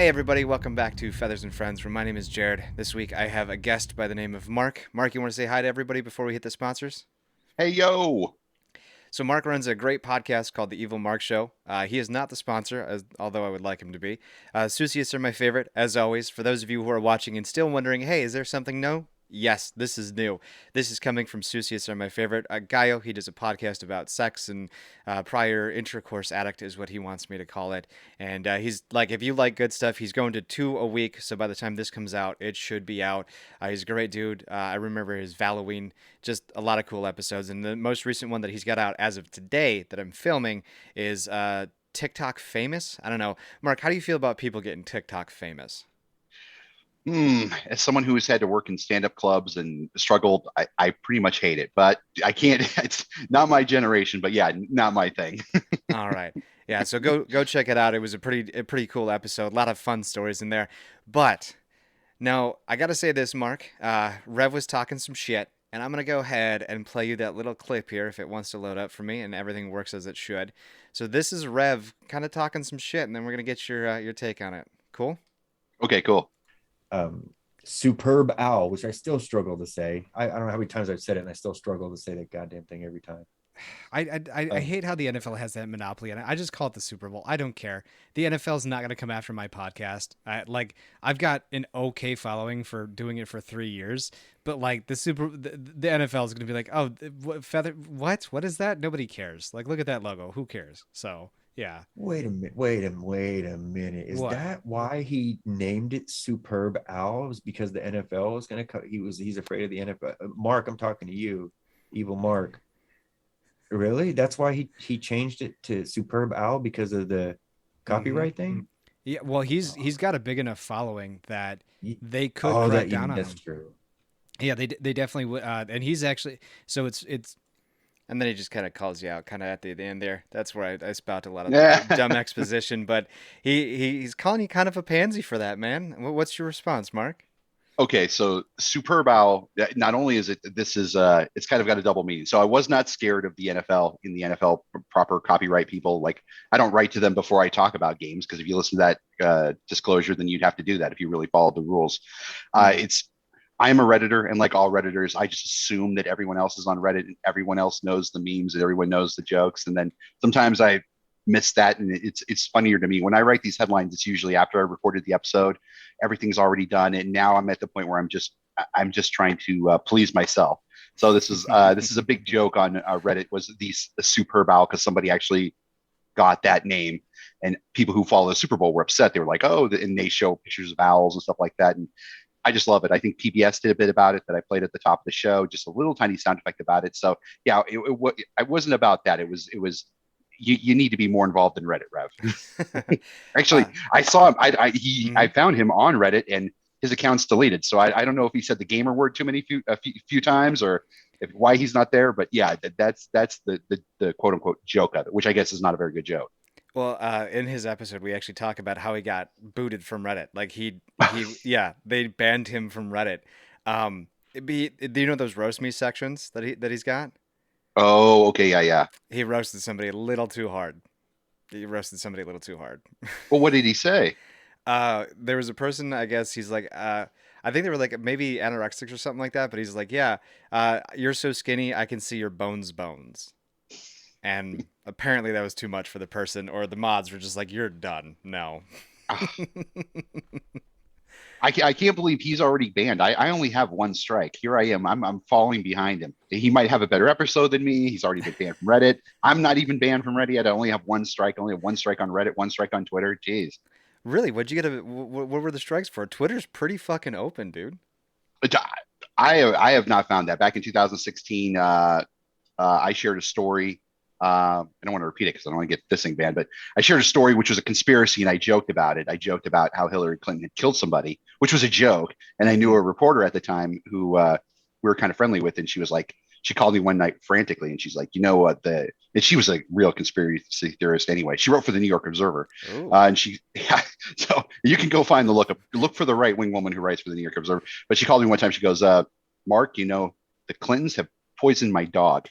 Hey everybody, welcome back to Feathers and Friends, where my name is Jared. This week I have a guest by the name of Mark. Mark, you want to say hi to everybody before we hit the sponsors? Hey, yo. So Mark runs a great podcast called The Evil Mark Show. He is not the sponsor, although I would like him to be. Susius are my favorite, as always. For those of you who are watching and still wondering, hey, is there something new? Yes, this is new. This is coming from Susius are my favorite. Gaio, he does a podcast about sex and prior intercourse addict is what he wants me to call it. And he's like, if you like good stuff, he's going to 2 a week. So by the time this comes out, it should be out. He's a great dude. I remember his Halloween, just a lot of cool episodes. And the most recent one that he's got out as of today that I'm filming is TikTok famous. I don't know. Mark, how do you feel about people getting TikTok famous? As someone who has had to work in stand-up clubs and struggled, I pretty much hate it. But I can't. It's not my generation. But yeah, not my thing. All right. Yeah, so go check it out. It was a pretty cool episode. A lot of fun stories in there. But now I got to say this, Mark. Rev was talking some shit, and I'm gonna go ahead and play you that little clip here if it wants to load up for me and everything works as it should. So this is Rev kind of talking some shit, and then we're gonna get your take on it. Cool? Okay, cool. um, Superb owl, which I still struggle to say. I don't know how many times I've said it, and I still struggle to say that goddamn thing every time. I Um, hate how the NFL has that monopoly, and I just call it the Super Bowl. I don't care. The NFL is not going to come after my podcast. I've got an okay following for doing it for 3 years, but like the NFL is going to be like, oh, feather, what is that? Nobody cares. Like, look at that logo. Who cares? So yeah, wait a minute. Wait a minute. Is what? that why he named it Superb Owl? It was because the NFL was going to cut. He's afraid of the NFL. Mark, I'm talking to you, evil Mark. Really? That's why he changed it to Superb Owl because of the Mm-hmm. copyright thing? Yeah. Well, he's got a big enough following that Ye- they could Oh, crack that you down mean on that's him. true. Yeah, they definitely would. And he's actually so it's And then he just kind of calls you out, kind of at the end there. That's where I spout a lot of dumb Yeah. exposition, but he's calling you kind of a pansy for that, man. What's your response, Mark? Okay, so Superb Owl. Not only is it this is it's kind of got a double meaning. So I was not scared of the NFL in the NFL proper copyright people. Like I don't write to them before I talk about games because if you listen to that disclosure, then you'd have to do that if you really followed the rules. Mm-hmm. It's I am a Redditor, and like all Redditors, I just assume that everyone else is on Reddit and everyone else knows the memes and everyone knows the jokes. And then sometimes I miss that, and it's funnier to me when I write these headlines. It's usually after I recorded the episode, everything's already done, and now I'm at the point where I'm just trying to please myself. So this is a big joke on Reddit was the Superb Owl because somebody actually got that name, and people who follow the Super Bowl were upset. They were like, "Oh," and they show pictures of owls and stuff like that, and I just love it. I think PBS did a bit about it that I played at the top of the show, just a little tiny sound effect about it. So yeah, it wasn't about that. It was you need to be more involved in Reddit, Rev. Actually, uh, I saw him. I mhm. found him on Reddit, and his account's deleted. So I don't know if he said the gamer word too many few times or if why he's not there. But yeah, that's the quote unquote joke of it, which I guess is not a very good joke. Well, in his episode, we actually talk about how he got booted from Reddit. Like yeah, they banned him from Reddit. Do you know those roast me sections that he's got? Oh, okay, yeah, yeah. He roasted somebody a little too hard. He roasted somebody a little too hard. Well, what did he say? There was a person, I guess he's like, I think they were like maybe anorexics or something like that, but he's like, yeah, you're so skinny, I can see your bones. And apparently that was too much for the person, or the mods were just like, you're done. No. I can't believe he's already banned. I only have one strike. Here I am. I'm falling behind him. He might have a better episode than me. He's already been banned from Reddit. I'm not even banned from Reddit yet. I only have one strike. I only have one strike on Reddit, one strike on Twitter. Jeez. Really? What'd you get? What were the strikes for? Twitter's pretty fucking open, dude. I have not found that. Back in 2016, I shared a story. I don't want to repeat it because I don't want to get this thing banned, but I shared a story which was a conspiracy, and I joked about it. I joked about how Hillary Clinton had killed somebody, which was a joke. And I knew Hmm. a reporter at the time who we were kind of friendly with, and she was like, she called me one night frantically, and she's like, you know what the and she was a real conspiracy theorist anyway. She wrote for the New York Observer, Oh. and she yeah, so you can go find the look for the right wing woman who writes for the New York Observer. But she called me one time. She goes, Mark, you know the Clintons have poisoned my dog.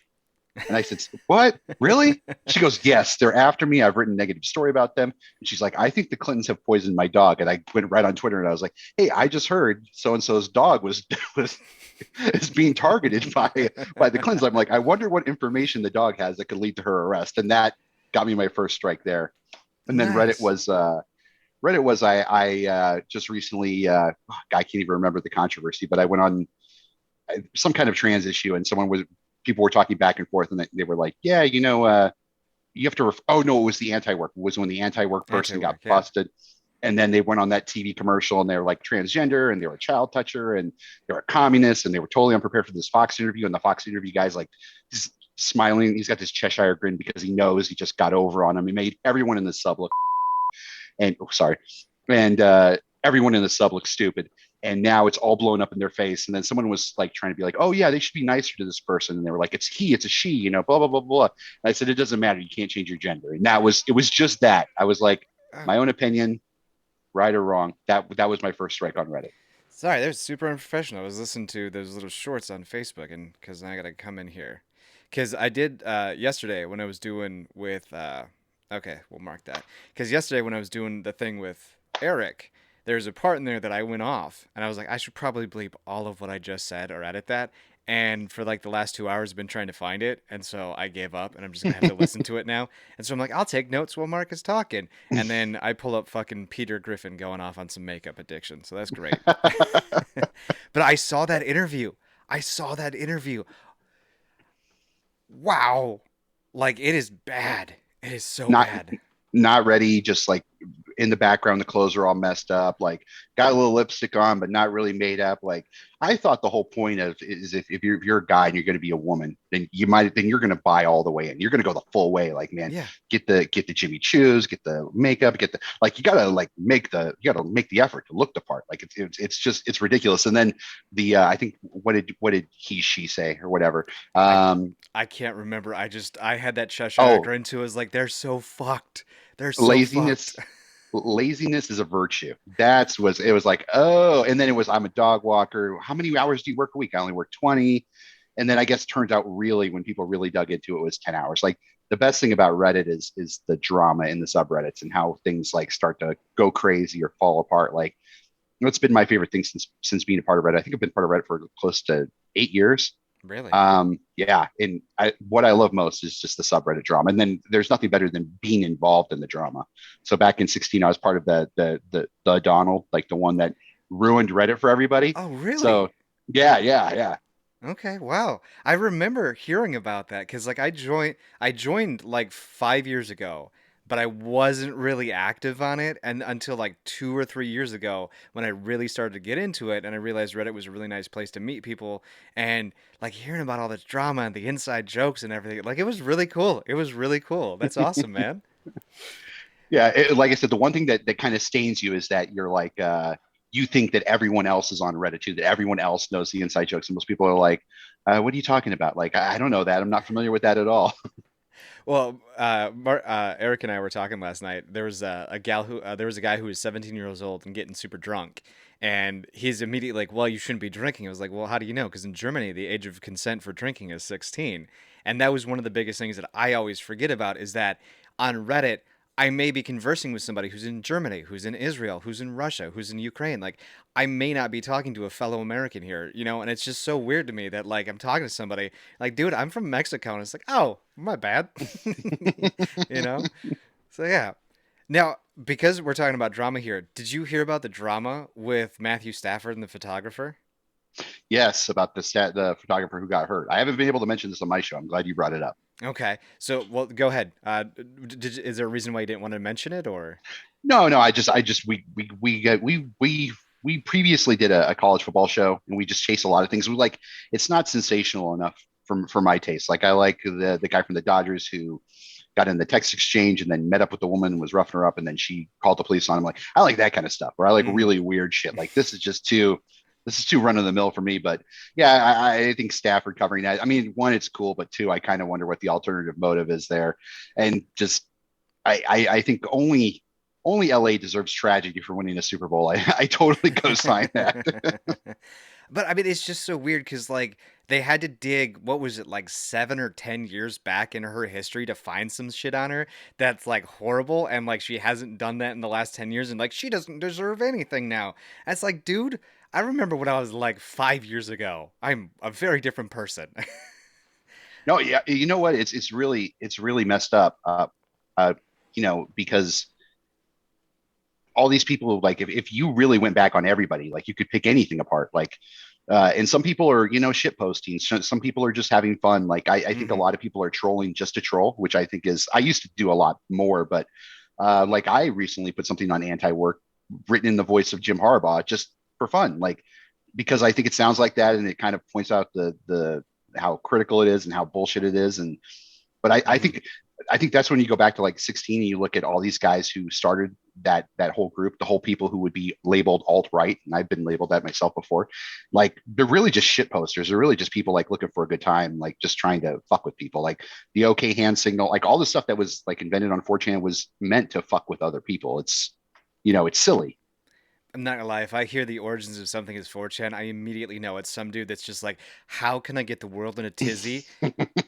And I said, what? Really? She goes, yes, they're after me. I've written a negative story about them. And she's like, I think the Clintons have poisoned my dog. And I went right on Twitter and I was like, hey, I just heard so-and-so's dog was is being targeted by the Clintons. I'm like, I wonder what information the dog has that could lead to her arrest. And that got me my first strike there. And then Nice. Reddit was I just recently I can't even remember the controversy, but I went on some kind of trans issue, and people were talking back and forth, and they were like, yeah, you have to. Oh no, it was the anti-work. It was when the anti-work person got Anti-work, yeah. busted, and then they went on that TV commercial, and they were like transgender, and they were a child toucher, and they were communists, and they were totally unprepared for this Fox interview. And the Fox interview guy's like, he's smiling. He's got this Cheshire grin because he knows he just got over on him. He made everyone in the sub look and sorry, and everyone in the sub looked stupid. And now it's all blown up in their face. And then someone was like trying to be like, oh yeah, they should be nicer to this person. And they were like, it's a she, blah blah blah blah. And I said, it doesn't matter. You can't change your gender. And it was just that. I was like, Oh, my own opinion, right or wrong. That was my first strike on Reddit. sorry, they're super unprofessional. I was listening to those little shorts on Facebook, and because I gotta come in here, because I did yesterday when I was doing with. Okay, we'll mark that. Because yesterday when I was doing the thing with Eric, there's a part in there that I went off, and I was like, I should probably bleep all of what I just said or edit that. And for like the last 2 hours, I've been trying to find it, and so I gave up, and I'm just gonna have to listen to it now. And so I'm like, I'll take notes while Mark is talking, and then I pull up fucking Peter Griffin going off on some makeup addiction, so that's great. But I saw that interview. I saw that interview. Wow, like it is bad. It is so not bad. not ready, just like in the background the clothes are all messed up, like got a little lipstick on but not really made up. Like I thought the whole point of is if you're a guy and you're going to be a woman, then you're going to buy all the way in, you're going to go the full way, like man, Yeah. get the Jimmy Choos, get the makeup, get the like, you gotta like you gotta make the effort to look the part. Like it's just it's ridiculous. And then the I think what did she say or whatever. I um I can't remember. I had that Cheshire oh grin too. I was like, they're so fucked. They're so fucked. laziness laziness is a virtue. It was like, oh, and then it was, I'm a dog walker. How many hours do you work a week? I only work 20. And then I guess it turns out really when people really dug into it was 10 hours. Like the best thing about Reddit is the drama in the subreddits and how things like start to go crazy or fall apart. Like, it's been my favorite thing since being a part of Reddit. I think I've been part of Reddit for close to 8 years. Really? Yeah, and what I love most is just the subreddit drama, and then there's nothing better than being involved in the drama. So back in 16, I was part of the Donald, like the one that ruined Reddit for everybody. Oh, really? So yeah. Okay, wow. I remember hearing about that because like I joined like 5 years ago, but I wasn't really active on it and until like 2 or 3 years ago when I really started to get into it and I realized Reddit was a really nice place to meet people and like hearing about all this drama and the inside jokes and everything. Like it was really cool. It was really cool. That's awesome, man. Yeah, like I said, the one thing that kind of stains you is that you're like, you think that everyone else is on Reddit too, that everyone else knows the inside jokes, and most people are like, what are you talking about? Like, I don't know that. I'm not familiar with that at all. Well, Eric and I were talking last night. There was there was a guy who was 17 years old and getting super drunk, and he's immediately like, "Well, you shouldn't be drinking." I was like, "Well, how do you know?" Because in Germany, the age of consent for drinking is 16, and that was one of the biggest things that I always forget about is that on Reddit. I may be conversing with somebody who's in Germany, who's in Israel, who's in Russia, who's in Ukraine. Like, I may not be talking to a fellow American here, and it's just so weird to me that, like, I'm talking to somebody, like, dude, I'm from Mexico. And it's like, oh, my bad. you know? So, yeah. Now, because we're talking about drama here, did you hear about the drama with Matthew Stafford and the photographer? Yes, about the photographer who got hurt. I haven't been able to mention this on my show. I'm glad you brought it up. Okay. So, well, go ahead. Is there a reason why you didn't want to mention it or? No. I just we previously did a college football show, and we just chase a lot of things. We like, it's not sensational enough for my taste. Like I like the guy from the Dodgers who got in the text exchange and then met up with the woman and was roughing her up, and then she called the police on him. Like I like that kind of stuff. Where I like Mhm. really weird shit. Like this is too run of the mill for me. But yeah, I think Stafford covering that. I mean, one, it's cool, but two, I kind of wonder what the alternative motive is there, and just I think only LA deserves tragedy for winning a Super Bowl. I totally co-sign that. But I mean, it's just so weird because like they had to dig, what was it, like 7 or 10 years back in her history to find some shit on her that's like horrible, and like she hasn't done that in the last 10 years, and like she doesn't deserve anything now. That's like, dude, I remember when I was like 5 years ago. I'm a very different person. No, yeah, you know what? It's really messed up. Uh, because all these people, like, if you really went back on everybody, like, you could pick anything apart. Like, and some people are, shit posting. Some people are just having fun. Like, I think a Hmm. lot of people are trolling just to troll, which I think is, I used to do a lot more, but like, I recently put something on anti-work written in the voice of Jim Harbaugh just for fun, like, because I think it sounds like that, and it kind of points out the how critical it is and how bullshit it is. And but Hmm. I think that's when you go back to like 16 and you look at all these guys who started that whole group, the whole people who would be labeled alt right, and I've been labeled that myself before. Like, they're really just shit posters. They're really just people like looking for a good time, like just trying to fuck with people. Like the OK hand signal, like all the stuff that was like invented on 4chan was meant to fuck with other people. It's silly. I'm not gonna lie, if I hear the origins of something as 4chan, I immediately know it's some dude that's just like, how can I get the world in a tizzy?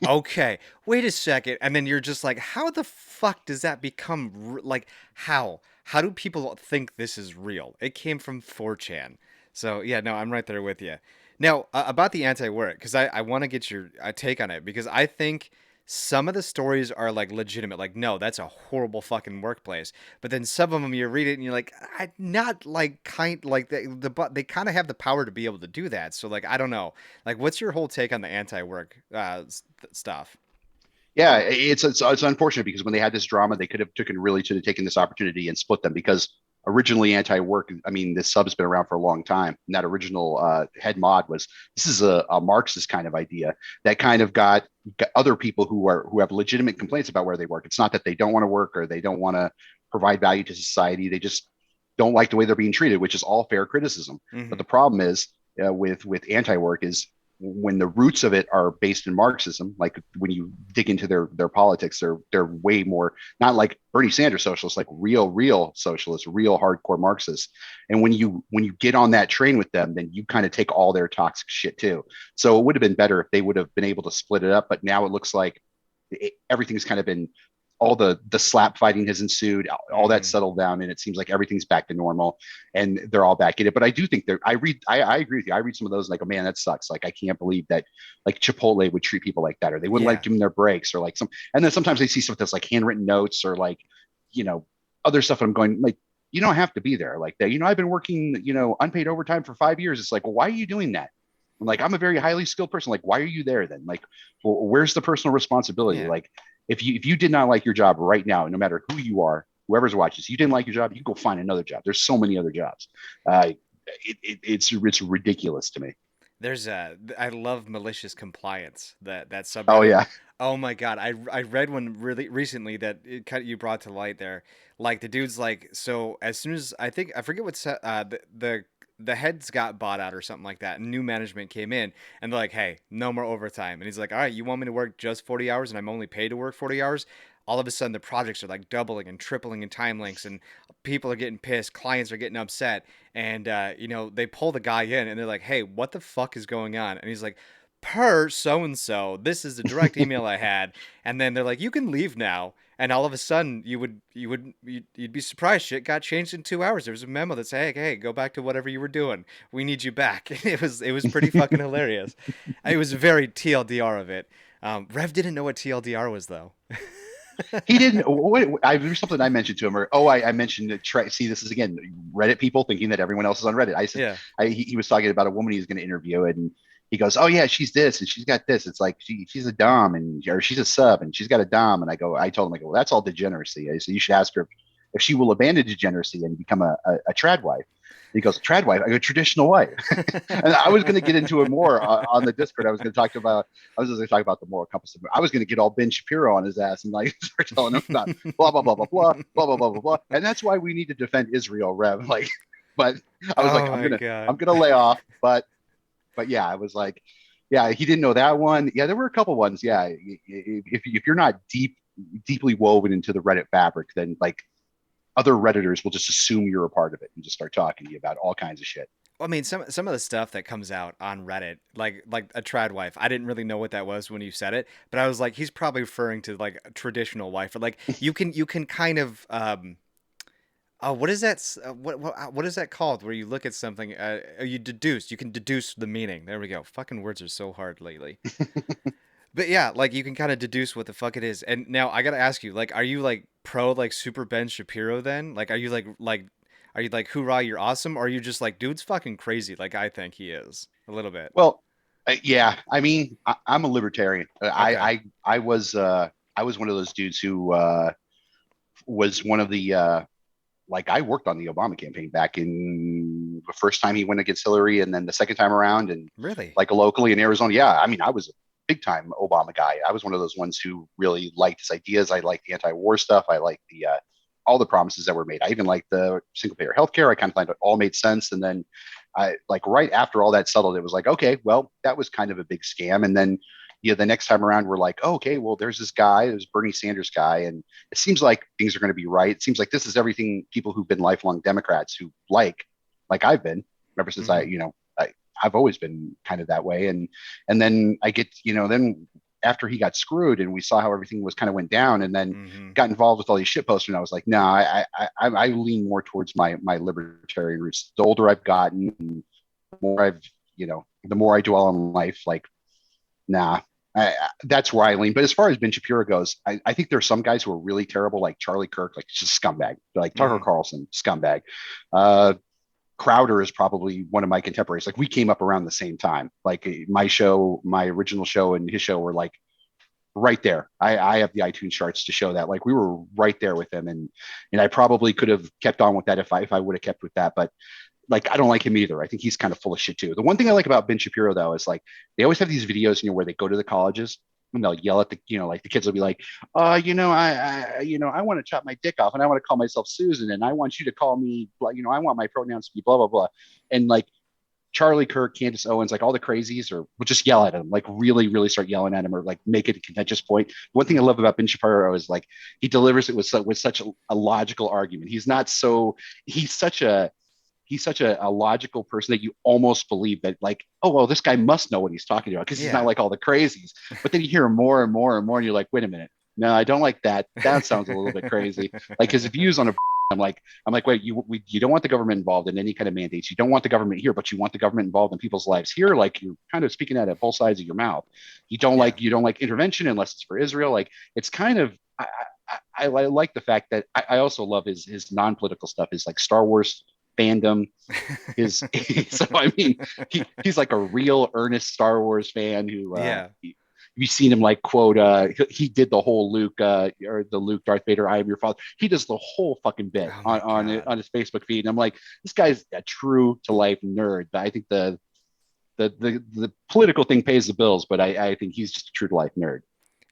Okay, wait a second. And then you're just like, how the fuck does that become like, how? How do people think this is real? It came from 4chan. So, yeah, no, I'm right there with you. Now, about the anti work, because I want to get your take on it, because I think some of the stories are like legitimate. Like, no, that's a horrible fucking workplace. But then some of them you read it and you're like, I not like kind like but they kind of have the power to be able to do that. So like, I don't know. Like, what's your whole take on the anti-work stuff? Yeah, it's unfortunate because when they had this drama, they could have should have taken this opportunity and split them, because originally anti-work. I mean, this sub's been around for a long time, and that original head mod was, this is a Marxist kind of idea that kind of got other people who have legitimate complaints about where they work. It's not that they don't want to work or they don't want to provide value to society. They just don't like the way they're being treated, which is all fair criticism. But Hmm. the problem is, with anti-work, is when the roots of it are based in Marxism. Like, when you dig into their politics, they're way more, not like Bernie Sanders socialists, like real socialists, real hardcore Marxists. And when you get on that train with them, then you kind of take all their toxic shit too. So it would have been better if they would have been able to split it up. But now it looks like everything's kind of been, all the slap fighting has ensued, all that Hmm. settled down, and it seems like everything's back to normal, and they're all back in it. But I do think I agree with you. I read some of those, like, oh man, that sucks. Like, I can't believe that, like, Chipotle would treat people like that, or they wouldn't like Yeah. give them their breaks, or like some. And then sometimes they see stuff that's like handwritten notes, or like, you know other stuff. And I'm going, like, you don't have to be there like that. I've been working, unpaid overtime for 5 years. It's like, well, why are you doing that? I'm like, I'm a very highly skilled person. Like, why are you there then? Like, well, where's the personal responsibility? Yeah. Like, if you did not like your job right now, no matter who you are, whoever's watching this, you didn't like your job, you go find another job. There's so many other jobs. It's ridiculous to me. There's I love malicious compliance, that Oh subreddit. yeah. Oh my god, I read one really recently that it kind of you brought to light there. Like the dude's like, so as soon as I forget what the heads got bought out or something like that, and new management came in, and they're like, hey, no more overtime. And he's like, all right, you want me to work just 40 hours and I'm only paid to work 40 hours? All of a sudden the projects are like doubling and tripling in time links, and people are getting pissed, clients are getting upset, and they pull the guy in and they're like, hey, what the fuck is going on? And he's like, per so and so, this is the direct email I had. And then they're like, you can leave now. And all of a sudden you'd be surprised, shit got changed in 2 hours. There was a memo that said, hey, go back to whatever you were doing, we need you back. It was pretty fucking hilarious. It was very TLDR of it. Rev didn't know what TLDR was though. He didn't. There's something I mentioned to him, or I mentioned that. See, this is again Reddit people thinking that everyone else is on Reddit. I said, Yeah. he was talking about a woman he's going to interview, and he goes, "Oh yeah, she's this and she's got this. It's like she's a dom, or she's a sub and she's got a dom." And I told him, I go, well, that's all degeneracy. I said, you should ask her if she will abandon degeneracy and become a trad wife. He goes, trad wife? I go, traditional wife. And I was going to get into it more on the Discord. I was going to talk about the moral compass. I was going to get all Ben Shapiro on his ass and like start telling him about blah blah blah blah blah blah blah blah blah blah. And that's why we need to defend Israel, Rev. Like, but I was like, Oh my god. I'm gonna lay off. But yeah, I was like, yeah, he didn't know that one. Yeah, there were a couple ones. Yeah, if you're not deeply woven into the Reddit fabric, then like other Redditors will just assume you're a part of it and just start talking to you about all kinds of shit. I mean, some of the stuff that comes out on Reddit, like a trad wife, I didn't really know what that was when you said it, but I was like, he's probably referring to like a traditional wife, or like you can kind of oh, what is that? What is that called? Where you look at something, you deduce. You can deduce the meaning. There we go. Fucking words are so hard lately. But yeah, like you can kind of deduce what the fuck it is. And now I gotta ask you, like, are you like pro like Super Ben Shapiro then? Like, are you like hoorah, you're awesome, or are you just like dude's fucking crazy? Like I think he is a little bit. Well, yeah, I mean, I'm a libertarian. Okay, I was one of those dudes who was one of the like I worked on the Obama campaign back in the first time he went against Hillary, and then the second time around, and really? like locally in Arizona. Yeah, I mean, I was a big time Obama guy. I was one of those ones who really liked his ideas. I liked the anti-war stuff. I liked the all the promises that were made. I even liked the single payer healthcare. I kind of thought it all made sense. And then I like right after all that settled, it was like, okay, well, that was kind of a big scam. And then the next time around, we're like, oh, okay, well, there's this guy, there's Bernie Sanders guy, and it seems like things are going to be right. It seems like this is everything people who've been lifelong Democrats who like I've been ever since Mm-hmm. I've always been kind of that way. And then I get, then after he got screwed and we saw how everything was kind of went down, and then Mm-hmm. got involved with all these shit posters, and I was like, no, I lean more towards my libertarian roots. The older I've gotten, the more the more I dwell on life, like, nah. That's where I lean. But as far as Ben Shapiro goes, I think there's some guys who are really terrible, like Charlie Kirk, like just scumbag, like Tucker Mm-hmm. Carlson, scumbag. Uh, Crowder is probably one of my contemporaries. Like we came up around the same time. Like my show, my original show, and his show were like right there. I have the iTunes charts to show that. Like we were right there with him, and I probably could have kept on with that if I would have kept with that. But like I don't like him either. I think he's kind of full of shit too. The one thing I like about Ben Shapiro though is like they always have these videos, where they go to the colleges and they'll yell at the, like the kids will be like, I want to chop my dick off and I want to call myself Susan and I want you to call me, I want my pronouns to be blah blah blah, and like Charlie Kirk, Candace Owens, like all the crazies, or will just yell at him, like really, really start yelling at him, or like make it a contentious point. One thing I love about Ben Shapiro is like he delivers it with such a logical argument. He's such a he's such a logical person that you almost believe that like, oh well, this guy must know what he's talking about because he's not Yeah. like all the crazies. But then you hear more and more and more, and you're like, wait a minute, no, I don't like that. That sounds a little bit crazy. Like his views on a I'm like, wait, you don't want the government involved in any kind of mandates. You don't want the government here, but you want the government involved in people's lives here. Like you're kind of speaking out of both sides of your mouth. Yeah. You don't like intervention unless it's for Israel. Like it's kind of I like the fact that I also love his non-political stuff, his like Star Wars fandom. His so I mean he's like a real earnest Star Wars fan who Yeah. you've seen him like quote he did the whole Luke or the Luke Darth Vader I am your father. He does the whole fucking bit Oh my on God. his Facebook feed, and I'm like, this guy's a true to life nerd. But I think the political thing pays the bills, but I think he's just a true to life nerd.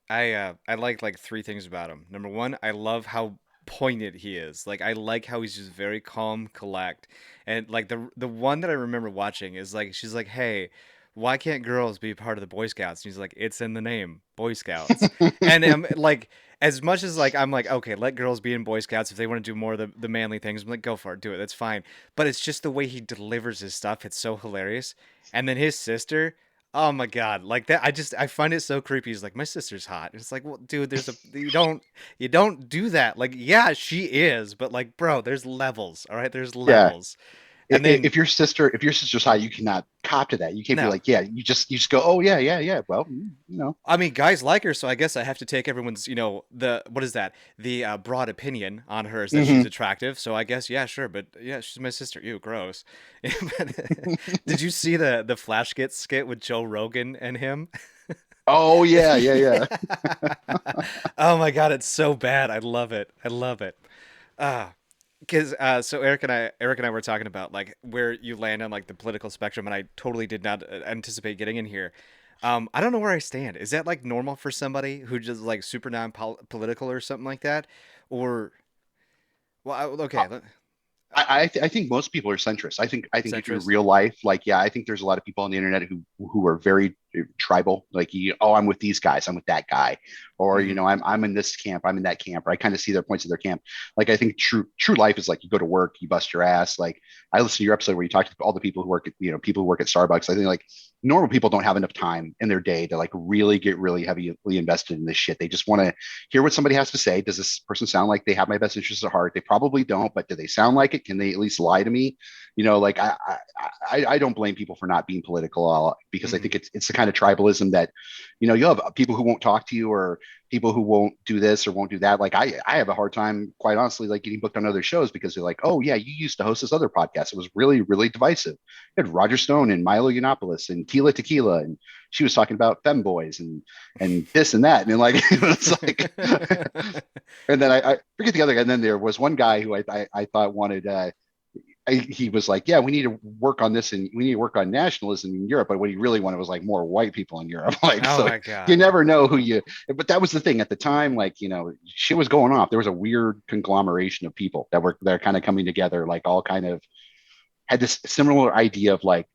I like three things about him. Number one, I love how poignant he is. Like I like how he's just very calm, collect. And like the one that I remember watching is like she's like, "Hey, why can't girls be part of the Boy Scouts?" And he's like, "It's in the name, Boy Scouts." And like as much as like I'm like, "Okay, let girls be in Boy Scouts if they want to do more of the manly things." I'm like, "Go for it, do it. That's fine." But it's just the way he delivers his stuff. It's so hilarious. And then his sister, oh my God, like that I find it so creepy. He's like, my sister's hot. It's like, well, dude, there's a you don't do that. Like, yeah, she is, but like, bro, there's levels, all right? There's Yeah, levels. And then if your sister's high, you cannot cop to that. You can't be no. like, yeah, you just go, oh yeah, yeah, yeah. Well, I mean, guys like her, so I guess I have to take everyone's, the what is that? The broad opinion on her is that she's hmm attractive. So I guess, yeah, sure, but yeah, she's my sister. Ew, gross. Did you see the Flash skit with Joe Rogan and him? Oh yeah, yeah, yeah. Oh my God, it's so bad. I love it. I love it. Ah, because so Eric and I were talking about like where you land on like the political spectrum, and I totally did not anticipate getting in here. I don't know where I stand. Is that like normal for somebody who just like super non-political or something like that, or well, okay, I think most people are centrist. I think if you're centrist. real life, like yeah, I think there's a lot of people on the internet who are very tribal, like I'm with these guys, I'm with that guy, or Mhm. I'm in this camp, I'm in that camp, or I kind of see their points of their camp. Like I think true life is like you go to work, you bust your ass. Like I listened to your episode where you talked to all the people who work at people who work at Starbucks. I think like normal people don't have enough time in their day to like really get really heavily invested in this shit. They just want to hear what somebody has to say. Does this person sound like they have my best interests at heart? They probably don't, but do they sound like it? Can they at least lie to me? Like I don't blame people for not being political because I Mhm. think it's the kind of tribalism that, you'll have people who won't talk to you or people who won't do this or won't do that. Like I have a hard time, quite honestly, like getting booked on other shows because they're like, oh yeah, you used to host this other podcast. It was really, really divisive. You had Roger Stone and Milo Yiannopoulos and Tila Tequila, and she was talking about femboys and this and that. And like, it's like, and then I forget the other guy. And then there was one guy who I thought wanted, he was like, yeah, we need to work on this and we need to work on nationalism in Europe. But what he really wanted was like more white people in Europe. Like, Oh so my you God. never know but that was the thing at the time. Like, shit was going off. There was a weird conglomeration of people they're kind of coming together, like all kind of had this similar idea of like,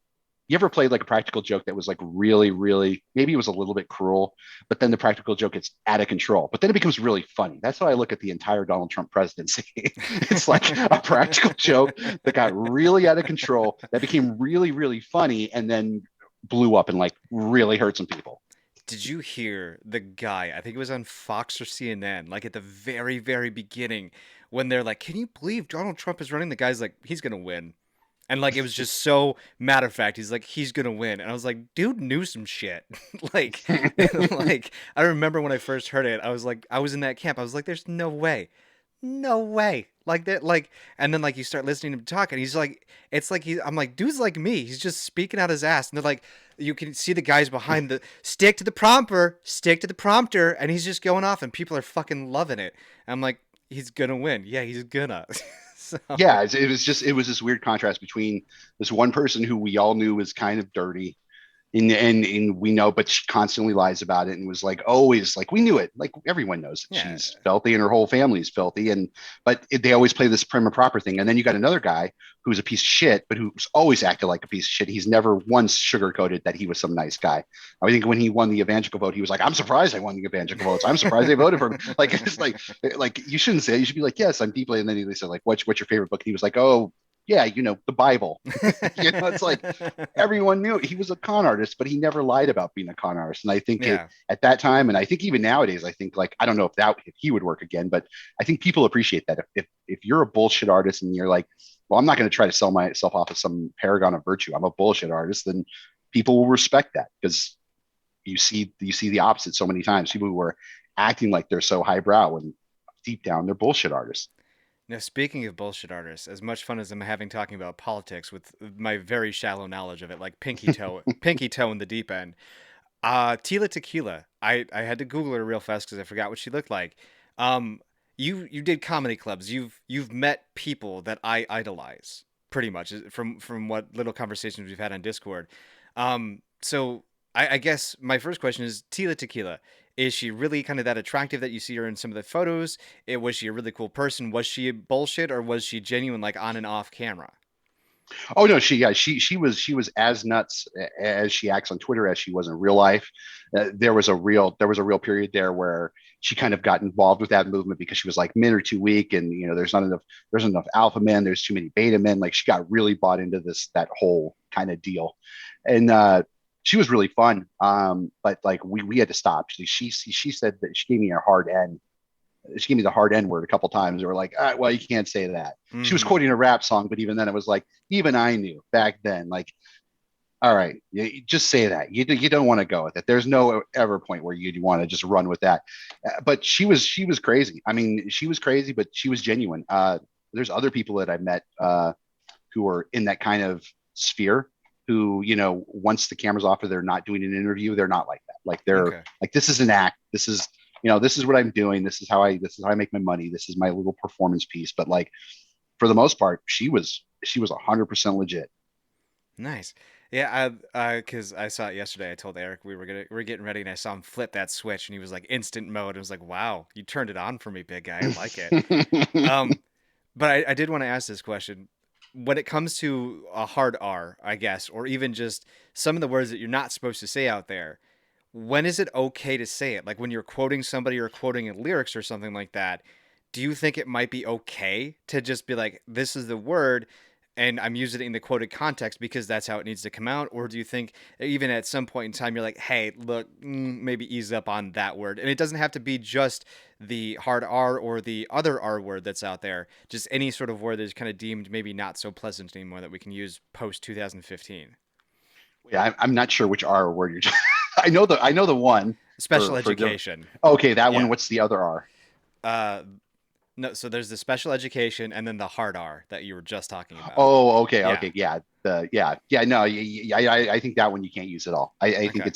you ever played like a practical joke that was like really, really, maybe it was a little bit cruel, but then the practical joke gets out of control, but then it becomes really funny. That's how I look at the entire Donald Trump presidency. It's like a practical joke that got really out of control, that became really, really funny, and then blew up and like really hurt some people. Did you hear the guy? I think it was on Fox or CNN, like at the very, very beginning, when they're like, "Can you believe Donald Trump is running?" The guy's like, "He's gonna win," and like it was just so matter of fact. He's like, "He's gonna win," and I was like, "Dude knew some shit." Like, like I remember when I first heard it, I was like, I was in that camp. I was like, "There's no way, no way." Like that, like, and then like you start listening to him talk, and he's like, it's like I'm like, dude's like me. He's just speaking out his ass, and they're like, you can see the guys behind the stick to the prompter, and he's just going off, and people are fucking loving it. I'm like, he's gonna win. Yeah, he's gonna. So Yeah, it was this weird contrast between this one person who we all knew was kind of dirty, and we know, but she constantly lies about it and was like always like we knew it, like everyone knows that yeah, she's filthy and her whole family is filthy, they always play this prim and proper thing. And then you got another guy who's a piece of shit, but who's always acted like a piece of shit. He's never once sugarcoated that he was some nice guy. I think when he won the evangelical vote, he was like, I'm surprised I won the evangelical votes. I'm surprised they voted for me. Like it's like you shouldn't say it. You should be like, yes, I'm deeply. And then they said like, what's your favorite book? And he was like, oh yeah, the Bible. It's like everyone knew he was a con artist, but he never lied about being a con artist. And I think yeah. at that time, and I think even nowadays, I think like I don't know if he would work again, but I think people appreciate that. If you're a bullshit artist and you're like, well, I'm not going to try to sell myself off as some paragon of virtue. I'm a bullshit artist, then people will respect that because you see the opposite so many times. People who are acting like they're so highbrow and deep down they're bullshit artists. Now, speaking of bullshit artists, as much fun as I'm having talking about politics with my very shallow knowledge of it, like pinky toe in the deep end. Tila Tequila. I had to Google her real fast because I forgot what she looked like. Um, you did comedy clubs. You've met people that I idolize pretty much from what little conversations we've had on Discord. So I guess my first question is Tila Tequila. Is she really kind of that attractive that you see her in some of the photos? Was she a really cool person? Was she bullshit or was she genuine, like on and off camera? Oh no, she was as nuts as she acts on Twitter as she was in real life. There was a real period there where she kind of got involved with that movement because she was like men are too weak and there's not enough alpha men, there's too many beta men. Like she got really bought into that whole kind of deal, and she was really fun. But like we had to stop. She said that she gave me a hard end. She gave me the hard N word a couple times. They were like, well, you can't say that. She was Mm-hmm. quoting a rap song, but even then, it was like, even I knew back then, like, all right, you just say that. You don't want to go with it. There's no ever point where you'd want to just run with that. But she was crazy. I mean, she was crazy, but she was genuine. There's other people that I met who are in that kind of sphere who, once the camera's off or they're not doing an interview, they're not like that. Like they're Okay. like, this is an act. This is what I'm doing. This is how I make my money. This is my little performance piece. But like for the most part, she was 100% legit. Nice. Yeah, because I saw it yesterday. I told Eric we were getting ready, and I saw him flip that switch, and he was like instant mode. I was like, "Wow, you turned it on for me, big guy. I like it." Um, but I did want to ask this question. when it comes to a hard R, I guess, or even just some of the words that you're not supposed to say out there, when is it okay to say it? Like when you're quoting somebody or quoting a lyrics or something like that, do you think it might be okay to just be like, this is the word and I'm using it in the quoted context because that's how it needs to come out? Or do you think even at some point in time, you're like, hey, look, maybe ease up on that word? And it doesn't have to be just the hard R or the other R word that's out there, just any sort of word that's kind of deemed maybe not so pleasant anymore that we can use post 2015. Yeah, I'm not sure which R word you're. I know the one Special for education. okay, that one. Yeah. What's the other R? Uh, no, so there's the special education and then the hard R that you were just talking about. Oh, okay, Yeah. okay, yeah, yeah. No, I think that one you can't use at all. I think Okay.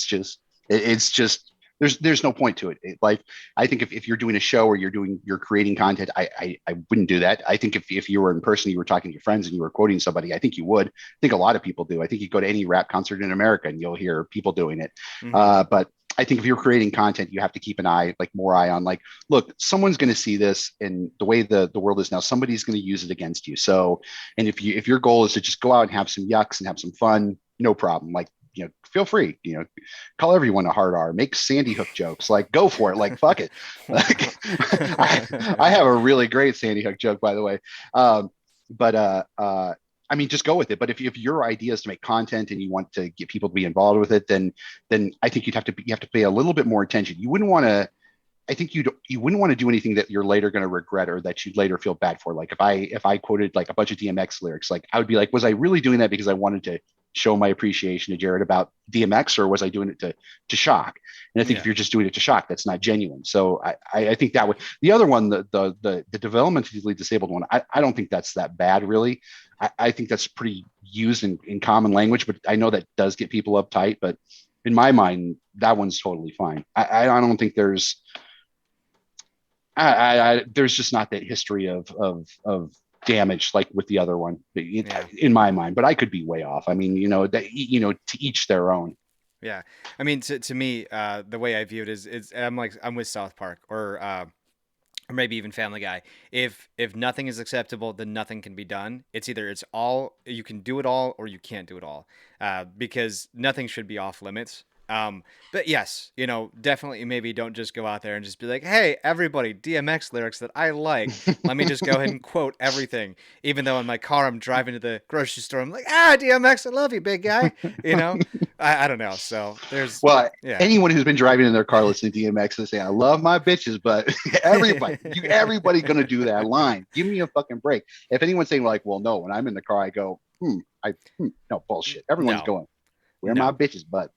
it's just there's no point to it. Like I think if you're doing a show or you're creating content, I wouldn't do that. I think if you were in person, you were talking to your friends and you were quoting somebody, I think you would. I think a lot of people do. I think you go to any rap concert in America and you'll hear people doing it. Mm-hmm. But I think if you're creating content, you have to keep an eye, like more eye on, like, look, someone's going to see this, and the way the world is now, somebody's going to use it against you. So, and if your goal is to just go out and have some yucks and have some fun, no problem. Like, feel free, call everyone a hard R, make Sandy Hook jokes, like go for it, like fuck it. Like, I have a really great Sandy Hook joke, by the way. But I mean, just go with it. But if your idea is to make content and you want to get people to be involved with it, then I think you have to pay a little bit more attention. You wouldn't want to. I think you wouldn't want to do anything that you're later going to regret or that you'd later feel bad for. Like if I quoted like a bunch of DMX lyrics, like I would be like, was I really doing that because I wanted to show my appreciation to Jared about DMX, or was I doing it to shock? And I think if you're just doing it to shock, that's not genuine. So I think that would. The other one, the developmentally disabled one, I don't think that's that bad really. I think that's pretty used in common language, but I know that does get people uptight. But in my mind, that one's totally fine. I don't think there's there's just not that history of damage like with the other one in my mind, but I could be way off. I mean, to each their own. Yeah. I mean, to me, the way I view it is I'm with South Park or maybe even Family Guy. If nothing is acceptable, then nothing can be done. It's either it's all you can do it all or you can't do it all, because nothing should be off limits. But yes, definitely maybe don't just go out there and just be like, hey, everybody, DMX lyrics that I like. Let me just go ahead and quote everything. Even though in my car, I'm driving to the grocery store. I'm like, DMX, I love you, big guy. I don't know. So there's, anyone who's been driving in their car listening to DMX is saying, I love my bitches, but everybody's going to do that line. Give me a fucking break. If anyone's saying like, well, no, when I'm in the car, I go, no, bullshit. Everyone's going, where my bitches, but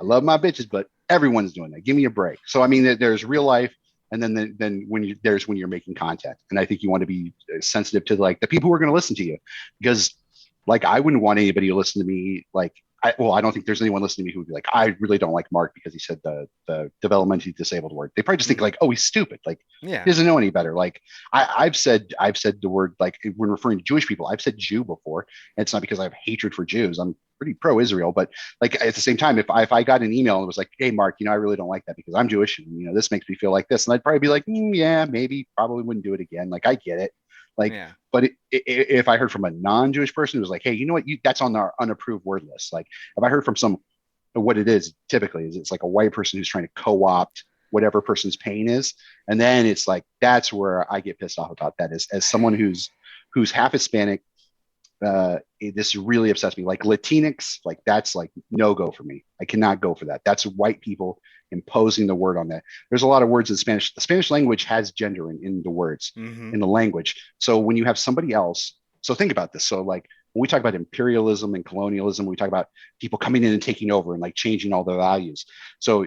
I love my bitches, but everyone's doing that. Give me a break. So, I mean, there's real life. And then when you're making content. And I think you want to be sensitive to like the people who are going to listen to you, because like, I wouldn't want anybody to listen to me. Like, I don't think there's anyone listening to me who would be like, I really don't like Mark because he said the developmentally disabled word. They probably just think like, oh, he's stupid. Like, he doesn't know any better. Like I've said the word, like when referring to Jewish people, I've said Jew before. And it's not because I have hatred for Jews. I'm pretty pro-Israel, but like at the same time, if I got an email and it was like, hey, Mark, I really don't like that because I'm Jewish and this makes me feel like this. And I'd probably be like, yeah, maybe, probably wouldn't do it again. Like, I get it. Like, but if I heard from a non-Jewish person who was like, hey, you know what, that's on our unapproved word list. Like, if I heard from what it is typically is it's like a white person who's trying to co-opt whatever person's pain is. And then it's like, that's where I get pissed off about that is as someone who's half Hispanic, this really upsets me. Like Latinx, like that's like no go for me. I cannot go for that. That's white people imposing the word on that. There's a lot of words in Spanish. The Spanish language has gender in the words, in the language. So when you have somebody else, so think about this. So like when we talk about imperialism and colonialism, we talk about people coming in and taking over and like changing all the values. So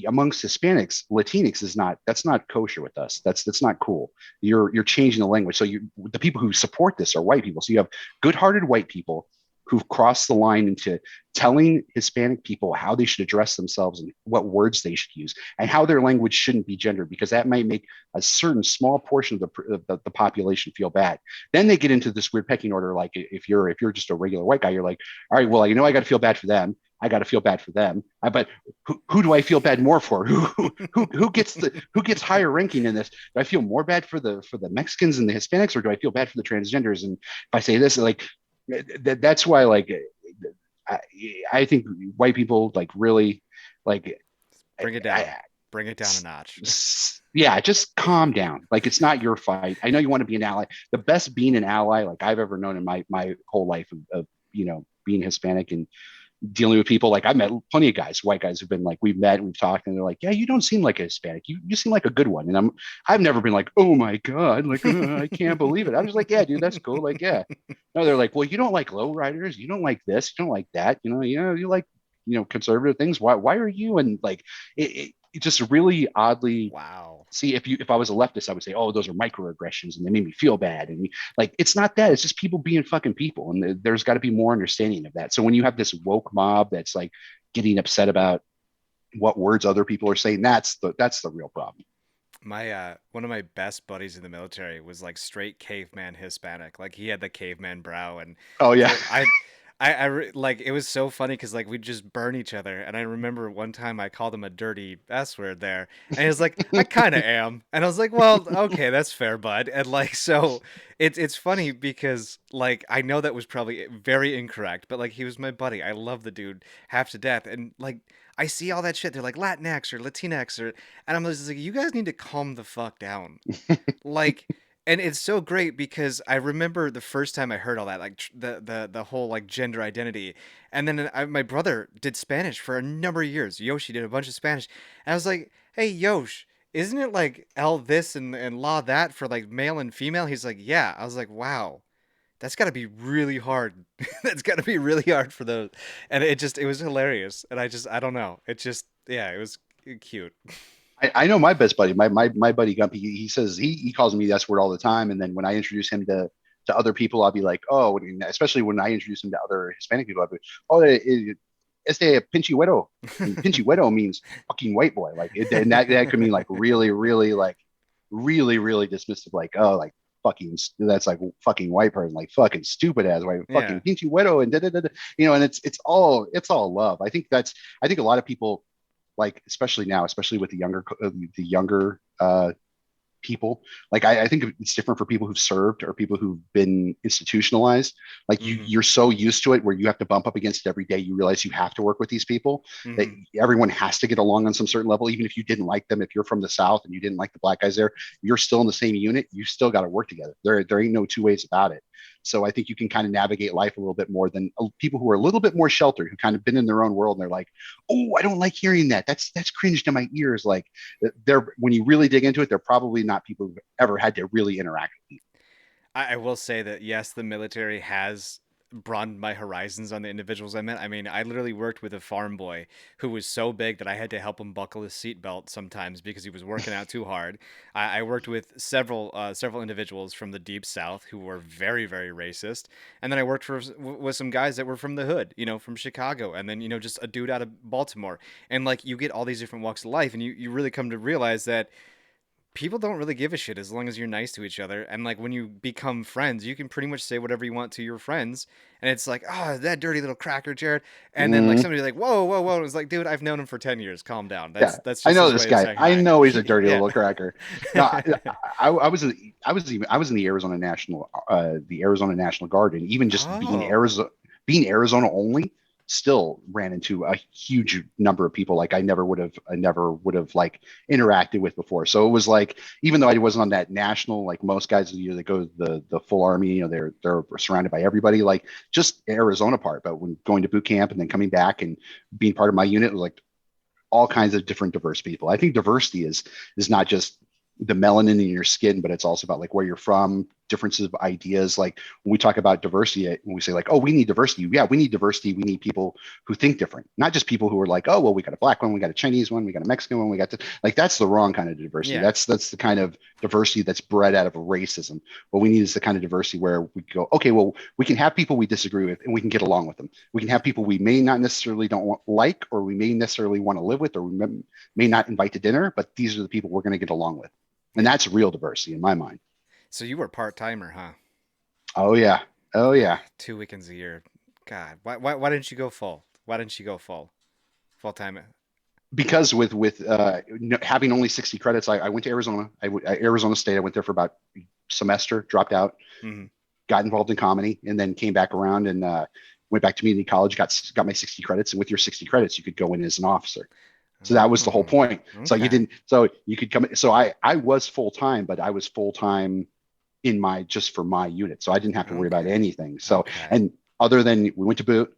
amongst Hispanics, Latinx that's not kosher with us. That's not cool. You're changing the language. So the people who support this are white people. So you have good-hearted white people who've crossed the line into telling Hispanic people how they should address themselves and what words they should use and how their language shouldn't be gendered, because that might make a certain small portion of the population feel bad. Then they get into this weird pecking order. Like if you're just a regular white guy, you're like, all right, well, I got to feel bad for them. I got to feel bad for them. But who do I feel bad more for? Who gets higher ranking in this? Do I feel more bad for the Mexicans and the Hispanics, or do I feel bad for the transgenders? And if I say this, like that's why like I, I think white people like really like Bring it I, down. Bring it down a notch. yeah, just calm down. Like it's not your fight. I know you want to be an ally. The best being an ally like I've ever known in my whole life of being Hispanic and dealing with people. Like I met plenty of guys, white guys who've been like, we've met and we've talked and they're like, yeah, you don't seem like a Hispanic. You seem like a good one. And I've never been like, oh my God, like, I can't believe it. I was like, yeah, dude, that's cool. Like, yeah. No, they're like, well, you don't like low riders. You don't like this. You don't like that. You like, conservative things. Why are you? And like, it just really oddly Wow. see if I was a leftist, I would say, oh, those are microaggressions and they made me feel bad. And like, it's not that. It's just people being fucking people, and there's got to be more understanding of that. So when you have this woke mob that's like getting upset about what words other people are saying, that's the real problem. My one of my best buddies in the military was like straight caveman Hispanic. Like he had the caveman brow, and Oh yeah. for like it was so funny because like we'd just burn each other. And I remember one time I called him a dirty S word there, and he was like, "I kind of am," and I was like, "Well, okay, that's fair, bud." And like so, it's funny because like I know that was probably very incorrect, but like he was my buddy. I love the dude half to death, and like I see all that shit. They're like Latinx or Latinx or, and I'm just like, you guys need to calm the fuck down. Like, and it's so great because I remember the first time I heard all that, like the whole like gender identity, and then my brother did Spanish for a number of years. Yoshi did a bunch of Spanish, and I was like, "Hey, Yosh, isn't it like L this and law that for like male and female?" He's like, "Yeah." I was like, "Wow, that's got to be really hard. That's got to be really hard for those." And it was hilarious, and I don't know, it just yeah, it was cute. I know my best buddy, my buddy Gumpy. He says he calls me that word all the time, and then when I introduce him to other people, I'll be like, oh, especially when I introduce him to other Hispanic people, I'll be, oh, este pinche and pinche güero means fucking white boy, like and that could mean like really, really, like really, really dismissive, like, oh, like fucking, that's like fucking white person, like fucking stupid ass white, Yeah. fucking pinche güero, and da, da, da, da. And it's all love. I think a lot of people, like especially now, especially with the younger people. Like I think it's different for people who've served or people who've been institutionalized. Like Mm-hmm. you're so used to it where you have to bump up against it every day. You realize you have to work with these people, that Mm-hmm. everyone has to get along on some certain level. Even if you didn't like them, if you're from the South and you didn't like the black guys there, you're still in the same unit. You still got to work together. There ain't no two ways about it. So I think you can kind of navigate life a little bit more than people who are a little bit more sheltered, who kind of been in their own world and they're like, oh, I don't like hearing that. That's cringe to my ears. Like they're when you really dig into it, they're probably not people who've ever had to really interact with you. I will say that yes, the military has broadened my horizons on the individuals I met. I mean, I literally worked with a farm boy who was so big that I had to help him buckle his seatbelt sometimes because he was working out too hard. I worked with several individuals from the deep south who were very, very racist, and then I worked with some guys that were from the hood, from Chicago, and then just a dude out of Baltimore, and like you get all these different walks of life, and you really come to realize that people don't really give a shit as long as you're nice to each other. And like when you become friends, you can pretty much say whatever you want to your friends. And it's like, oh, that dirty little cracker, Jared. And then like Mm, somebody like, whoa, whoa, whoa. And it's like, dude, I've known him for 10 years. Calm down. yeah, That's I just know his this way of guy. saying I hi. know he's a dirty Yeah. little cracker. No, I was in the Arizona National Guard, and even just Oh, being Arizona only still ran into a huge number of people like I never would have like interacted with before. So it was like, even though I wasn't on that national, like most guys, they go to the full army, they're surrounded by everybody, like just Arizona part. But when going to boot camp and then coming back and being part of my unit, like all kinds of different diverse people. I think diversity is not just the melanin in your skin, but it's also about like where you're from, differences of ideas. Like when we talk about diversity, when we say like, oh, we need diversity. Yeah, we need diversity. We need people who think different, not just people who are like, oh, well, we got a black one, we got a Chinese one, we got a Mexican one, we got to like, that's the wrong kind of diversity. yeah. That's the kind of diversity that's bred out of racism. What we need is the kind of diversity where we go, okay, well, we can have people we disagree with and we can get along with them. We can have people we may not necessarily don't like, or we may necessarily want to live with, or we may not invite to dinner, but these are the people we're going to get along with. And Yeah. that's real diversity in my mind. So you were part timer, huh? Oh yeah. Oh yeah. 2 weekends a year. God, why didn't you go full? Why didn't you go full time? because with having only 60 credits, I went to Arizona. Arizona State. I went there for about a semester, dropped out, Hmm. got involved in comedy, and then came back around and went back to community college. Got my 60 credits, and with your 60 credits, you could go in as an officer. So that was the whole Oh, point. So you okay. didn't. So you could come. So I was full time, but I was full time in my just for my unit. So I didn't have to worry about Okay. anything. So Okay. and other than we went to boot,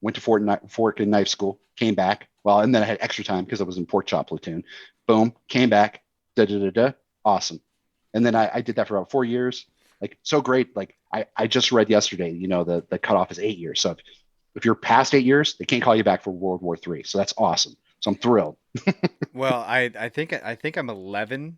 went to Fort and Knife School, came back. Well, and then I had extra time because I was in Pork Chop Platoon. Boom, came back. Da da da da. Awesome. And then I did that for about 4 years. Like so great. Like I just read yesterday, the cutoff is 8 years. So if you're past 8 years, they can't call you back for World War III. So that's awesome. So I'm thrilled. Well, I think I'm 11.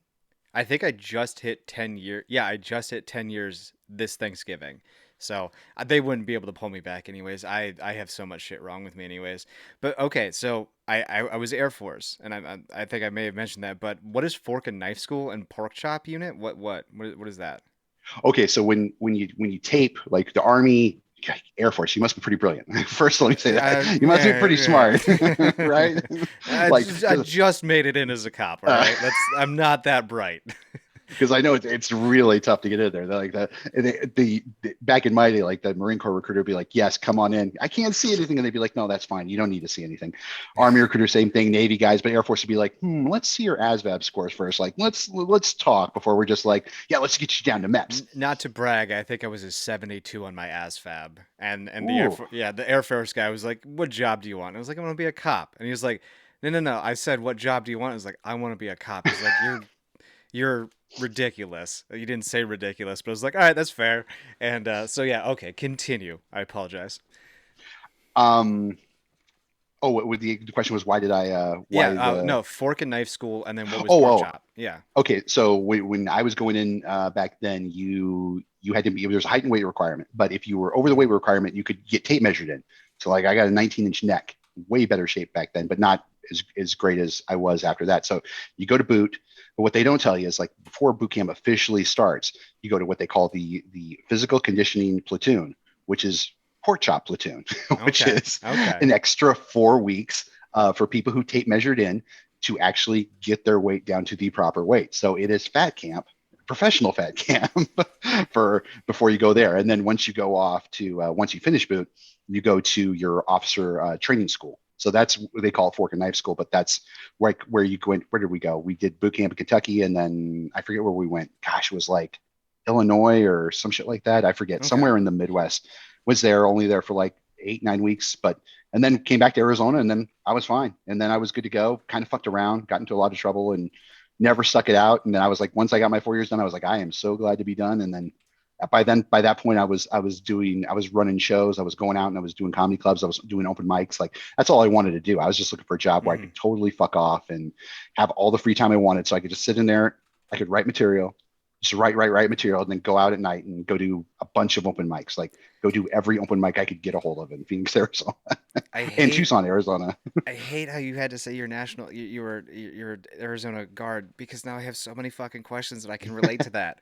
I think I just hit 10 years. Yeah, I just hit 10 years this Thanksgiving. So they wouldn't be able to pull me back anyways. I have so much shit wrong with me anyways. But okay, so I was Air Force, and I think I may have mentioned that. But what is Fork and Knife School and Pork Chop Unit? What is that? Okay, so when you tape like the Army, Air Force, you must be pretty brilliant. First, let me say that you must be pretty smart, right? Like I just made it in as a cop. All uh, right, I'm not that bright. because I know it's really tough to get in there. They're like the back in my day, like the Marine Corps recruiter would be like, "Yes, come on in. I can't see anything," and they'd be like, "No, that's fine. You don't need to see anything." Army recruiter, same thing. Navy guys, but Air Force would be like, let's see your ASVAB scores first. Like, let's talk before we're just like, yeah, let's get you down to MEPS. Not to brag, I think I was a 72 on my ASFAB, and Ooh, the Air Force guy was like, "What job do you want?" And I was like, "I want to be a cop," and he was like, "No, no, no." I said, "What job do you want?" I was like, "I want to be a cop." He's like, "You're ridiculous." You didn't say ridiculous, but I was like, "All right, that's fair." And so yeah, okay, continue. I apologize. um, oh, the question was why did I Yeah, why the no, fork and knife school, and then what was oh pork oh chop? Yeah. okay, so when I was going in back then, you had to be there's a height and weight requirement, but if you were over the weight Mhm. requirement, you could get tape measured in. So like I got a 19-inch neck, way better shape back then, but not as great as I was after that. So you go to boot, but what they don't tell you is like before boot camp officially starts, you go to what they call the physical conditioning platoon, which is pork chop platoon, which Okay. is Okay. an extra 4 weeks for people who tape measured in to actually get their weight down to the proper weight. So it is fat camp, professional fat camp for before you go there. And then once you go off to once you finish boot, you go to your officer training school. So that's what they call it fork and knife school, but that's where you went. Where did we go? We did boot camp in Kentucky, and then I forget where we went. Gosh, it was like Illinois or some shit like that. I forget. Okay. Somewhere in the Midwest. Was there only there for like 8 9 weeks, but and then came back to Arizona, and then I was fine, and then I was good to go. Kind of fucked around, got into a lot of trouble, and never stuck it out. And then I was like, once I got my 4 years done, I was like, I am so glad to be done. And then by that point, I was running shows, I was going out and I was doing comedy clubs, I was doing open mics. Like that's all I wanted to do. I was just looking for a job where I Hmm. could totally fuck off and have all the free time I wanted, so I could just sit in there. I could write material, just write material, and then go out at night and go do a bunch of open mics. Like go do every open mic I could get a hold of in Phoenix, Arizona, I and hate Tucson, Arizona. I hate how you had to say you're national. You're Arizona Guard because now I have so many fucking questions that I can relate to that.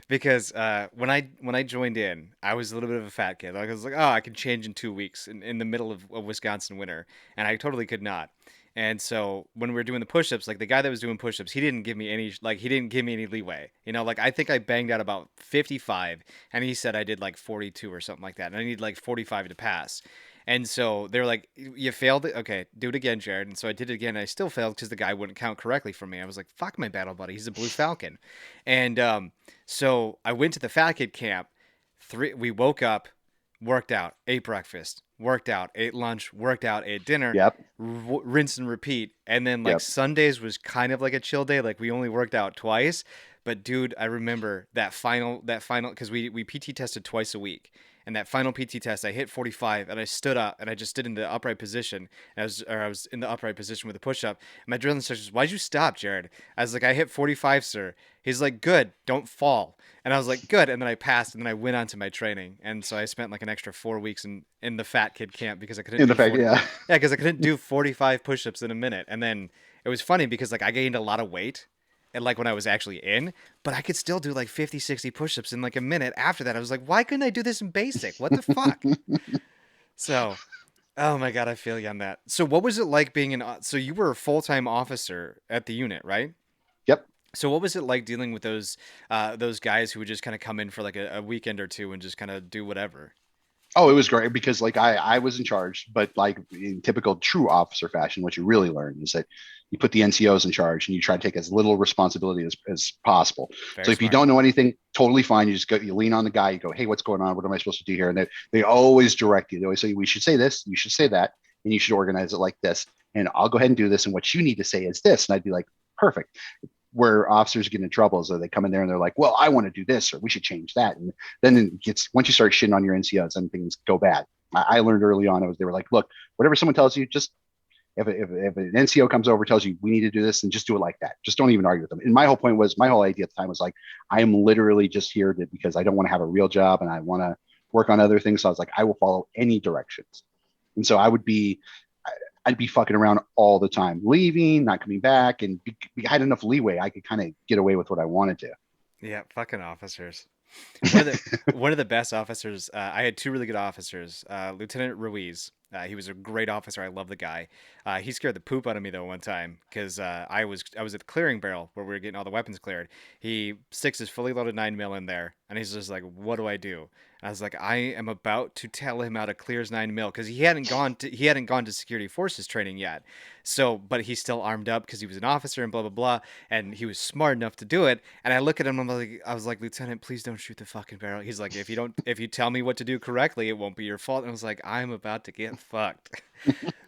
Because when I joined in, I was a little bit of a fat kid. Like I was like, oh, I can change in 2 weeks in the middle of Wisconsin winter, and I totally could not. And so when we were doing the push-ups, like the guy that was doing push-ups, he didn't give me any leeway. Like I think I banged out about 55, and he said I did like 42 or something like that, and I need like 45 to pass. And so they were like, "You failed it. Okay, do it again, Jared." And so I did it again. And I still failed because the guy wouldn't count correctly for me. I was like, "Fuck my battle buddy. He's a Blue Falcon." And so I went to the Fat Kid camp. We woke up, worked out, ate breakfast, worked out, ate lunch, worked out, ate dinner, Yep, rinse and repeat. And then like yep. Sundays was kind of like a chill day. Like we only worked out twice. But dude, I remember that final because we PT tested twice a week. And that final PT test, I hit 45 and I stood up and I just stood in the upright position. I was in the upright position with a push up. And my drill instructor says, "Why'd you stop, Jared?" I was like, "I hit 45, sir." He's like, "Good, don't fall." And I was like, "Good." And then I passed and then I went on to my training. And so I spent like an extra 4 weeks in the fat kid camp because I couldn't In the do fact, 40. yeah. Yeah, because I couldn't do 45 push ups in a minute. And then it was funny because like I gained a lot of weight and like when I was actually in, but I could still do like 50, 60 push-ups in like a minute after that. I was like, why couldn't I do this in basic? What the fuck? So, Oh my God, I feel you on that. So what was it like being so you were a full-time officer at the unit, right? Yep. So what was it like dealing with those guys who would just kind of come in for like a weekend or two and just kind of do whatever? Oh, it was great because like I was in charge, but like in typical true officer fashion, what you really learn is that you put the NCOs in charge and you try to take as little responsibility as possible. So Very if you smart. don't know anything, totally fine. You just go, you lean on the guy, you go, hey, what's going on? What am I supposed to do here? And they always direct you. They always say, we should say this, you should say that, and you should organize it like this. And I'll go ahead and do this. And what you need to say is this. And I'd be like, perfect. Where officers get in trouble is that they come in there and they're like, well, I want to do this or we should change that. And then it gets, once you start shitting on your NCOs, then things go bad. I learned early on, they were like, look, whatever someone tells you, just if an NCO comes over, tells you we need to do this, and just do it like that. Just don't even argue with them. And my whole idea at the time was like, I am literally just here because I don't want to have a real job and I want to work on other things. So I was like, I will follow any directions. And so I'd be fucking around all the time, leaving, not coming back, and I had enough leeway. I could kind of get away with what I wanted to. Yeah, fucking officers. One of the best officers. I had two really good officers. Lieutenant Ruiz. He was a great officer. I love the guy. He scared the poop out of me though one time because I was at the clearing barrel where we were getting all the weapons cleared. He sticks his fully loaded 9mm in there, and he's just like, "What do I do?" I was like, "I am about to tell him how to clear his 9mm because he hadn't gone to security forces training yet. So, but he's still armed up because he was an officer and blah blah blah, and he was smart enough to do it. And I look at him, I was like, Lieutenant, please don't shoot the fucking barrel. He's like, if you tell me what to do correctly, it won't be your fault. And I was like, I'm about to get fucked.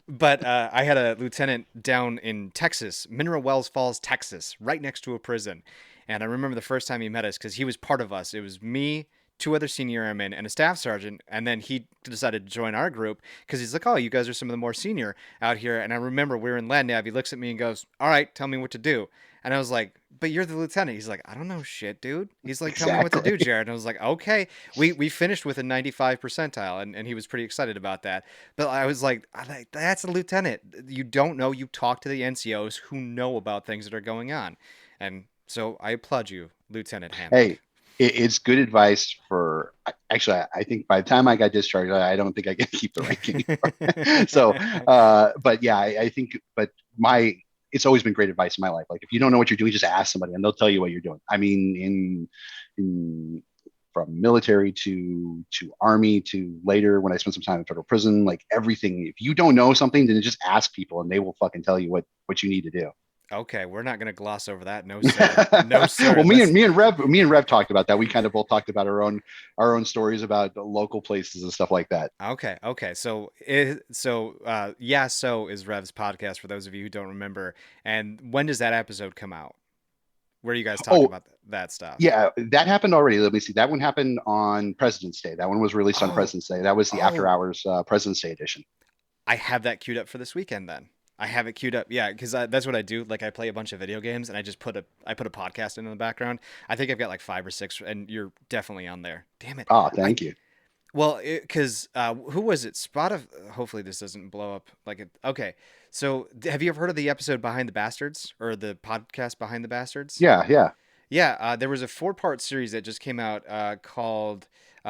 But I had a lieutenant down in Texas, Mineral Wells Falls, Texas, right next to a prison. And I remember the first time he met us because he was part of us. It was me, two other senior airmen, and a staff sergeant. And then he decided to join our group because he's like, oh, you guys are some of the more senior out here. And I remember we were in Land Nav. He looks at me and goes, all right, tell me what to do. And I was like, but you're the lieutenant. He's like, I don't know shit, dude. He's like, tell me what to do, Exactly. Jared. And I was like, okay. We finished with a 95 percentile, and he was pretty excited about that. But I like, that's a lieutenant. You don't know. You talk to the NCOs who know about things that are going on. And so I applaud you, Lieutenant Hammond. Hey, it's good advice for. Actually, I think by the time I got discharged, I don't think I can keep the rank anymore. So, but yeah, I think, but my it's always been great advice in my life. Like if you don't know what you're doing, just ask somebody and they'll tell you what you're doing. I mean, in from military to army to later when I spent some time in federal prison, like everything. If you don't know something, then just ask people and they will fucking tell you what you need to do. Okay, we're not gonna gloss over that. No, sir. No, sir. Well, That's me and Rev talked about that. We kind of both talked about our own stories about the local places and stuff like that. okay. Okay. Yeah. So is Rev's podcast for those of you who don't remember. And when does that episode come out? Where you guys talk Oh, about that stuff? yeah, that happened already. Let me see. That one happened on President's Day. That one was released on Oh, President's Day. That was the After oh, Hours President's Day edition. I have that queued up for this weekend. Then I have it queued up. Yeah, because that's what I do. Like I play a bunch of video games, and I put a podcast in the background. I think I've got like five or six, and you're definitely on there. Damn it. Oh, I thank you. Well, because who was it? Hopefully, this doesn't blow up like it. Okay, so have you ever heard of the episode Behind the Bastards or the podcast Behind the Bastards? Yeah, yeah. Yeah, there was a four-part series that just came out called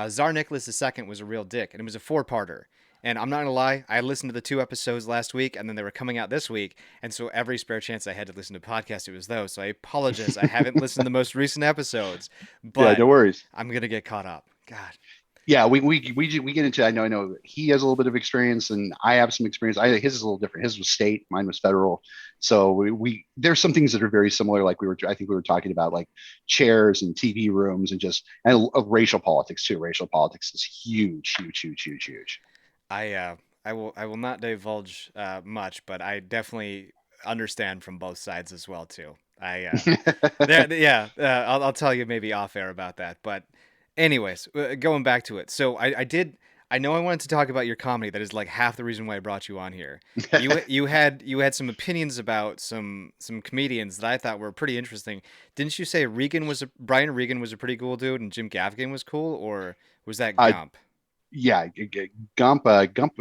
Tsar Nicholas II was a real dick, and it was a four-parter. And I'm not gonna lie, I listened to the two episodes last week, and then they were coming out this week, and so every spare chance I had to listen to podcasts, it was those. So I apologize, I haven't listened to the most recent episodes, Yeah, but no worries. I'm gonna get caught up. God. Yeah, we get into. I know he has a little bit of experience, and I have some experience. His is a little different. His was state, mine was federal. So we there's some things that are very similar. Like I think we were talking about like chairs and TV rooms and just of racial politics too. Racial politics is huge, huge, huge, huge, huge. I will not divulge much, but I definitely understand from both sides as well too. Yeah, I'll tell you maybe off air about that. But anyways, going back to it. So I know I wanted to talk about your comedy. That is like half the reason why I brought you on here. You had some opinions about some comedians that I thought were pretty interesting. Didn't you say Brian Regan was a pretty cool dude and Jim Gaffigan was cool, or was that uh, Gump? yeah, Gump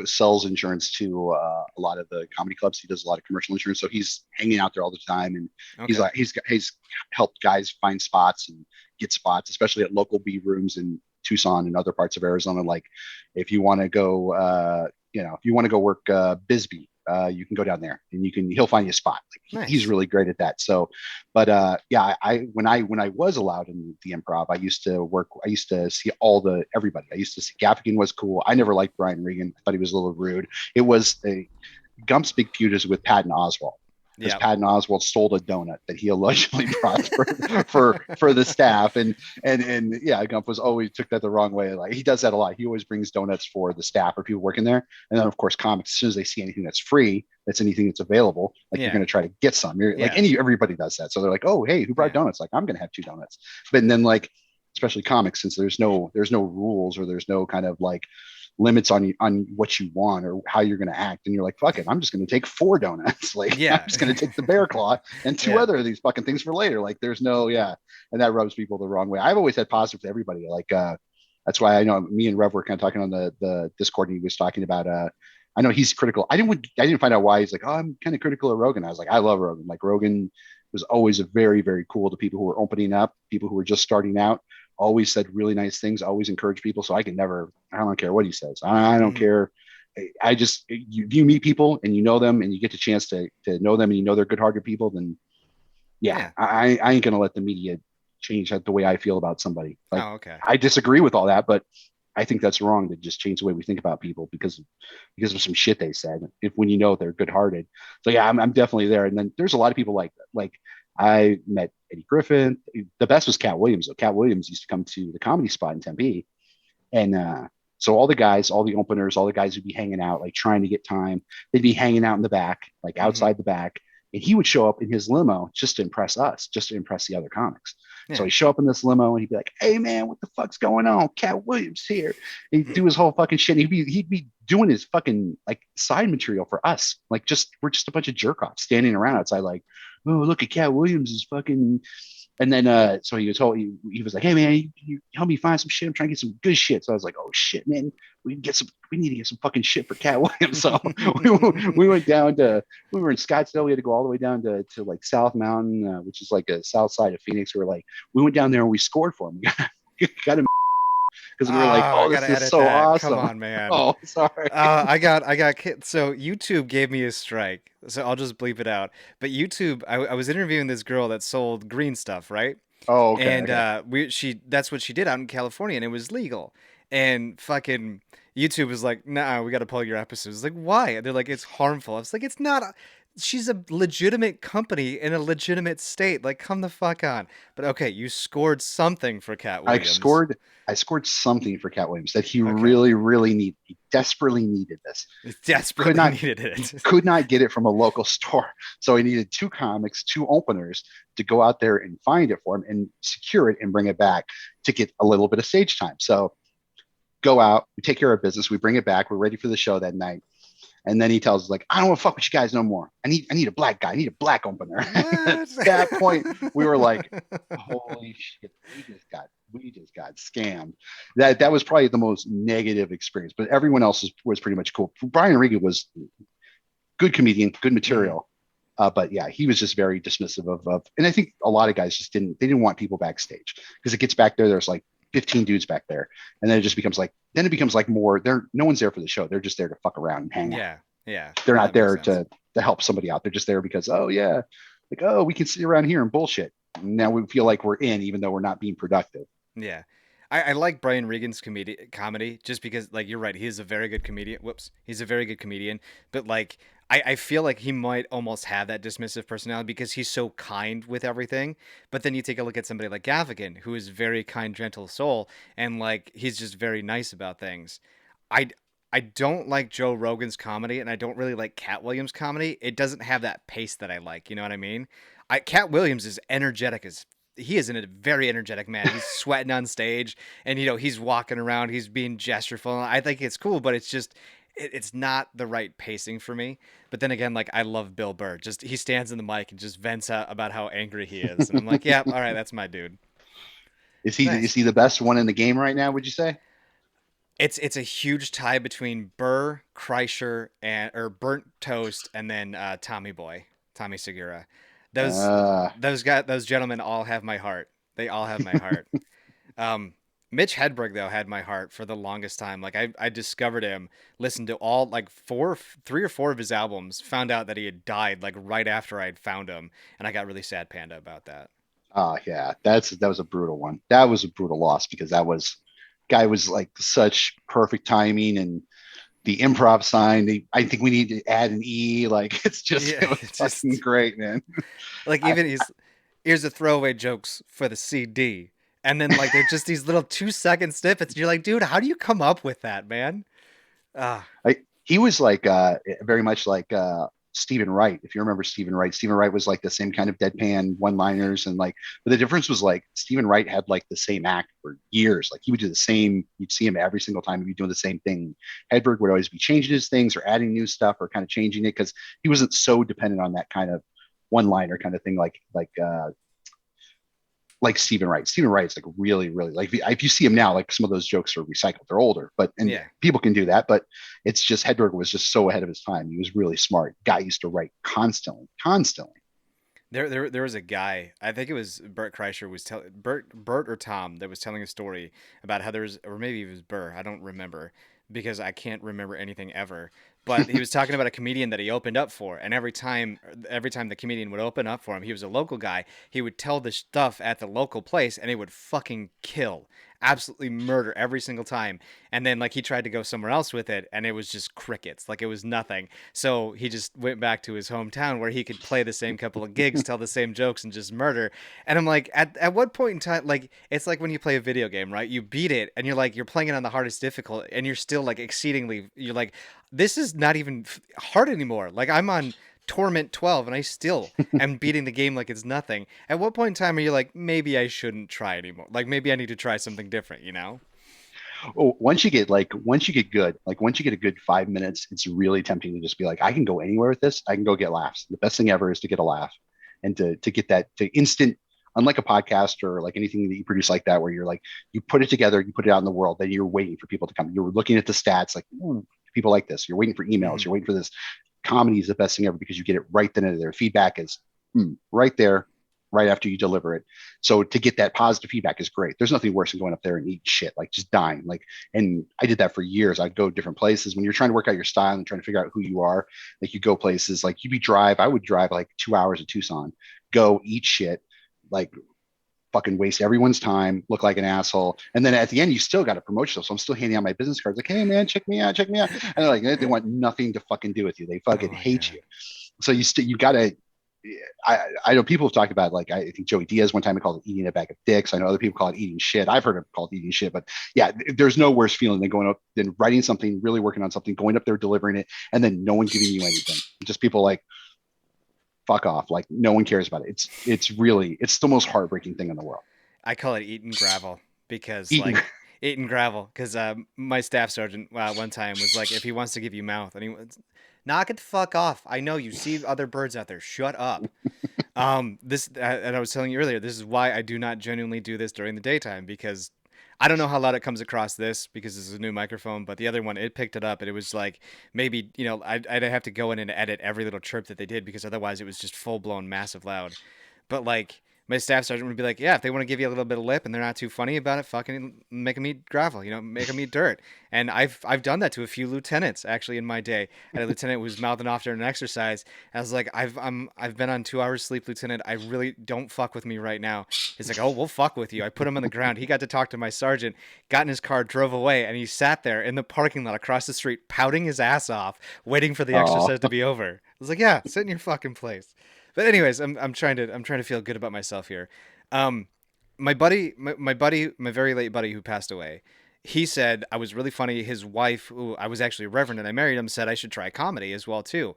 sells insurance to a lot of the comedy clubs. He does a lot of commercial insurance, so he's hanging out there all the time, and Okay. he's helped guys find spots and get spots, especially at local B rooms in Tucson and other parts of Arizona. Like if you want to go if you want to go work Bisbee, you can go down there and he'll find you a spot. Like, he's Nice. really great at that. So, but yeah, when I was allowed in the improv, I used to see everybody. I used to see Gaffigan was cool. I never liked Brian Regan. I thought he was a little rude. It was Gump's big feud is with Patton Oswalt, because Yeah. Patton Oswalt stole a donut that he allegedly brought for the staff, and yeah, Gump was always took that the wrong way. Like, he does that a lot. He always brings donuts for the staff or people working there, and then of course comics. As soon as they see anything that's free, that's anything that's available, like, you're Yeah. going to try to get some. You're like, Yeah. everybody does that. So they're like, oh hey, who brought Yeah. donuts? Like, I'm going to have 2 donuts. But then, like, especially comics, since there's no rules, or there's no kind of like limits on what you want or how you're going to act, and you're like, fuck it, I'm just going to take 4 donuts. Like, I'm Yeah. just going to take the bear claw and two Yeah. other of these fucking things for later. Like, there's no, yeah. And that rubs people the wrong way. I've always had positive to everybody. Like, that's why I know me and Rev were kind of talking on the Discord, and he was talking about I know he's critical. I didn't find out why. He's like, oh, I'm kind of critical of Rogan. I was like, I love Rogan. Like, Rogan was always a very, very cool to people who were opening up, people who were just starting out. Always said really nice things, always encourage people. So I don't care what he says. I don't Mhm. care. I just, you meet people and you know them, and you get the chance to know them, and you know they're good-hearted people, then yeah, Yeah. I ain't gonna let the media change the way I feel about somebody. Like, Oh, okay. I disagree with all that, but I think that's wrong to just change the way we think about people because of some shit they said. If when you know they're good-hearted, so yeah, I'm definitely there. And then there's a lot of people like that. Like, I met Eddie Griffin. The best was Cat Williams. Though Cat Williams used to come to the Comedy Spot in Tempe, and so all the guys, all the openers, all the guys would be hanging out, like trying to get time. They'd be hanging out in the back, like Hmm. outside the back. And he would show up in his limo just to impress us, just to impress the other comics. So Yeah. he'd show up in this limo and he'd be like, "Hey man, what the fuck's going on? Cat Williams here." He'd do his whole fucking shit. He'd be doing his fucking like side material for us. Like, just we're just a bunch of jerk offs standing around outside, like, "Oh, look at Cat Williams is fucking." And then so he was like, "Hey man, you help me find some shit. I'm trying to get some good shit." So I was like, "Oh shit, man, we need to get some fucking shit for Cat Williams." So we, we went down to we were in Scottsdale. We had to go all the way down to like South Mountain, which is like a south side of Phoenix. We went down there and we scored for him. Got him because Oh, we were like, I "Oh, this gotta is edit so that. Come awesome." on, man. Oh, sorry. So YouTube gave me a strike. So I'll just bleep it out. But YouTube, I was interviewing this girl that sold green stuff, right? Oh, okay, And okay. that's what she did out in California, and it was legal. And fucking YouTube was like, "Nah, we got to pull your episodes." Like, why? And they're like, "It's harmful." I was like, "It's not. She's a legitimate company in a legitimate state. Like, come the fuck on." But okay, you scored something for Cat I Williams. scored I scored something for Cat Williams that he Okay, really, really needed. He desperately needed this. it Could desperately not needed it. could not get it from a local store. So he needed 2 comics, 2 openers to go out there and find it for him and secure it and bring it back to get a little bit of stage time. So go out, we take care of business, we bring it back, we're ready for the show that night. And then he tells us, like, "I don't want to fuck with you guys no more. I need a black guy. I need a black opener." At What? that point, we were like, "Holy shit, we just got scammed." That was probably the most negative experience. But everyone else was pretty much cool. Brian Regan was good comedian, good Hmm. material. But yeah, he was just very dismissive and I think a lot of guys just didn't want people backstage, because it gets back there. There's like 15 dudes back there, and then it becomes like more. No one's there for the show. They're just there to fuck around and hang out. Yeah, yeah. They're No, not that makes there sense. to help somebody out. They're just there because, oh yeah, like, oh, we can sit around here and bullshit. Now we feel like we're in, even though we're not being productive. Yeah. I like Brian Regan's comedy just because, like, you're right, he is a very good comedian. Whoops. He's a very good comedian. But, like, I feel like he might almost have that dismissive personality because he's so kind with everything. But then you take a look at somebody like Gaffigan, who is very kind, gentle soul, and, like, he's just very nice about things. I, I don't like Joe Rogan's comedy, and I don't really like Cat Williams' comedy. It doesn't have that pace that I like. You know what I mean? Cat Williams is energetic as he is a very energetic man. He's sweating on stage, and he's walking around. He's being gestureful. I think it's cool, but it's just it's not the right pacing for me. But then again, like I love Bill Burr. Just he stands in the mic and just vents out about how angry he is, and I'm like, yeah, all right, that's my dude. Is Nice. he the best one in the game right now? Would you say? It's a huge tie between Burr, Kreischer, and or Burnt Toast, and then Tommy Boy, Tommy Segura. Those Uh, those gentlemen all have my heart. They all have my heart. Um, Mitch Hedberg though had my heart for the longest time. Like I discovered him, listened to all like three or four of his albums, found out that he had died like right after I had found him, and I got really sad panda about that. Yeah, that was a brutal one. That was a brutal loss because that was guy was like such perfect timing and the improv sign. I think we need to add an E. Like it's just Yeah, it was it's fucking just great, man. like I, even here's the throwaway jokes for the CD. And then like they're just these little 2 second snippets. You're like, dude, how do you come up with that, man? Ah, he was like very much like Stephen Wright. If you remember Stephen Wright was like the same kind of deadpan one-liners and like, but the difference was like Stephen Wright had like the same act for years. Like he would do the same. You'd see him every single time. He'd be doing the same thing. Hedberg would always be changing his things or adding new stuff or kind of changing it because he wasn't so dependent on that kind of one-liner kind of thing like Stephen Wright. Stephen Wright is like really, really like if you see him now, like some of those jokes are recycled. They're older, but and yeah. people can do that. But it's just Hedberg was just so ahead of his time. He was really smart. Guy used to write constantly, constantly. There was a guy. I think it was Bert Kreischer was telling Bert or Tom that was telling a story about how there's, or maybe it was Burr. I don't remember because I can't remember anything ever. But he was talking about a comedian that he opened up for, and every time the comedian would open up for him, he was a local guy. He would tell the stuff at the local place, and it would fucking kill, absolutely murder every single time. And then like he tried to go somewhere else with it, and it was just crickets. Like it was nothing. So he just went back to his hometown where he could play the same couple of gigs, tell the same jokes, and just murder. And I'm like, at what point in time, like, it's like when you play a video game, right? You beat it, and you're like, you're playing it on the hardest difficulty, and you're still like exceedingly, you're like, this is not even hard anymore. Like, I'm on Torment 12, and I still am beating the game like it's nothing. At what point in time are you like, maybe I shouldn't try anymore? Like, maybe I need to try something different, you know? Oh, once you get good, like once you get a good 5 minutes, it's really tempting to just be like, I can go anywhere with this. I can go get laughs. The best thing ever is to get a laugh and to get that to instant. Unlike a podcast or like anything that you produce like that, where you're like, you put it together, you put it out in the world, then you're waiting for people to come. You're looking at the stats, like, people like this. You're waiting for emails. Mhm. You're waiting for this. Comedy is the best thing ever because you get it right then and there. Feedback is right there, right after you deliver it. So to get that positive feedback is great. There's nothing worse than going up there and eating shit, like just dying. Like, and I did that for years. I'd go different places when you're trying to work out your style and trying to figure out who you are. Like you go places, like I would drive like 2 hours to Tucson, go eat shit, like fucking waste everyone's time, look like an asshole. And then at the end, you still got to promote yourself. So I'm still handing out my business cards, like, hey man, check me out, check me out. And they're like, they want nothing to fucking do with you. They Oh fucking my hate god. you. So you gotta. I know people have talked about like I think Joey Diaz one time he called it eating a bag of dicks. I know other people call it eating shit. I've heard it called eating shit, but yeah, there's no worse feeling than going up, than writing something, really working on something, going up there, delivering it, and then no one giving you anything. Just people like fuck off. Like no one cares about it. It's the most heartbreaking thing in the world. I call it eating gravel because Eating. like eating gravel because my staff sergeant one time was like, if he wants to give you mouth, and he was, knock it the fuck off. I know you see other birds out there. Shut up. This and I was telling you earlier, this is why I do not genuinely do this during the daytime because I don't know how loud it comes across this because this is a new microphone, but the other one it picked it up and it was like maybe I'd have to go in and edit every little chirp that they did because otherwise it was just full blown massive loud. But like my staff sergeant would be like, yeah, if they want to give you a little bit of lip and they're not too funny about it, fucking make them eat gravel, make them eat dirt. And I've done that to a few lieutenants actually in my day. I had a lieutenant who was mouthing off during an exercise. I was like, I've been on 2 hours sleep, lieutenant. I really don't fuck with me right now. He's like, oh, we'll fuck with you. I put him on the ground. He got to talk to my sergeant, got in his car, drove away, and he sat there in the parking lot across the street, pouting his ass off, waiting for the Oh, exercise to be over. I was like, yeah, sit in your fucking place. But anyways, I'm trying to feel good about myself here. Um, my very late buddy who passed away, he said I was really funny. His wife, who I was actually a reverend and I married him, said I should try comedy as well too.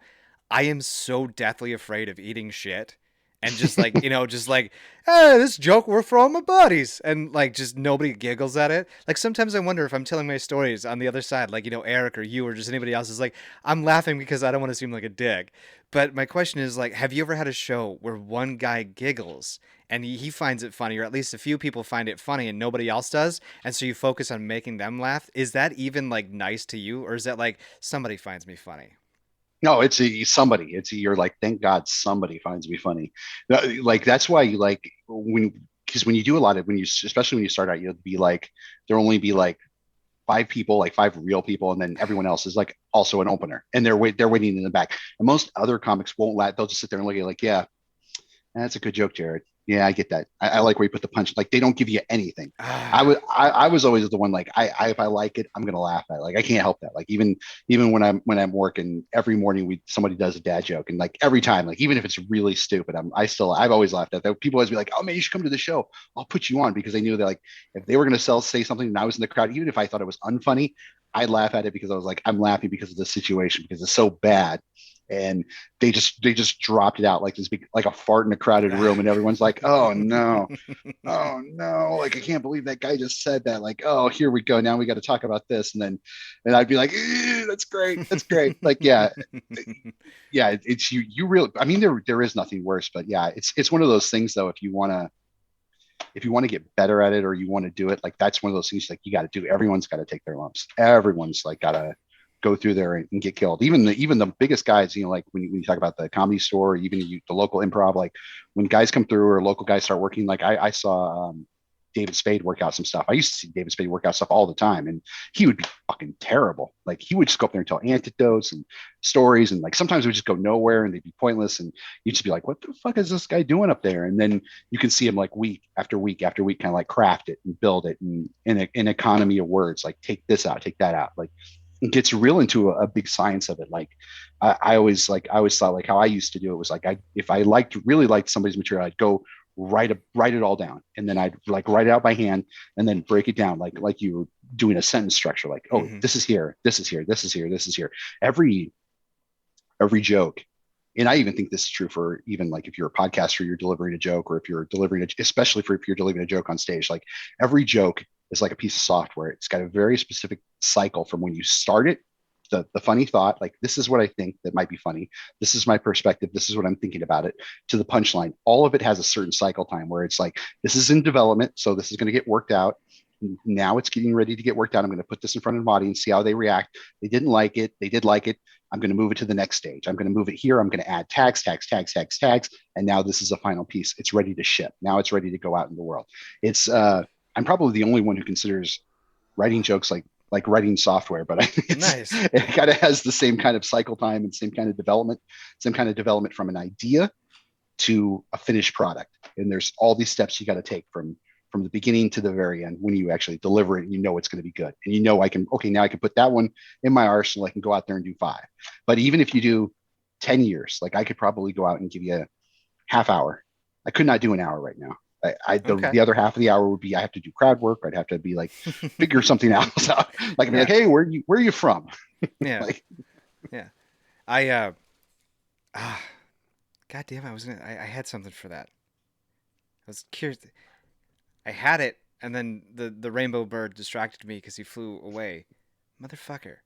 I am so deathly afraid of eating shit and just like just like, hey, this joke we're for all my buddies, and like just nobody giggles at it. Like sometimes I wonder if I'm telling my stories on the other side, like Eric or you or just anybody else is like, I'm laughing because I don't want to seem like a dick. But my question is like, have you ever had a show where one guy giggles and he finds it funny, or at least a few people find it funny and nobody else does, and so you focus on making them laugh? Is that even like nice to you, or is that like somebody finds me funny? no, somebody. You're like, thank God somebody finds me funny. Like that's why you like when because when you do a lot of especially when you start out, you'll be like there'll only be like five people, like five real people, and then everyone else is like also an opener, and they're waiting in the back. And most other comics won't let they'll just sit there and look at you like, yeah, that's a good joke, Jared. Yeah, I get that. I like where you put the punch. Like they don't give you anything. I was always the one like if I like it, I'm gonna laugh at it. Like I can't help that. Like even when I'm working every morning, somebody does a dad joke, and like every time, like even if it's really stupid, I've always laughed at that. People always be like, oh man, you should come to the show. I'll put you on, because they knew that like if they were gonna say something and I was in the crowd, even if I thought it was unfunny, I'd laugh at it because I was like, I'm laughing because of the situation, because it's so bad. And they just dropped it out like this big, like a fart in a crowded room, and everyone's like, oh no, oh no, like I can't believe that guy just said that. Like, oh, here we go, now we got to talk about this. And I'd be like, that's great, that's great. Like yeah, it's you really, I mean, there is nothing worse. But yeah, it's one of those things though, if you want to get better at it, or you want to do it, like that's one of those things like you got to do. Everyone's got to take their lumps. Everyone's like got to go through there and get killed. Even the biggest guys, you know, like when you talk about the Comedy Store, or even the local improv, like when guys come through or local guys start working, like I saw David Spade work out some stuff. I used to see David Spade work out stuff all the time, and he would be fucking terrible. Like he would just go up there and tell anecdotes and stories, and like sometimes it would just go nowhere and they'd be pointless, and you'd just be like, what the fuck is this guy doing up there? And then you can see him like week after week after week kind of like craft it and build it, and in an economy of words, like take this out, take that out, like it gets real into a big science of it. Like I always thought like how I used to do it was like if I really liked somebody's material, I'd go write it all down, and then I'd like write it out by hand and then break it down like you were doing a sentence structure, like, oh, this is here, this is here, this is here, this is here. Every joke, and I even think this is true for even like if you're a podcaster, you're delivering a joke, or if you're delivering especially if you're delivering a joke on stage, like every joke is like a piece of software. It's got a very specific cycle from when you start it, the funny thought, like this is what I think that might be funny, this is my perspective, this is what I'm thinking about it, to the punchline. All of it has a certain cycle time where it's like, this is in development, so this is going to get worked out. Now it's getting ready to get worked out. I'm going to put this in front of an audience, see how they react. They didn't like it, they did like it, I'm going to move it to the next stage. I'm going to move it here. I'm going to add tags. And now this is a final piece. It's ready to ship. Now it's ready to go out in the world. I'm probably the only one who considers writing jokes like writing software, but I think Nice. it kind of has the same kind of cycle time and same kind of development from an idea to a finished product. And there's all these steps you got to take from the beginning to the very end. When you actually deliver it, and you know it's going to be good, and you know now I can put that one in my arsenal. I can go out there and do 5. But even if you do 10 years, like I could probably go out and give you a half hour. I could not do an hour right now. The other half of the hour would be I have to do crowd work. I'd have to be like figure something else out. Like I'd be like, hey, where are you from? Yeah. Like, Yeah. God damn, I had something for that. I was curious. I had it, and then the rainbow bird distracted me because he flew away. Motherfucker.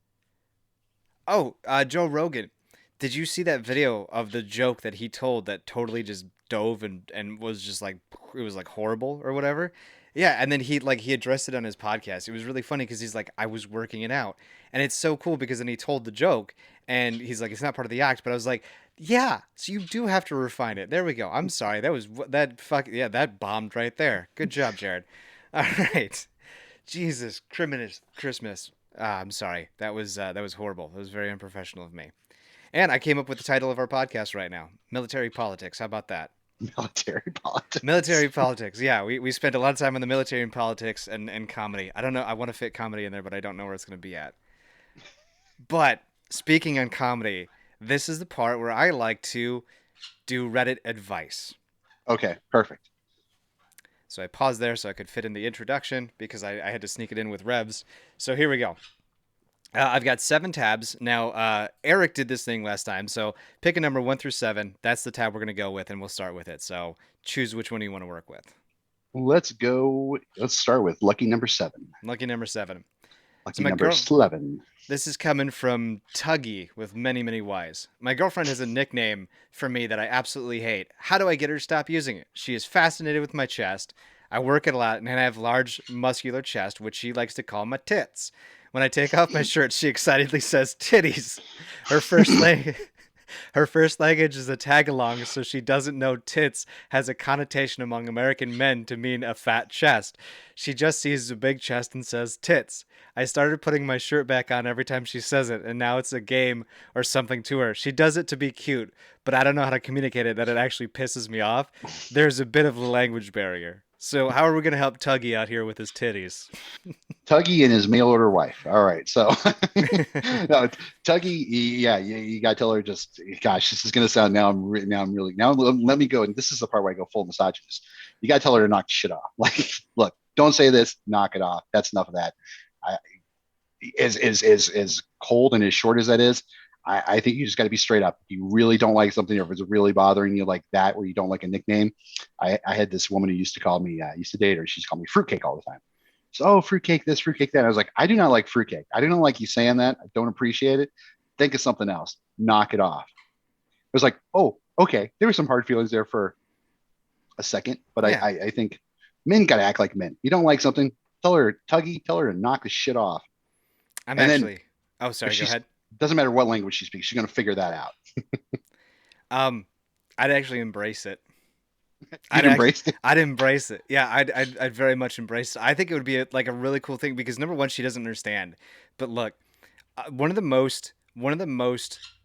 Oh, Joe Rogan. Did you see that video of the joke that he told that totally just dove and was just like, it was like horrible or whatever? Yeah, and then he addressed it on his podcast. It was really funny because he's like, I was working it out. And it's so cool because then he told the joke and he's like, it's not part of the act, but I was like, yeah, so you do have to refine it. There we go. I'm sorry. That bombed right there. Good job, Jared. All right. Jesus, Christmas. I'm sorry. That was horrible. That was very unprofessional of me. And I came up with the title of our podcast right now. Military Politics. How about that? military politics. Military politics. Yeah, we spent a lot of time on the military and politics and comedy. I don't know. I want to fit comedy in there, but I don't know where it's going to be at. But speaking on comedy, this is the part where I like to do Reddit advice. Okay, perfect. So I paused there so I could fit in the introduction because I had to sneak it in with revs. So here we go. I've got 7 tabs. Now, Eric did this thing last time, so pick a number 1 through 7. That's the tab we're going to go with, and we'll start with it. So choose which one you want to work with. Let's start with lucky number 7. Lucky number 7. Lucky number 11. This is coming from Tuggy with many, many Ys. My girlfriend has a nickname for me that I absolutely hate. How do I get her to stop using it? She is fascinated with my chest. I work it a lot, and I have large, muscular chest, which she likes to call my tits. When I take off my shirt, she excitedly says titties. Her first Her first language is a tag-along, so she doesn't know tits has a connotation among American men to mean a fat chest. She just sees a big chest and says tits. I started putting my shirt back on every time she says it, and now it's a game or something to her. She does it to be cute, but I don't know how to communicate it that it actually pisses me off. There's a bit of a language barrier. So how are we going to help Tuggy out here with his titties? Tuggy and his mail order wife. All right. So, no, Tuggy, yeah, you got to tell her just, gosh, this is going to sound now let me go. And this is the part where I go full misogynist. You got to tell her to knock shit off. Like, look, don't say this, knock it off. That's enough of that. I, as cold and as short as that is, I think you just got to be straight up. If you really don't like something, or if it's really bothering you like that, where you don't like a nickname, I had this woman who used to call me, used to date her. She's called me fruitcake all the time. So, oh, fruitcake this, fruitcake that. I was like, I do not like fruitcake. I do not like you saying that. I don't appreciate it. Think of something else. Knock it off. It was like, oh, okay. There were some hard feelings there for a second, but Yeah. I think men got to act like men. You don't like something, tell her, Tuggy, tell her to knock the shit off. I'm And then actually. Oh, sorry. Go ahead. Doesn't matter what language she speaks. She's going to figure that out. I'd actually embrace it. You'd embrace it. I'd embrace it. Yeah, I'd very much embrace it. I think it would be like a really cool thing because number one, she doesn't understand. But look, one of the most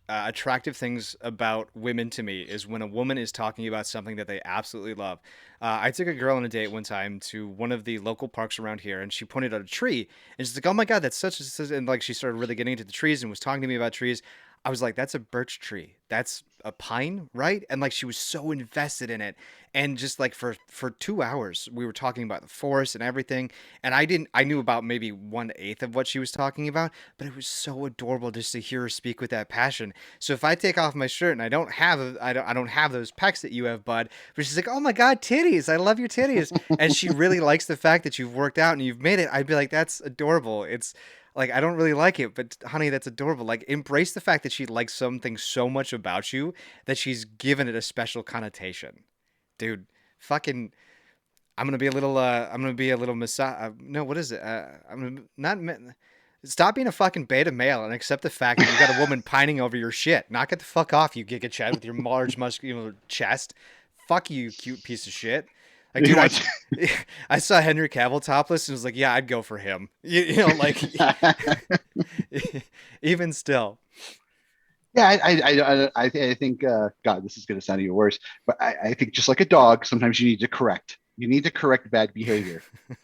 attractive things about women to me is when a woman is talking about something that they absolutely love. I took a girl on a date one time to one of the local parks around here, and she pointed out a tree, and she's like, "Oh my god, that's such a," and like she started really getting into the trees and was talking to me about trees. I was like, "That's a birch tree. That's a pine, right?" And like she was so invested in it, and just like for 2 hours, we were talking about the forest and everything. And I knew about maybe 1/8 of what she was talking about, but it was so adorable just to hear her speak with that passion. So if I take off my shirt and I don't have I don't have those pecs that you have, bud, but she's like, "Oh my god, titties! I love your titties," and she really likes the fact that you've worked out and you've made it. I'd be like, "That's adorable." It's like, I don't really like it, but honey, that's adorable. Like, embrace the fact that she likes something so much about you that she's given it a special connotation. Dude, fucking, I'm gonna be a little no, what is it? Stop being a fucking beta male and accept the fact that you got a woman pining over your shit. Knock it the fuck off, you Giga Chad with your large muscular chest. Fuck you, cute piece of shit. Like, dude, I saw Henry Cavill topless and was like, yeah, I'd go for him. You know, like, even still. Yeah, I think, God, this is going to sound even worse, but I think just like a dog, sometimes you need to correct. You need to correct bad behavior,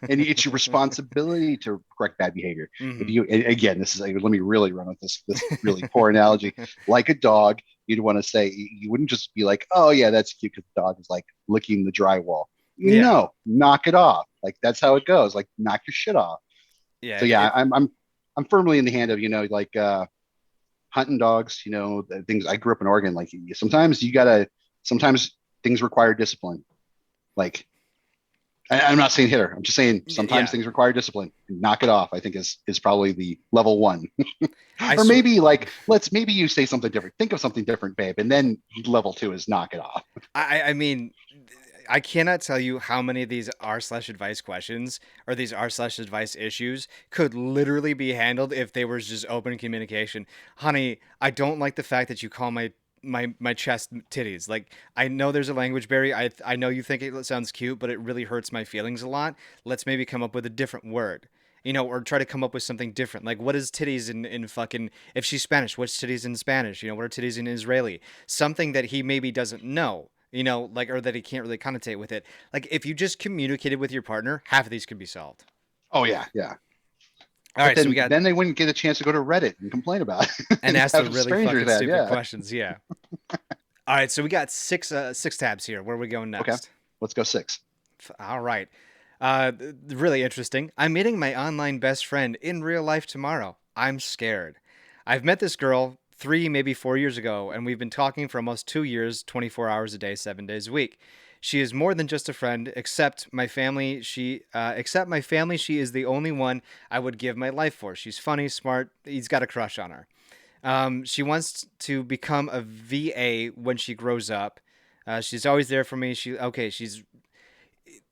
and it's your responsibility to correct bad behavior. Mm-hmm. If you, again, this is let me really run with this really poor analogy. Like a dog, you'd want to say, you wouldn't just be like, oh yeah, that's cute because the dog is like licking the drywall. Yeah. No, knock it off. Like that's how it goes. Like knock your shit off. Yeah. So yeah, I'm firmly in the hand of like hunting dogs. The things. I grew up in Oregon. Like sometimes sometimes things require discipline. Like I'm not saying hit her. I'm just saying sometimes things require discipline. Knock it off, I think is probably the level one. Or maybe maybe you say something different. Think of something different, babe. And then level 2 is knock it off. I mean, I cannot tell you how many of these r/advice questions or these r/advice issues could literally be handled if they were just open communication. Honey, I don't like the fact that you call my chest titties. Like, I know there's a language barrier. I know you think it sounds cute, but it really hurts my feelings a lot. Let's maybe come up with a different word. Or try to come up with something different. Like, what is titties in fucking, if she's Spanish, what's titties in Spanish? What are titties in Israeli? Something that he maybe doesn't know. Like, or that he can't really connotate with it. Like, if you just communicated with your partner, half of these could be solved. Oh yeah. All right, so we got. Then they wouldn't get a chance to go to Reddit and complain about it and ask the really fucking stupid yeah. questions. Yeah. All right, so we got six tabs here. Where are we going next? Okay, let's go 6. All right. Really interesting. I'm meeting my online best friend in real life tomorrow. I'm scared. I've met this girl 3, maybe 4 years ago, and we've been talking for almost 2 years, 24 hours a day, 7 days a week. She is more than just a friend, except my family. She is the only one I would give my life for. She's funny, smart. He's got a crush on her. She wants to become a VA when she grows up. She's always there for me.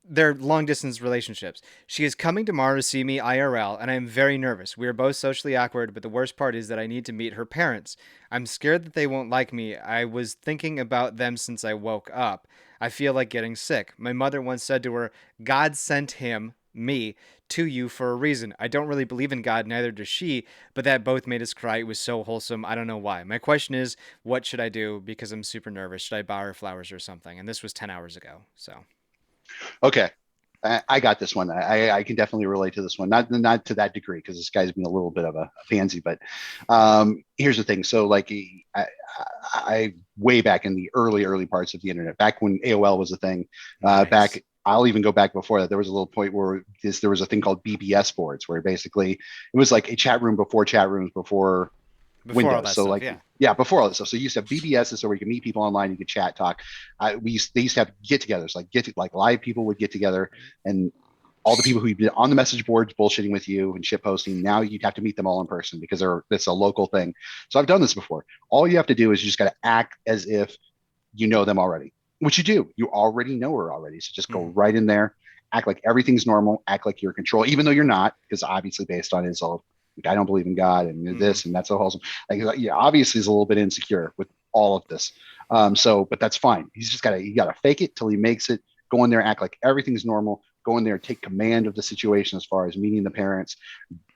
they're long distance relationships. She is coming tomorrow to see me IRL, and I am very nervous. We are both socially awkward, but the worst part is that I need to meet her parents. I'm scared that they won't like me. I was thinking about them since I woke up. I feel like getting sick. My mother once said to her, God sent him, me, to you for a reason. I don't really believe in God, neither does she, but that both made us cry. It was so wholesome. I don't know why. My question is, what should I do? Because I'm super nervous. Should I buy her flowers or something? And this was 10 hours ago, so. Okay. I got this one. I can definitely relate to this one. Not to that degree because this guy's been a little bit of a pansy. But here's the thing. So like I way back in the early parts of the internet, back when AOL was a thing, Nice. back I'll even go back before that. There was a little point where there was a thing called BBS boards, where basically it was like a chat room before chat rooms before Before all Windows. that So stuff, like yeah. yeah, before all this stuff. So you used to have BBSs so where you can meet people online, you could chat, talk. They used to have get-togethers, like live people would get together, and all the people who'd been on the message boards bullshitting with you and shit posting. Now you'd have to meet them all in person because it's a local thing. So I've done this before. All you have to do is you just got to act as if you know them already, which you do. You already know her already. So just go right in there, act like everything's normal, act like you're in control, even though you're not, because obviously based on his all, like, I don't believe in God and this and that's so wholesome. Like, yeah, obviously he's a little bit insecure with all of this. But that's fine. You gotta fake it till he makes it. Go in there, act like everything's normal. Go in there, take command of the situation as far as meeting the parents.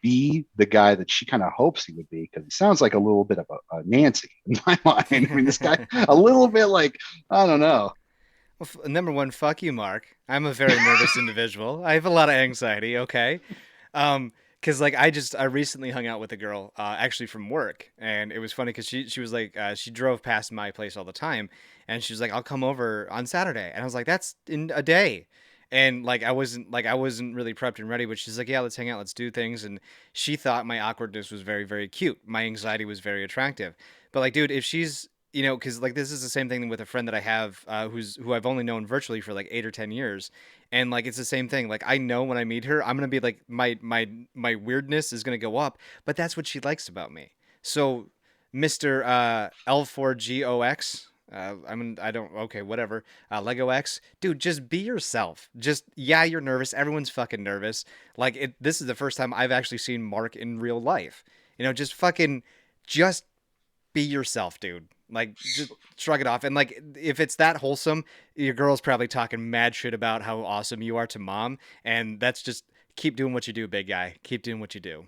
Be the guy that she kind of hopes he would be, because he sounds like a little bit of a Nancy in my mind. I mean, this guy a little bit like, I don't know. Well, number one, fuck you, Mark. I'm a very nervous individual. I have a lot of anxiety. Okay, because like I recently hung out with a girl, actually from work, and it was funny because she was like she drove past my place all the time, and she was like, I'll come over on Saturday, and I was like, that's in a day. And I wasn't really prepped and ready, but she's like, yeah, let's hang out, let's do things. And she thought my awkwardness was very, very cute. My anxiety was very attractive. But like, dude, if she's, because like this is the same thing with a friend that I have, who I've only known virtually for like 8 or 10 years, and like it's the same thing. Like I know when I meet her, I'm gonna be like my weirdness is gonna go up, but that's what she likes about me. So, Mister L4GOX. I don't. Okay, whatever. Lego X, dude, just be yourself. Just yeah, you're nervous. Everyone's fucking nervous. Like this is the first time I've actually seen Mark in real life. Just fucking, just be yourself, dude. Like, just shrug it off. And like, if it's that wholesome, your girl's probably talking mad shit about how awesome you are to mom, and that's just keep doing what you do, big guy. Keep doing what you do.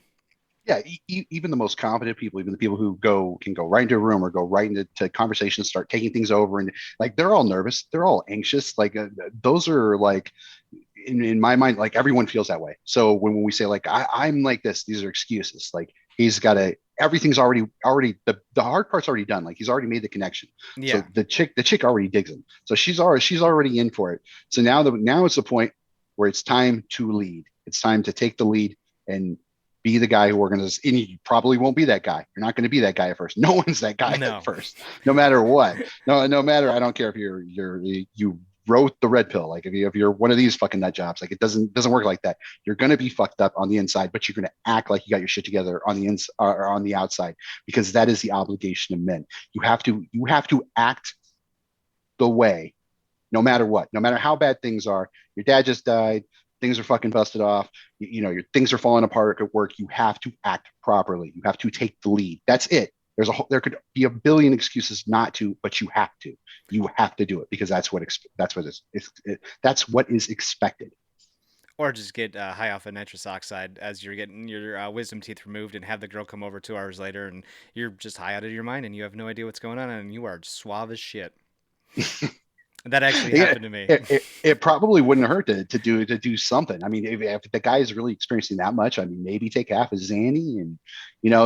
Yeah, even the most confident people, even the people who can go right into a room or go right into conversations, start taking things over, and like they're all nervous, they're all anxious. Like those are like in my mind, like everyone feels that way. So when we say like I'm like this, these are excuses. Like he's got to everything's already the hard part's already done. Like he's already made the connection. So Yeah. the chick already digs him. So she's already in for it. So now it's the point where it's time to lead. It's time to take the lead and be the guy who organizes. And you probably won't be that guy. You're not going to be that guy at first. No one's that guy No. at first, no matter what. No matter. I don't care if you wrote the red pill. Like if you're one of these fucking nut jobs, like it doesn't work like that. You're going to be fucked up on the inside, but you're going to act like you got your shit together on the or on the outside, because that is the obligation of men. You have to act the way, no matter what, no matter how bad things are. Your dad just died. Things are fucking busted off. Your things are falling apart at work. You have to act properly. You have to take the lead. That's it. There could be a billion excuses not to, but you have to. You have to do it because that's what is expected. Or just get high off of nitrous oxide as you're getting your wisdom teeth removed, and have the girl come over 2 hours later, and you're just high out of your mind and you have no idea what's going on, and you are suave as shit. That actually Yeah, happened to me. it probably wouldn't hurt to do something. I mean, if the guy is really experiencing that much, I mean, maybe take half a Xanny, and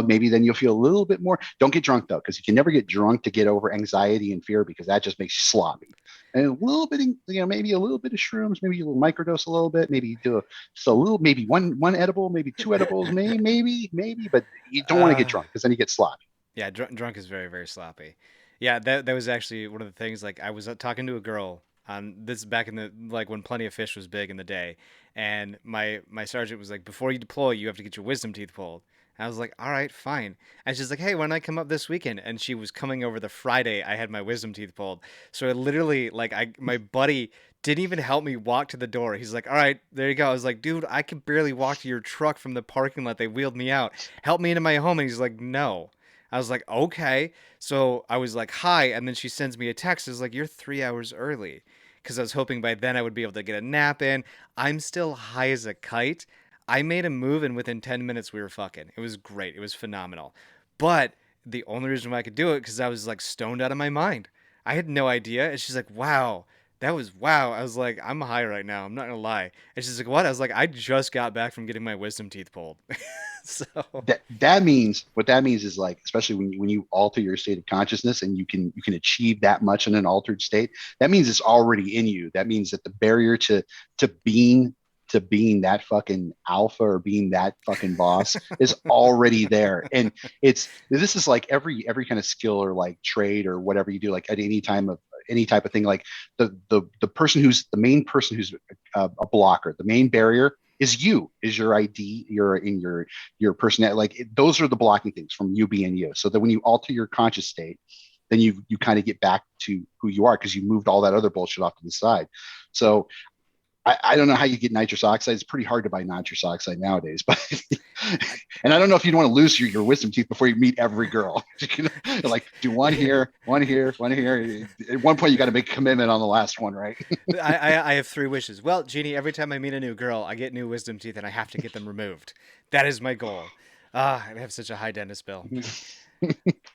maybe then you'll feel a little bit more. Don't get drunk though, because you can never get drunk to get over anxiety and fear, because that just makes you sloppy. And a little bit, maybe a little bit of shrooms, maybe a little microdose a little bit, maybe do just a little, maybe one edible, maybe two edibles, maybe, but you don't want to get Uh, drunk because then you get sloppy. yeah, drunk is very, very sloppy. Yeah, that was actually one of the things. Like I was talking to a girl on this is back in the like when Plenty of Fish was big in the day, and my sergeant was like, before you deploy, you have to get your wisdom teeth pulled. I was like, all right, fine. And she's like, hey, why don't I come up this weekend? And she was coming over the Friday I had my wisdom teeth pulled. So it literally, like, my buddy didn't even help me walk to the door. He's like, all right, there you go. I was like, dude, I can barely walk to your truck from the parking lot. They wheeled me out. Help me into my home. And he's like, no. I was like, okay. So I was like, hi. And then she sends me a text. It's like, you're 3 hours early. Because I was hoping by then I would be able to get a nap in. I'm still high as a kite. I made a move, and within 10 minutes we were fucking. It was great. It was phenomenal. But the only reason why I could do it because I was like stoned out of my mind. I had no idea. And she's like, wow, that was wow. I was like, I'm high right now. I'm not gonna lie. And she's like, what? I was like, I just got back from getting my wisdom teeth pulled. So That means what that means is like, especially when you alter your state of consciousness and you can achieve that much in an altered state, that means it's already in you. That means that the barrier to being being that fucking alpha or being that fucking boss is already there. And this is like every kind of skill or like trade or whatever you do, like at any time of any type of thing, like the person who's the main person who's a blocker, the main barrier is your ID, your personality. Like those are the blocking things from you being you. So that when you alter your conscious state, then you kind of get back to who you are because you moved all that other bullshit off to the side. So I don't know how you get nitrous oxide. It's pretty hard to buy nitrous oxide nowadays, but and I don't know if you'd want to lose your wisdom teeth before you meet every girl. Like do one here, one here, one here. At one point, you got to make a commitment on the last one, right? I have three wishes. Well, Jeannie, every time I meet a new girl, I get new wisdom teeth and I have to get them removed. That is my goal. Ah, I have such a high dentist bill.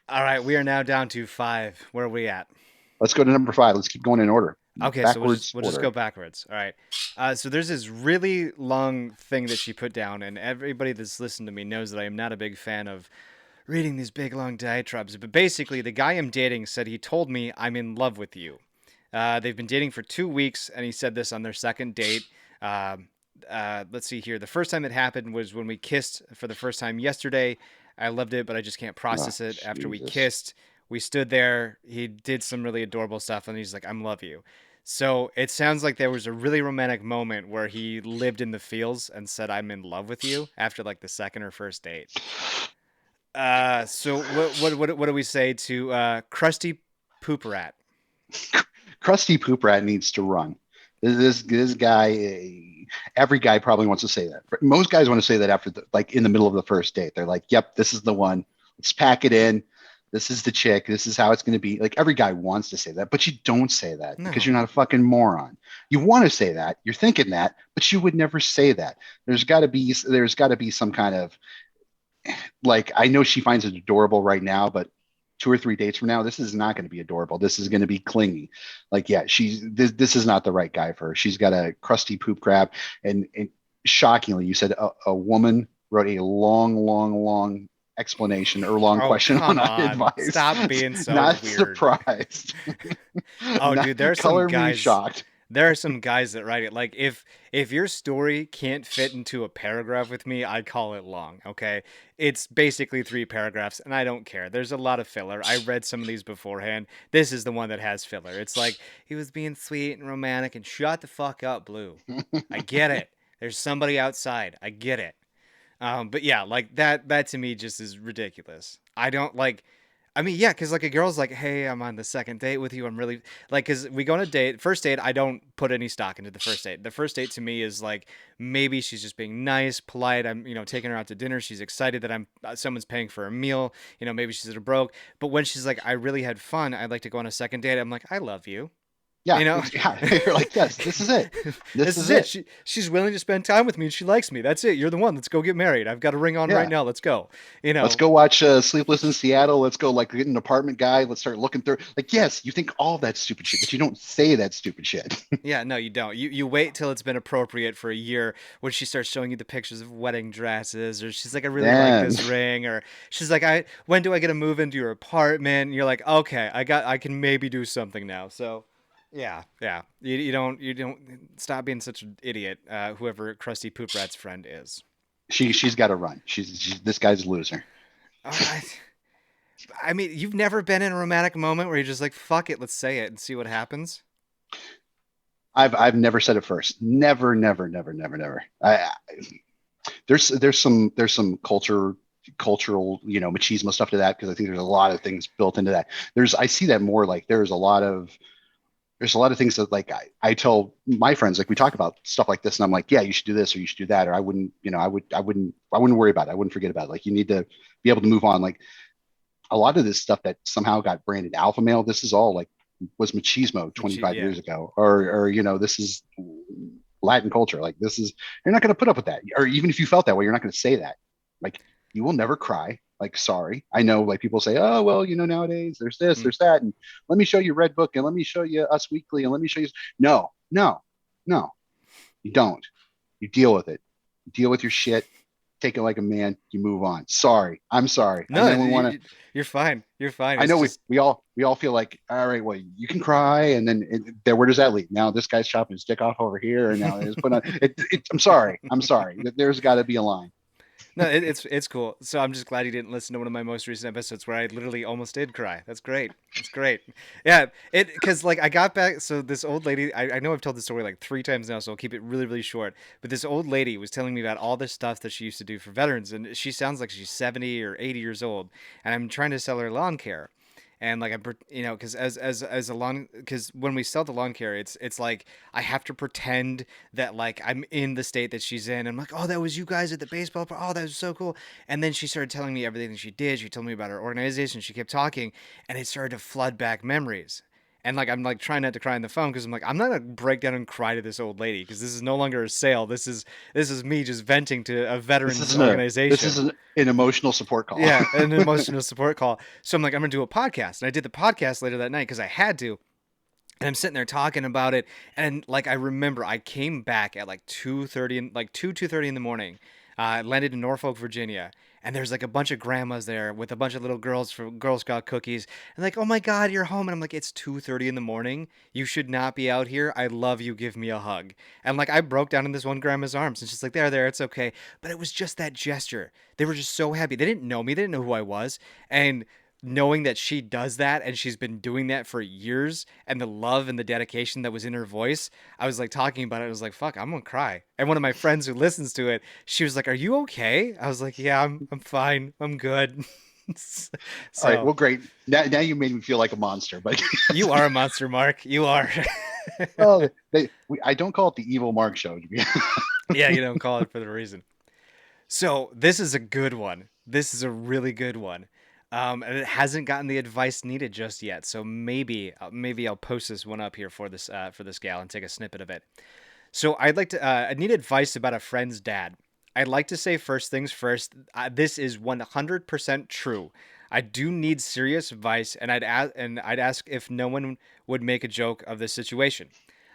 All right, we are now down to 5. Where are we at? Let's go to number 5. Let's keep going in order. Okay, so we'll just go backwards. All right. So there's this really long thing that she put down, and everybody that's listened to me knows that I am not a big fan of reading these big long diatribes. But basically, the guy I'm dating said he told me I'm in love with you. They've been dating for 2 weeks, and he said this on their second date. Let's see here. The first time it happened was when we kissed for the first time yesterday. I loved it, but I just can't process it. After we kissed, we stood there. He did some really adorable stuff, and he's like, "I love you." So it sounds like there was a really romantic moment where he lived in the feels and said, "I'm in love with you" after like the second or first date. So what do we say to Krusty Poop Rat? Krusty Poop Rat needs to run. This guy, every guy probably wants to say that. Most guys want to say that after like in the middle of the first date. They're like, "Yep, this is the one. Let's pack it in. This is the chick. This is how it's going to be." Like every guy wants to say that, but you don't say that because you're not a fucking moron. You want to say that. You're thinking that, but you would never say that. There's got to be some kind of like, I know she finds it adorable right now, but 2 or 3 dates from now, this is not going to be adorable. This is going to be clingy. Like, yeah, this is not the right guy for her. She's got a crusty poop crab. And shockingly, you said a woman wrote a long explanation or long question on advice. Stop being so not weird. Surprised. Oh, dude, there are some guys shocked. There are some guys that write it like if your story can't fit into a paragraph with me, I call it long, okay? It's basically 3 paragraphs and I don't care. There's a lot of filler. I read some of these beforehand. This is the one that has filler. It's like he was being sweet and romantic and shut the fuck up, Blue. I get it. There's somebody outside. I get it. But yeah, like that to me just is ridiculous. I don't like I mean, yeah, because like a girl's like, hey, I'm on the second date with you. I'm really like, because we go on a date. First date, I don't put any stock into the first date. The first date to me is like maybe she's just being nice, polite. I'm taking her out to dinner. She's excited that I'm someone's paying for a meal. Maybe she's at a broke. But when she's like, I really had fun. I'd like to go on a second date. I'm like, I love you. Yeah, yeah. You're like, yes, this is it. This is it. She's willing to spend time with me and she likes me. That's it. You're the one. Let's go get married. I've got a ring on right now. Let's go. Let's go watch Sleepless in Seattle. Let's go like get an apartment guy. Let's start looking through. Like, yes, you think all that stupid shit, but you don't say that stupid shit. Yeah, no, you don't. You wait till it's been appropriate for a year when she starts showing you the pictures of wedding dresses, or she's like, I really like this ring, or she's like, when do I get to move into your apartment? And you're like, okay, I can maybe do something now. So. Yeah. You don't stop being such an idiot. Whoever Krusty Poop Rat's friend is, she's got to run. She's this guy's a loser. I mean, you've never been in a romantic moment where you're just like, fuck it, let's say it and see what happens. I've never said it first. Never. There's some culture, cultural, machismo stuff to that, because I think there's a lot of things built into that. I see that more like there's a lot of things that like I tell my friends, like we talk about stuff like this and I'm like, yeah, you should do this or you should do that. Or I wouldn't, I wouldn't worry about it. I wouldn't forget about it. Like you need to be able to move on. Like a lot of this stuff that somehow got branded alpha male, this is all like was machismo 25 Yeah. years ago, or this is Latin culture. Like this is, you're not going to put up with that. Or even if you felt that way, you're not going to say that. Like you will never cry. Like, sorry. I know like people say, oh, well, nowadays there's this, there's that. And let me show you Red Book and let me show you Us Weekly and let me show you. No, no, no, you don't. You deal with it. You deal with your shit. Take it like a man. You move on. Sorry. I'm sorry. No, I know we want to. you're fine. You're fine. I know It's we all feel like, all right, well, you can cry, and then where does that lead? Now this guy's chopping his dick off over here, and now it's put on. I'm sorry. There's got to be a line. No, it's cool. So I'm just glad you didn't listen to one of my most recent episodes where I literally almost did cry. That's great. That's great. Yeah, because like I got back. So this old lady, I know I've told this story like 3 times now, so I'll keep it really really short. But this old lady was telling me about all this stuff that she used to do for veterans, and she sounds like she's 70 or 80 years old, and I'm trying to sell her lawn care. And like because as a lawn, because when we sell the lawn care, it's like I have to pretend that like I'm in the state that she's in. I'm like, oh, that was you guys at the baseball park. Oh, that was so cool. And then she started telling me everything that she did. She told me about her organization. She kept talking, and it started to flood back memories. And like I'm like trying not to cry on the phone because I'm like I'm not gonna break down and cry to this old lady because this is no longer a sale. This is me just venting to a veterans organization. This is an emotional support call. Yeah, an emotional support call. So I'm like I'm gonna do a podcast, and I did the podcast later that night because I had to. And I'm sitting there talking about it, and like I remember I came back at like 2:30, like 2:30 in the morning. I landed in Norfolk, Virginia, and there's like a bunch of grandmas there with a bunch of little girls for Girl Scout cookies, and like, oh my God, you're home, and I'm like, it's 2:30 in the morning. You should not be out here. I love you. Give me a hug. And like I broke down in this one grandma's arms, and she's like, there, it's okay. But it was just that gesture. They were just so happy. They didn't know me. They didn't know who I was, and knowing that she does that and she's been doing that for years and the love and the dedication that was in her voice, I was like talking about it. I was like, fuck, I'm gonna cry. And one of my friends who listens to it, she was like, are you okay? I was like, yeah, I'm fine. I'm good. So, all right. Well, great. Now you made me feel like a monster, but you are a monster, Mark. You are. Oh, I don't call it the Evil Mark Show. Yeah, you don't call it for the reason. So this is a good one. This is a really good one. And it hasn't gotten the advice needed just yet. So maybe I'll post this one up here for this gal and take a snippet of it. So I need advice about a friend's dad. I'd like to say first things first. This is 100% true. I do need serious advice, and I'd ask if no one would make a joke of this situation.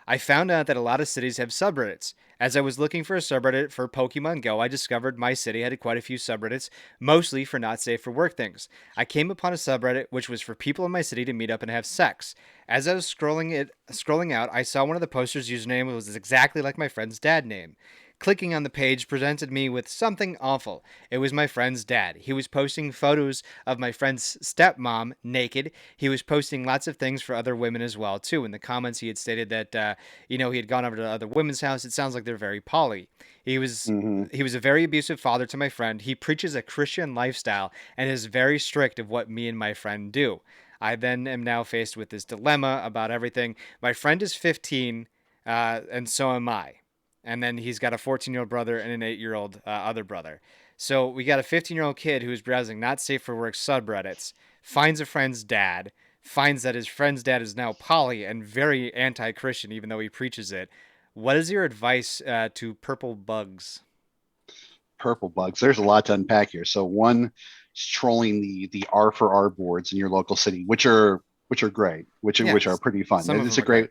I found out that a lot of cities have subreddits. As I was looking for a subreddit for Pokemon Go, I discovered my city had quite a few subreddits, mostly for not safe for work things. I came upon a subreddit which was for people in my city to meet up and have sex. As I was scrolling out, I saw one of the posters' username was exactly like my friend's dad name. Clicking on the page presented me with something awful. It was my friend's dad. He was posting photos of my friend's stepmom naked. He was posting lots of things for other women as well, too. In the comments, he had stated that, he had gone over to other women's house. It sounds like they're very poly. He was a very abusive father to my friend. He preaches a Christian lifestyle and is very strict of what me and my friend do. I then am now faced with this dilemma about everything. My friend is 15, and so am I. And then he's got a 14-year-old brother and an 8-year-old other brother. So we got a 15-year-old kid who's browsing not safe for work subreddits, finds a friend's dad, finds that his friend's dad is now poly and very anti-Christian, even though he preaches it. What is your advice to purple bugs? Purple bugs. There's a lot to unpack here. So one is trolling the R for R boards in your local city, which are great, which are pretty fun. It's a great.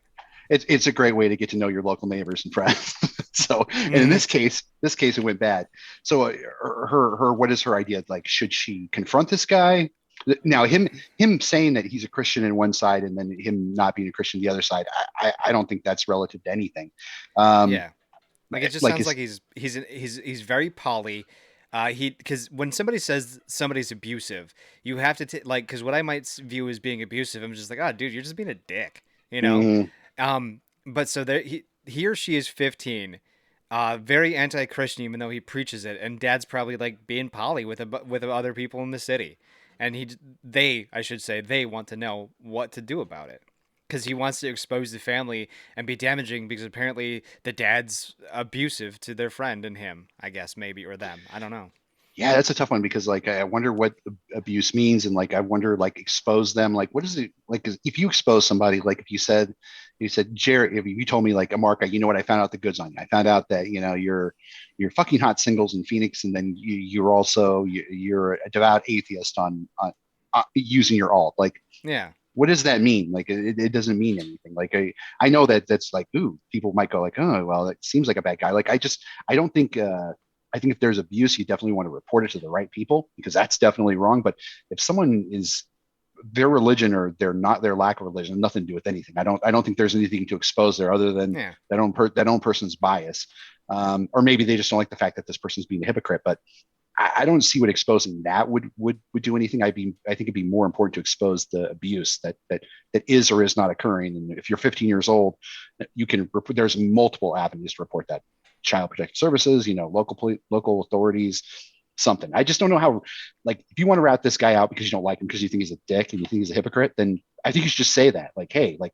It's a great way to get to know your local neighbors and friends. So, and in this case it went bad. So her what is her idea? Like, should she confront this guy? Now, him saying that he's a Christian in one side and then him not being a Christian the other side, I don't think that's relative to anything. Yeah, like it just sounds like he's very poly. Because when somebody says somebody's abusive, you have to because what I might view as being abusive, I'm just like, oh, dude, you're just being a dick, Mm-hmm. But so there, he or she is 15. Very anti-Christian, even though he preaches it. And dad's probably like being poly with other people in the city, and I should say, they want to know what to do about it because he wants to expose the family and be damaging because apparently the dad's abusive to their friend and him. I guess maybe or them. I don't know. Yeah, that's a tough one because like I wonder what abuse means, and like I wonder like expose them. Like what is it like? 'Cause if you expose somebody, like if you said Jared, if you told me like Mark, you know what, I found out the goods on you. I found out that you're fucking hot singles in Phoenix, and then you're a devout atheist on using your alt. Like Yeah. what does that mean? Like it doesn't mean anything. Like I know that that's like, ooh, people might go like, oh well, it seems like a bad guy. Like I don't think I think if there's abuse, you definitely want to report it to the right people because that's definitely wrong. But if someone is their religion or their lack of religion, nothing to do with anything. I don't think there's anything to expose there other than Yeah. that own person's bias. Or maybe they just don't like the fact that this person's being a hypocrite. But I don't see what exposing that would do anything. I think it'd be more important to expose the abuse that is or is not occurring. And if you're 15 years old, you can report. There's multiple avenues to report that. Child Protective Services, local authorities, something. I just don't know how. Like, if you want to rat this guy out because you don't like him because you think he's a dick and you think he's a hypocrite, then I think you should just say that. Like, hey, like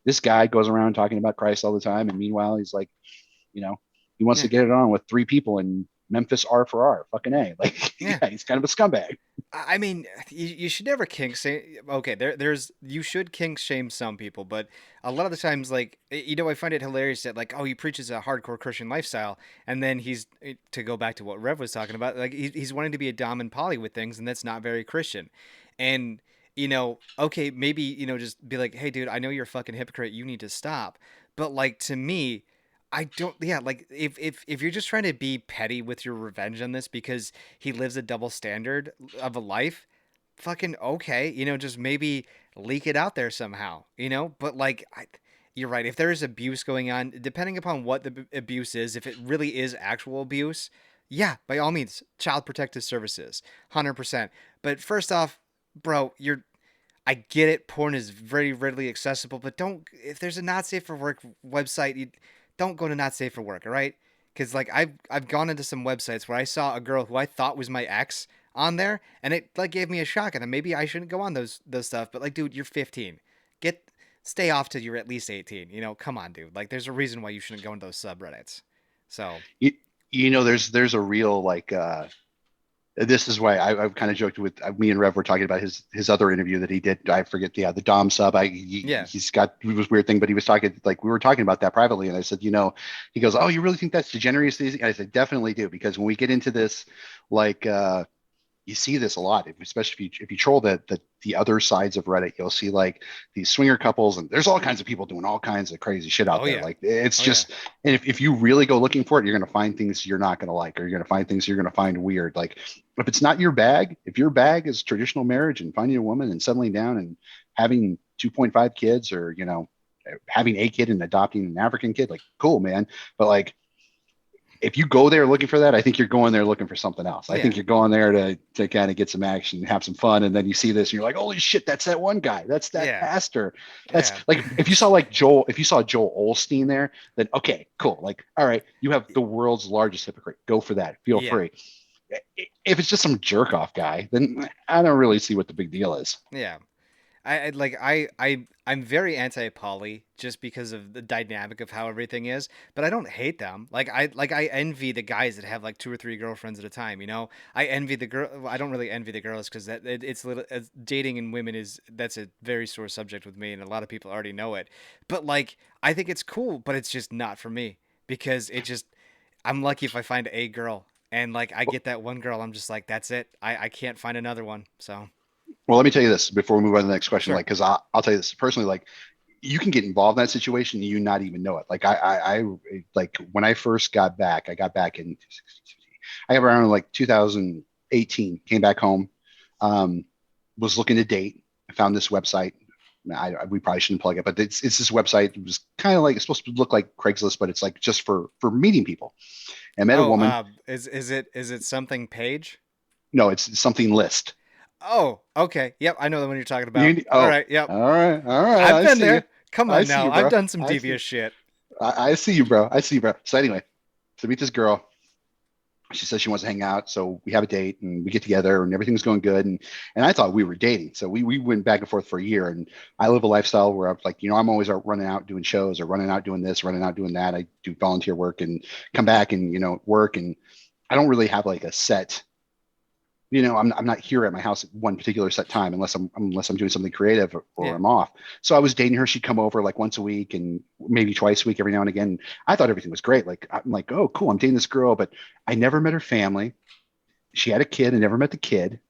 this guy goes around talking about Christ all the time, and meanwhile he's like, you know, he wants Yeah. to get it on with 3 people in Memphis, R for R, fucking A. Like, Yeah. yeah, he's kind of a scumbag. I mean, you should never kink shame. Okay, you should kink shame some people, but a lot of the times, like, I find it hilarious that like, oh, he preaches a hardcore Christian lifestyle, and then to go back to what Rev was talking about, like he's wanting to be a dom and poly with things, and that's not very Christian. And okay, maybe just be like, hey, dude, I know you're a fucking hypocrite. You need to stop. But like to me, I don't. Yeah, like if you're just trying to be petty with your revenge on this because he lives a double standard of a life, fucking okay. Just maybe leak it out there somehow. But like, you're right. If there is abuse going on, depending upon what the abuse is, if it really is actual abuse, yeah, by all means, Child Protective Services, 100%. But first off, bro, I get it. Porn is very readily accessible, but don't. If there's a not safe for work website, don't go to not safe for work. All right, because like I've gone into some websites where I saw a girl who I thought was my ex on there, and it like gave me a shock. And then maybe I shouldn't go on those stuff. But like, dude, you're 15. Stay off till you're at least 18. Come on, dude. Like, there's a reason why you shouldn't go into those subreddits. So There's a real like this is why I've kind of joked with me and Rev were talking about his other interview that he did. I forget the Dom sub. Yeah. He's got it was weird thing, but he was talking like we were talking about that privately, and I said, he goes, oh, you really think that's degeneracy? And I said, definitely do, because when we get into this, like you see this a lot, especially if you troll the other sides of Reddit, you'll see like these swinger couples, and there's all kinds of people doing all kinds of crazy shit out there. Yeah. Like it's Oh, just, and if you really go looking for it, you're gonna find things you're not gonna like, or you're gonna find things you're gonna find weird. Like if it's not your bag, if your bag is traditional marriage and finding a woman and settling down and having 2.5 kids, or having a kid and adopting an African kid, like cool, man. But like, if you go there looking for that, I think you're going there looking for something else. I think you're going there to kind of get some action, have some fun, and then you see this and you're like, holy shit, that's that one guy. That's that pastor. That's like if you saw Joel Osteen there, then okay, cool. Like, all right, you have the world's largest hypocrite. Go for that. Feel free. If it's just some jerk off guy, then I don't really see what the big deal is. Yeah. I'm very anti-poly just because of the dynamic of how everything is, but I don't hate them. I envy the guys that have like 2 or 3 girlfriends at a time. I envy the girl. I don't really envy the girls because dating in women that's a very sore subject with me, and a lot of people already know it. But like, I think it's cool, but it's just not for me because I'm lucky if I find a girl, and like I get that one girl, I'm just like, that's it. I can't find another one. So. Well, let me tell you this before we move on to the next question. Sure. Like, because I'll tell you this personally. Like, you can get involved in that situation and you not even know it. Like, I like when I first got back, I got back in, I got around like 2018. Came back home, was looking to date. I found this website. We probably shouldn't plug it, but it's this website. It was kind of like, it's supposed to look like Craigslist, but it's like just for meeting people. And I met a woman. Is it something page? No, it's something list. Oh, okay. Yep, I know the one you're talking about. All right, yep. All right. I've been there. Come on now. You, I've done some devious shit. I see you, bro. So anyway, So meet this girl. She says she wants to hang out, so we have a date and we get together and everything's going good. And I thought we were dating, so we went back and forth for a year. And I live a lifestyle where I'm like, I'm always out running out doing shows or running out doing this, running out doing that. I do volunteer work and come back and work, and I don't really have like a set. I'm not here at my house at one particular set time unless I'm doing something creative or Yeah. I'm off. So I was dating her. She'd come over like once a week and maybe twice a week every now and again. I thought everything was great. Like I'm like, oh, cool. I'm dating this girl, but I never met her family. She had a kid. I never met the kid.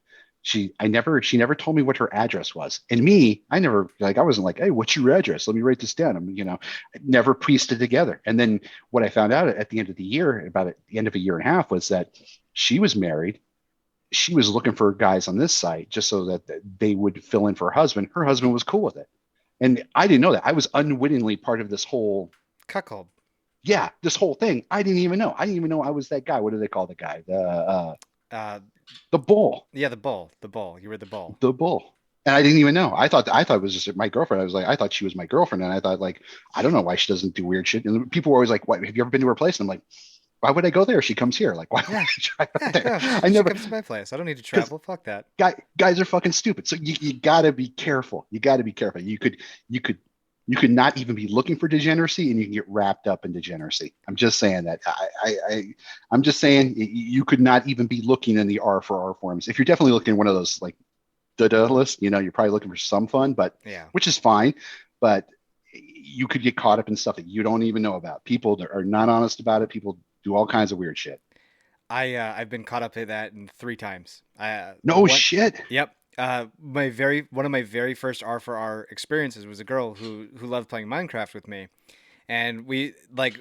She never told me what her address was. And me, I never I wasn't like, hey, what's your address? Let me write this down. I never pieced it together. And then what I found out at the end of the year, about at the end of a year and a half, was that she was married. She was looking for guys on this site just so that they would fill in for her husband. Her husband was cool with it. And I didn't know that. I was unwittingly part of this whole, Cuckold. this whole thing. I didn't even know. I didn't even know I was that guy. What do they call the guy? The bull. Yeah, the bull. The bull. You were the bull. The bull. And I didn't even know. I thought it was just my girlfriend. I thought she was my girlfriend. And I thought like, I don't know why she doesn't do weird shit. And people were always like, what, have you ever been to her place? And I'm like, why would I go there? She comes here. Like, why would I drive out there? I She never. comes to my place. I don't need to travel. Fuck that. Guys are fucking stupid. So you gotta be careful. You gotta be careful. You could not even be looking for degeneracy, and you can get wrapped up in degeneracy. I'm just saying that. I'm just saying you could not even be looking in the R for R forums. If you're definitely looking at one of those like da list, you're probably looking for some fun, but Yeah. which is fine. But you could get caught up in stuff that you don't even know about. People that are not honest about it. People do all kinds of weird shit. I've been caught up in that 3 times. No shit. Yep. One of my very first R for R experiences was a girl who loved playing Minecraft with me, and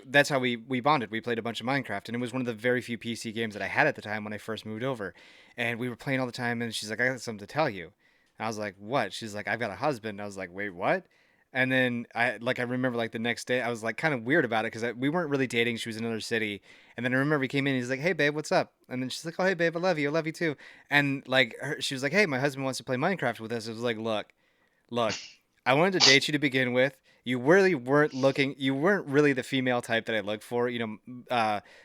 that's how we bonded. We played a bunch of Minecraft, and it was one of the very few PC games that I had at the time when I first moved over, and we were playing all the time. And she's like, "I got something to tell you," and I was like, "What?" She's like, "I've got a husband." And I was like, "Wait, what?" And then I remember like the next day I was like kind of weird about it because we weren't really dating. She was in another city, and then I remember he came in. He's like, "Hey babe, what's up?" And then she's like, "Oh hey babe, I love you too." And like she was like, "Hey, my husband wants to play Minecraft with us." I was like, look, I wanted to date you to begin with. You really weren't looking. You weren't really the female type that I looked for,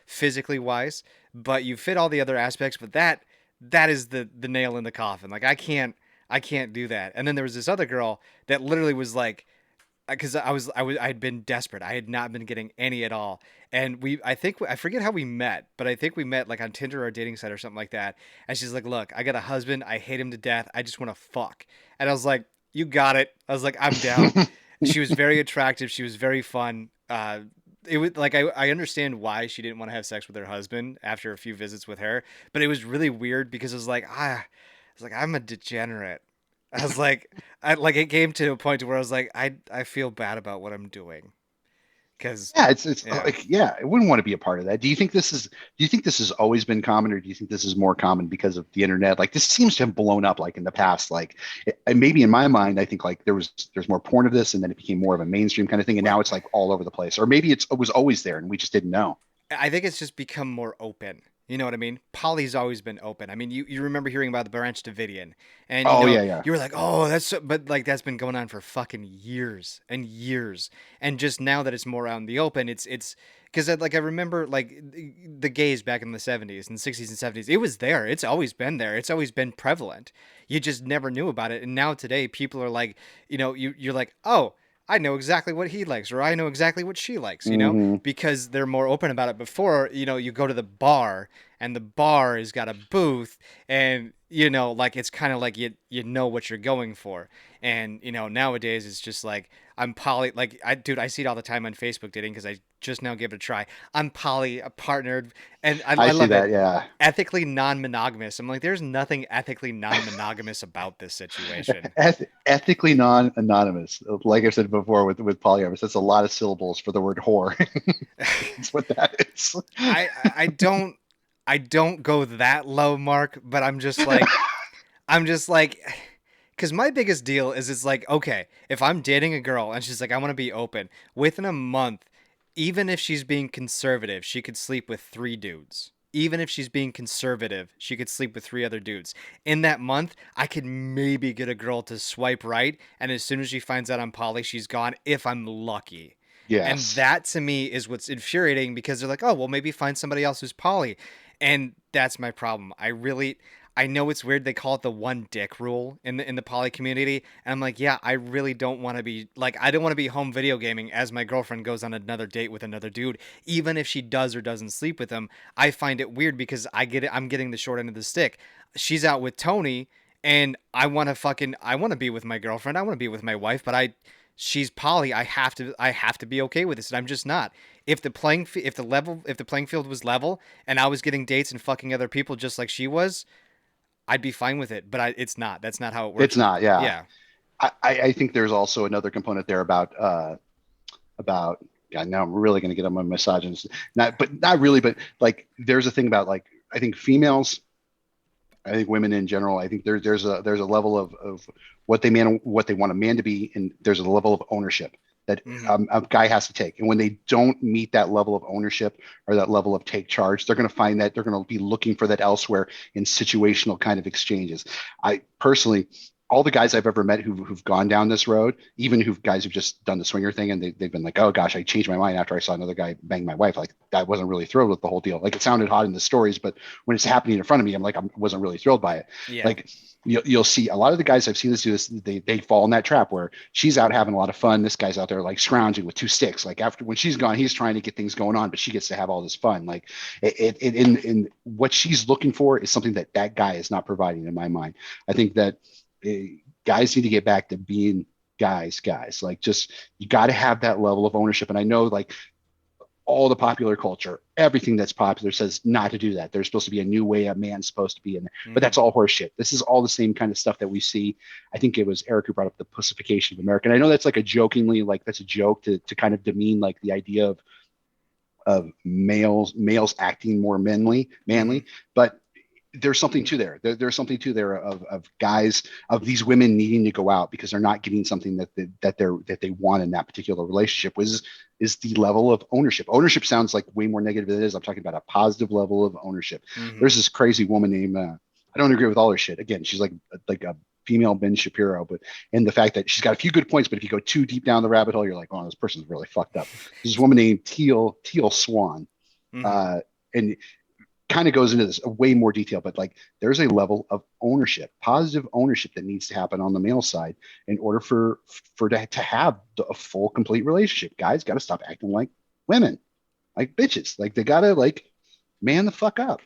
physically wise. But you fit all the other aspects. But that is the nail in the coffin. Like I can't do that. And then there was this other girl that literally was like, because I had been desperate. I had not been getting any at all. And I forget how we met, but I think we met like on Tinder or a dating site or something like that. And she's like, "Look, I got a husband. I hate him to death. I just want to fuck." And I was like, "You got it." I was like, "I'm down." She was very attractive. She was very fun. It was like I understand why she didn't want to have sex with her husband after a few visits with her, but it was really weird because it was like I'm a degenerate. I was like, it came to a point where I was like, I feel bad about what I'm doing, because Yeah, it's yeah, like, yeah, I wouldn't want to be a part of that. Do you think this has always been common, or do you think this is more common because of the internet? Like this seems to have blown up like in the past. Like and maybe in my mind, I think like there's more porn of this, and then it became more of a mainstream kind of thing, and now it's like all over the place. Or maybe it was always there and we just didn't know. I think it's just become more open. You know what I mean? Poly's always been open. I mean, you remember hearing about the Branch Davidian, and Oh yeah, yeah. you were like, "Oh, that's so," but like that's been going on for fucking years and years. And just now that it's more out in the open, it's because like I remember like the gays back in the 70s and 60s and 70s, it was there. It's always been there. It's always been prevalent. You just never knew about it. And now today, people are like, you're like, "Oh, I know exactly what he likes," or "I know exactly what she likes," Hmm. because they're more open about it. Before, you go to the bar and the bar has got a booth, and like it's kind of like you know what you're going for. And nowadays it's just like I'm poly, like I see it all the time on Facebook dating because I just now gave it a try. I'm poly partnered, and I I see love it. that. Yeah. Ethically non-monogamous. I'm like, there's nothing ethically non-monogamous about this situation. Ethically non-anonymous. Like I said before with polyamorous, that's a lot of syllables for the word whore. That's what that is. I don't go that low, Mark, but I'm just like, because my biggest deal is it's like, okay, if I'm dating a girl and she's like, I want to be open, within a month, even if she's being conservative, she could sleep with 3 dudes. Even if she's being conservative, she could sleep with 3 other dudes. In that month, I could maybe get a girl to swipe right, and as soon as she finds out I'm poly, she's gone if I'm lucky. And Yes. that to me is what's infuriating, because they're like, oh, well, maybe find somebody else who's poly. And that's my problem. I know it's weird. They call it the one dick rule in the poly community. And I'm like, yeah, I really don't want to be like, I don't want to be home video gaming as my girlfriend goes on another date with another dude. Even if she does or doesn't sleep with him, I find it weird because I'm getting the short end of the stick. She's out with Tony, and I want to be with my girlfriend. I want to be with my wife, but she's poly. I have to be okay with this, and I'm just not. If if the playing field was level and I was getting dates and fucking other people just like she was, I'd be fine with it. But it's not. That's not how it works. It's not. Yeah. Yeah. I think there's also another component there about God, now I'm really going to get on my misogynist. Not really, but like there's a thing about like I think females, I think women in general, I think there's a level of what they want a man to be, and there's a level of ownership that a guy has to take. And when they don't meet that level of ownership or that level of take charge, they're going to find that they're going to be looking for that elsewhere in situational kind of exchanges. I personally, all the guys I've ever met who've gone down this road, even guys who've just done the swinger thing, and they've been like, oh gosh, I changed my mind after I saw another guy bang my wife. Like I wasn't really thrilled with the whole deal. Like it sounded hot in the stories, but when it's happening in front of me, I'm like, I wasn't really thrilled by it. Yeah. Like you'll see a lot of the guys I've seen do this, they fall in that trap where she's out having a lot of fun. This guy's out there like scrounging with two sticks. Like after when she's gone, he's trying to get things going on, but she gets to have all this fun. Like in what she's looking for is something that guy is not providing in my mind. I think that guys need to get back to being guys. Like just you got to have that level of ownership. And I know like all the popular culture, everything that's popular says not to do that. There's supposed to be a new way a man's supposed to be in there, but that's all horseshit. This is all the same kind of stuff that we see. I think it was Eric who brought up the pussification of America. And I know that's like a jokingly, like that's a joke to kind of demean like the idea of males acting more manly, but there's something to there's something to there of guys, of these women needing to go out because they're not getting something that they want in that particular relationship. Is the level of ownership. Ownership sounds like way more negative than it is. I'm talking about a positive level of ownership. There's this crazy woman named I don't agree with all her shit. Again, she's like a female Ben Shapiro, but and the fact that she's got a few good points, but if you go too deep down the rabbit hole, you're like, oh, this person's really fucked up. There's this woman named Teal Swan, and kind of goes into this way more detail, but like there's a level of ownership, positive ownership that needs to happen on the male side in order for to have a full, complete relationship. Guys got to stop acting like women, like bitches. Like they got to like man the fuck up.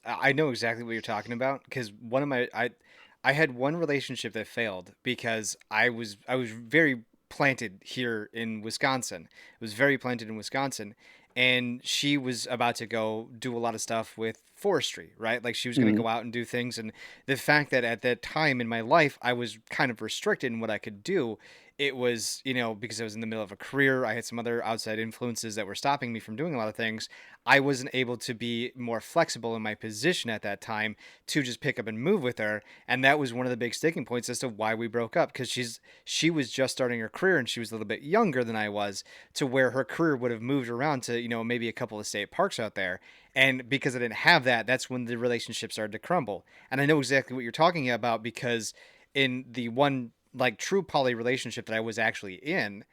I know exactly what you're talking about, because I had one relationship that failed because I was very planted here in Wisconsin. It was very planted in Wisconsin, and she was about to go do a lot of stuff with forestry, right? Like she was going to go out and do things, and the fact that at that time in my life I was kind of restricted in what I could do, it was, because I was in the middle of a career, I had some other outside influences that were stopping me from doing a lot of things. I wasn't able to be more flexible in my position at that time to just pick up and move with her. And that was one of the big sticking points as to why we broke up, because she was just starting her career, and she was a little bit younger than I was, to where her career would have moved around to, maybe a couple of state parks out there. And because I didn't have that, that's when the relationship started to crumble. And I know exactly what you're talking about, because in the one like true poly relationship that I was actually in,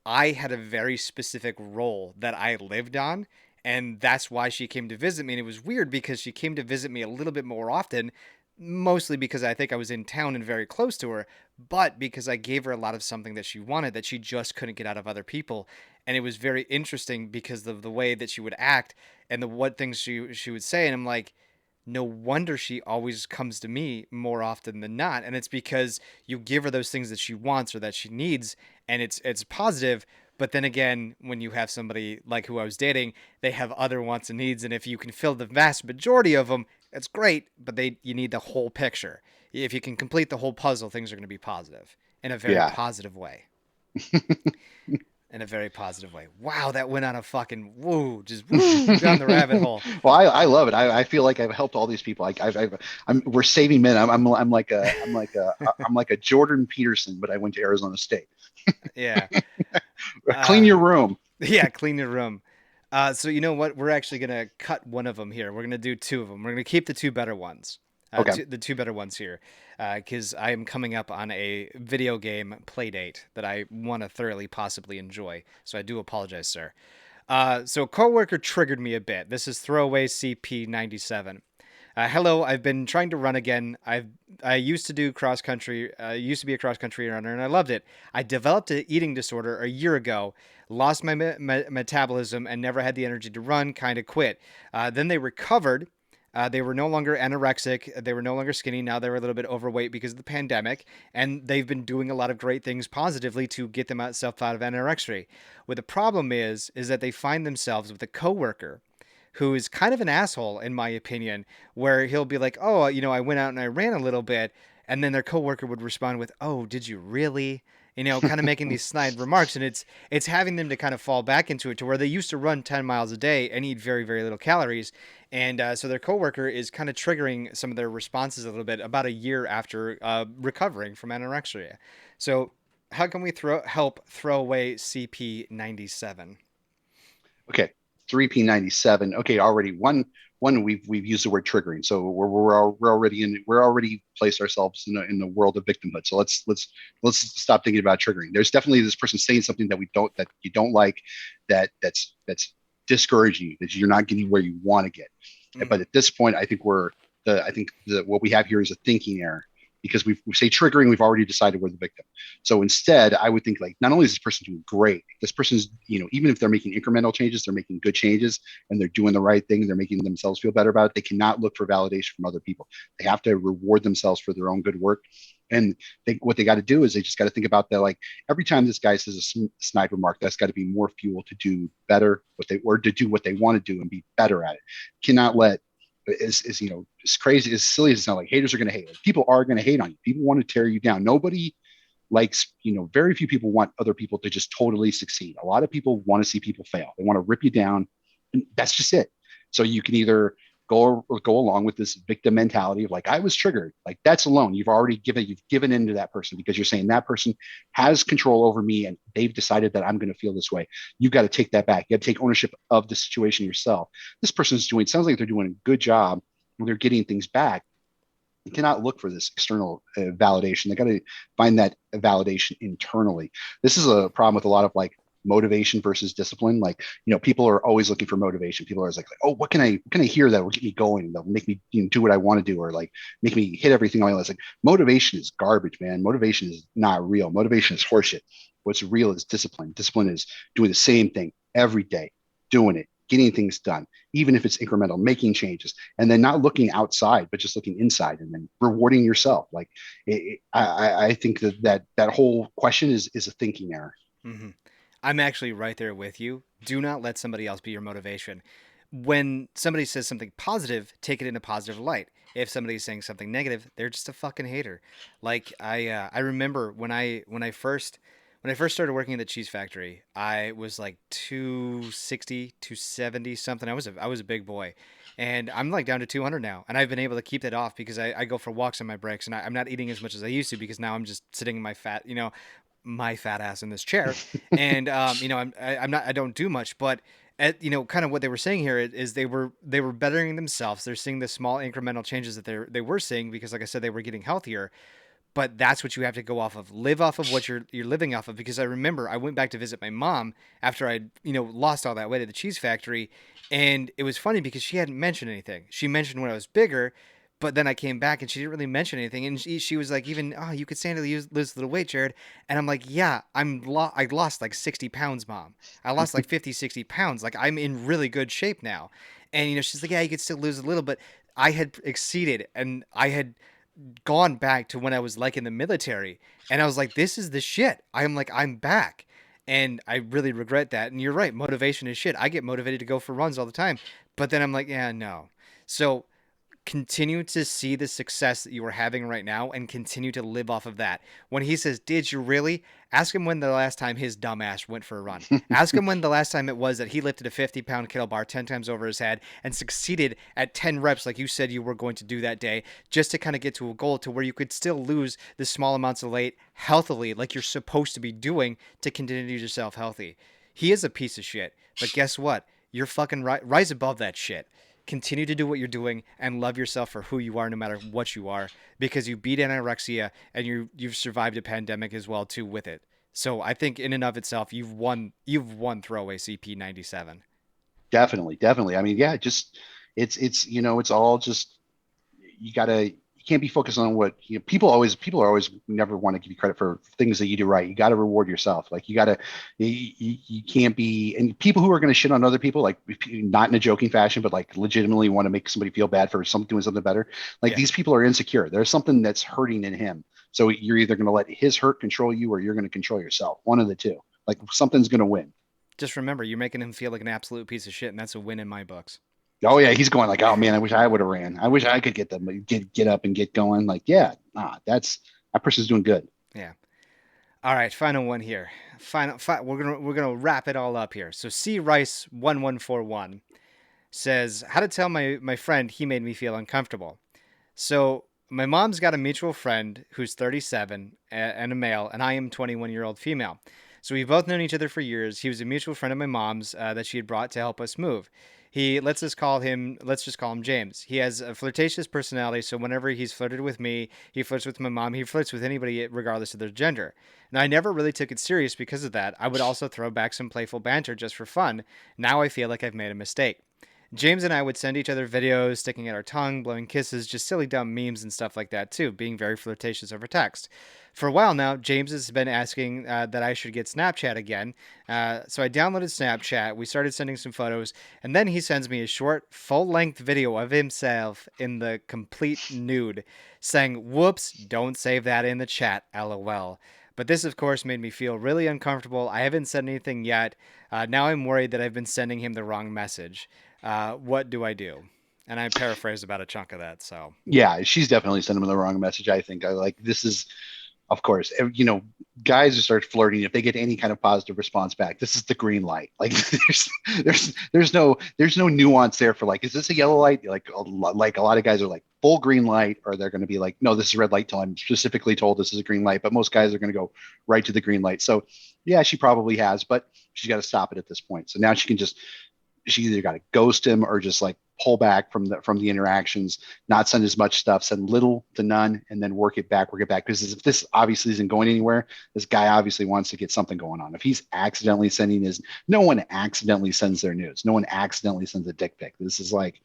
I had a very specific role that I lived on. And that's why she came to visit me. And it was weird because she came to visit me a little bit more often, mostly because I think I was in town and very close to her, but because I gave her a lot of something that she wanted that she just couldn't get out of other people. And it was very interesting because of the way that she would act and what things she would say. And I'm like, no wonder she always comes to me more often than not. And it's because you give her those things that she wants or that she needs, and it's positive. But then again, when you have somebody like who I was dating, they have other wants and needs, and if you can fill the vast majority of them, that's great. But you need the whole picture. If you can complete the whole puzzle, things are going to be positive in a very positive way. In a very positive way. Wow, that went on a fucking just down the rabbit hole. Well, I love it. I feel like I've helped all these people. We're saving men. I'm like a Jordan Peterson, but I went to Arizona State. Yeah. Clean your room. Yeah, clean your room. So you know what? We're actually gonna cut one of them here. We're gonna do two of them. We're gonna keep the two better ones. Okay. The two better ones here, because I am coming up on a video game play date that I want to thoroughly possibly enjoy. So I do apologize, sir. So a coworker triggered me a bit. This is throwaway CP97. Hello, I've been trying to run again. I used to do cross country. Used to be a cross country runner, and I loved it. I developed an eating disorder a year ago. Lost my metabolism and never had the energy to run. Kind of quit. Then they recovered. They were no longer anorexic. They were no longer skinny. Now they were a little bit overweight because of the pandemic, and they've been doing a lot of great things positively to get themselves out of anorexia. What the problem is that they find themselves with a coworker who is kind of an asshole, in my opinion, where he'll be like, oh, I went out and I ran a little bit. And then their coworker would respond with, oh, did you really? Kind of making these snide remarks. And it's having them to kind of fall back into it to where they used to run 10 miles a day and eat very, very little calories. And so their coworker is kind of triggering some of their responses a little bit about a year after recovering from anorexia. So how can we help throw away CP97? Okay. 3P97. Okay, already one we've used the word triggering, so we're already placed ourselves in the world of victimhood. So let's stop thinking about triggering. There's definitely this person saying something that you don't like, that's discouraging you, that you're not getting where you want to get. But at this point, I think what we have here is a thinking error, because we say triggering, we've already decided we're the victim. So instead, I would think, like, not only is this person doing great, this person's, even if they're making incremental changes, they're making good changes and they're doing the right thing, they're making themselves feel better about it. They cannot look for validation from other people. They have to reward themselves for their own good work. And what they got to do is they just got to think about that. Like, every time this guy says a snide remark, that's got to be more fuel to do better or to do what they want to do and be better at it. Cannot let, as crazy, as silly as it sounds, like, haters are going to hate. Like, people are going to hate on you. People want to tear you down. Nobody likes, very few people want other people to just totally succeed. A lot of people want to see people fail. They want to rip you down, and that's just it. So you can either go along with this victim mentality of, like, I was triggered. Like, that's alone. You've given into that person, because you're saying that person has control over me and they've decided that I'm going to feel this way. You got to take that back. You got to take ownership of the situation yourself. This person's sounds like they're doing a good job. They're getting things back. You cannot look for this external validation. They got to find that validation internally. This is a problem with a lot of, like, motivation versus discipline. Like, people are always looking for motivation. People are always like, oh, what can I hear that will get me going? That'll make me do what I want to do, or, like, make me hit everything on my list. Like, motivation is garbage, man. Motivation is not real. Motivation is horseshit. What's real is discipline. Discipline is doing the same thing every day, doing it, getting things done, even if it's incremental, making changes, and then not looking outside, but just looking inside, and then rewarding yourself. Like, I think that whole question is a thinking error. Mm-hmm. I'm actually right there with you. Do not let somebody else be your motivation. When somebody says something positive, take it in a positive light. If somebody's saying something negative, they're just a fucking hater. Like, I remember when I first started working at the cheese factory, I was like 260, 270 something. I was a big boy, and I'm like down to 200 now. And I've been able to keep that off because I go for walks on my breaks, and I'm not eating as much as I used to, because now I'm just sitting in my fat ass in this chair, and I don't do much. But kind of what they were saying here is they were bettering themselves. They're seeing the small incremental changes that they were seeing, because, like I said, they were getting healthier. But that's what you have to go off of. Live off of what you're living off of. Because I remember I went back to visit my mom after I'd lost all that weight at the cheese factory, and it was funny because she hadn't mentioned anything. She mentioned when I was bigger, but then I came back and she didn't really mention anything. And she was like, even, oh, you could stand to lose a little weight, Jared. And I'm like, yeah, I lost like 60 pounds, Mom. I lost like 50, 60 pounds. Like, I'm in really good shape now. And, she's like, yeah, you could still lose a little, but I had exceeded, and I had gone back to when I was like in the military, and I was like, this is the shit. I'm back. And I really regret that. And you're right, motivation is shit. I get motivated to go for runs all the time, but then I'm like, yeah, no. So continue to see the success that you are having right now and continue to live off of that. When he says, did you really? Ask him when the last time his dumbass went for a run. Ask him when the last time it was that he lifted a 50-pound kettlebell bar 10 times over his head and succeeded at 10 reps like you said you were going to do that day, just to kind of get to a goal to where you could still lose the small amounts of weight healthily, like you're supposed to be doing, to continue yourself healthy. He is a piece of shit, but guess what? You're fucking rise above that shit. continue to do what you're doing and love yourself for who you are, no matter what you are, because you beat anorexia and you've survived a pandemic as well too with it. So I think in and of itself, you've won throwaway CP97. Definitely, definitely. I mean, yeah, just it's it's all just you can't be focused on what people are always never want to give you credit for things that you do right. You got to reward yourself. Like you can't be, and people who are going to shit on other people, like not in a joking fashion, but like legitimately want to make somebody feel bad for doing something better. Like Yeah. these people are insecure. There's something that's hurting in him. So you're either going to let his hurt control you or you're going to control yourself. One of the two. Like something's going to win. Just remember, you're making him feel like an absolute piece of shit, and that's a win in my books. Oh yeah, he's going like, oh man, I wish I would have ran. I wish I could get them get up and get going. Like, yeah, that person's doing good. Yeah. All right, final one here. We're gonna wrap it all up here. So C Rice 1141 says, "How to tell my friend he made me feel uncomfortable." So my mom's got a mutual friend who's 37 and a male, and I am 21-year-old female. So we've both known each other for years. He was a mutual friend of my mom's that she had brought to help us move. Let's just call him James. He has a flirtatious personality, so whenever he's flirted with me, he flirts with my mom, he flirts with anybody regardless of their gender. Now, I never really took it serious because of that. I would also throw back some playful banter just for fun. Now I feel like I've made a mistake. James and I would send each other videos, sticking out our tongue, blowing kisses, just silly dumb memes and stuff like that too, being very flirtatious over text. For a while now, James has been asking that I should get Snapchat again. So I downloaded Snapchat, we started sending some photos, and then he sends me a short, full-length video of himself in the complete nude, saying, "Whoops, don't save that in the chat, lol." But this, of course, made me feel really uncomfortable. I haven't said anything yet. Now I'm worried that I've been sending him the wrong message. What do I do? And I paraphrased about a chunk of that. So Yeah, she's definitely sending him the wrong message. I think I like this is, of course, guys who start flirting, if they get any kind of positive response back, this is the green light. Like there's no nuance there for like, is this a yellow light? Like a lot of guys are like full green light, or they're going to be like, no, this is a red light till I'm specifically told this is a green light. But most guys are going to go right to the green light. So yeah, she probably has, but she's got to stop it at this point. So now she either got to ghost him or just like pull back from the interactions, not send as much stuff, send little to none, and then work it back. Because if this obviously isn't going anywhere, this guy obviously wants to get something going on. If he's accidentally no one accidentally sends their news. No one accidentally sends a dick pic. This is like,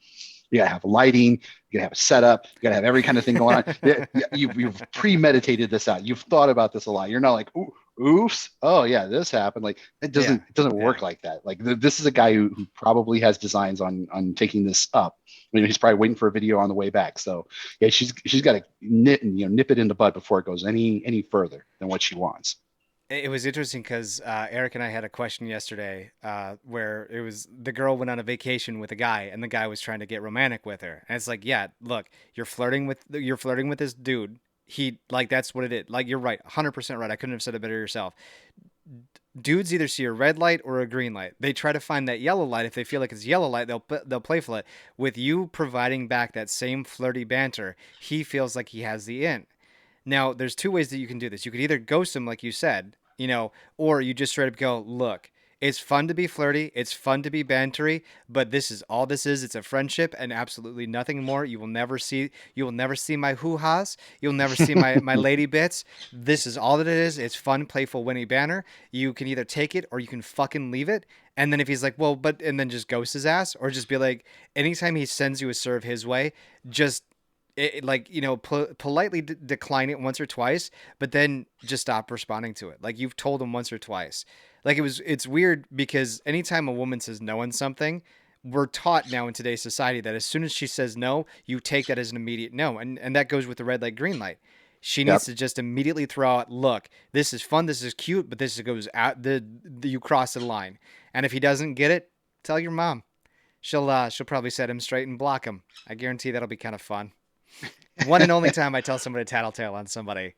you gotta have lighting, you gotta have a setup, you gotta have every kind of thing going on. You've premeditated this out. You've thought about this a lot. You're not like, ooh, oops, oh yeah, this happened. Like it doesn't work like that. Like this is a guy who probably has designs on taking this up. He's probably waiting for a video on the way back. So yeah, she's got to nip it in the bud before it goes any further than what she wants. it was interesting because Eric and I had a question yesterday where it was the girl went on a vacation with a guy and the guy was trying to get romantic with her. And it's like, yeah, look, you're flirting with this dude. He like that's what it is. Like you're right, 100% right. I couldn't have said it better yourself. Dudes either see a red light or a green light. They try to find that yellow light. If they feel like it's yellow light, they'll playful it. With you providing back that same flirty banter, he feels like he has the in. Now, there's two ways that you can do this. You could either ghost him, like you said, or you just straight up go, look, it's fun to be flirty, it's fun to be bantery, but this is all this is. It's a friendship and absolutely nothing more. You will never see my hoo-has. You'll never see my lady bits. This is all that it is. It's fun, playful, winny banner. You can either take it or you can fucking leave it. And then if he's like, well, and then just ghost his ass, or just be like, anytime he sends you a serve his way, just politely decline it once or twice, but then just stop responding to it. Like you've told him once or twice. Like it's weird because anytime a woman says no on something, we're taught now in today's society that as soon as she says no, you take that as an immediate no. And that goes with the red light, green light. She needs to just immediately throw out, look, this is fun, this is cute, but this goes out you cross the line. And if he doesn't get it, tell your mom. She'll probably set him straight and block him. I guarantee that'll be kind of fun. One and only time I tell somebody to tattletale on somebody.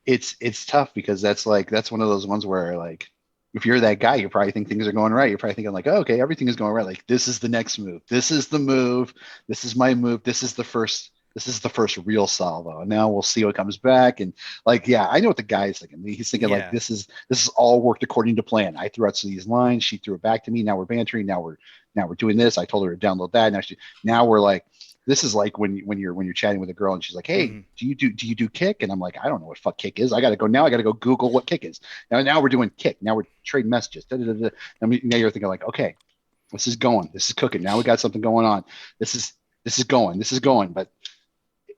It's tough because that's one of those ones where like if you're that guy, you probably think things are going right. You're probably thinking like, oh, okay, everything is going right. Like this is the next move. This is the move. This is my move. This is the first this is the first real salvo, and now we'll see what comes back. And like, yeah, I know what the guy's thinking. He's thinking like, Yeah. this is all worked according to plan. I threw out these lines, she threw it back to me. Now we're bantering. Now we're doing this. I told her to download that. Now we're like, this is like when you're chatting with a girl and she's like, hey, Mhm. do you do kick? And I'm like, I don't know what fuck kick is. I gotta go Google what kick is. Now we're doing kick. Now we're trading messages. Da, da, da, da. Now you're thinking like, okay, this is going. This is cooking. Now we got something going on. This is going. This is going. But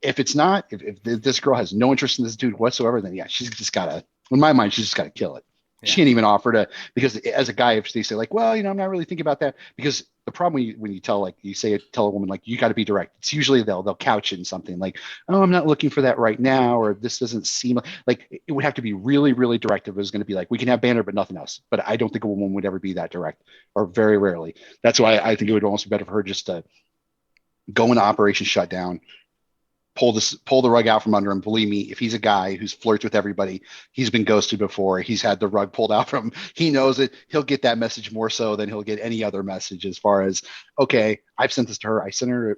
if it's not, if this girl has no interest in this dude whatsoever, then yeah, she's just gotta. In my mind, she's just gotta kill it. She Yeah. can't even offer to, because as a guy, if they say like, well, I'm not really thinking about that, because the problem when you tell, like, you say, tell a woman like, you got to be direct. It's usually they'll couch it in something like, oh, I'm not looking for that right now, or this doesn't seem like it would have to be really really direct. If it was going to be like, we can have banter but nothing else. But I don't think a woman would ever be that direct, or very rarely. That's why I think it would almost be better for her just to go into Operation Shutdown, pull the rug out from under him. Believe me, if he's a guy who's flirts with everybody, he's been ghosted before. He's had the rug pulled out from him. He knows it. He'll get that message more so than he'll get any other message. As far as, okay, I've sent this to her. I sent her,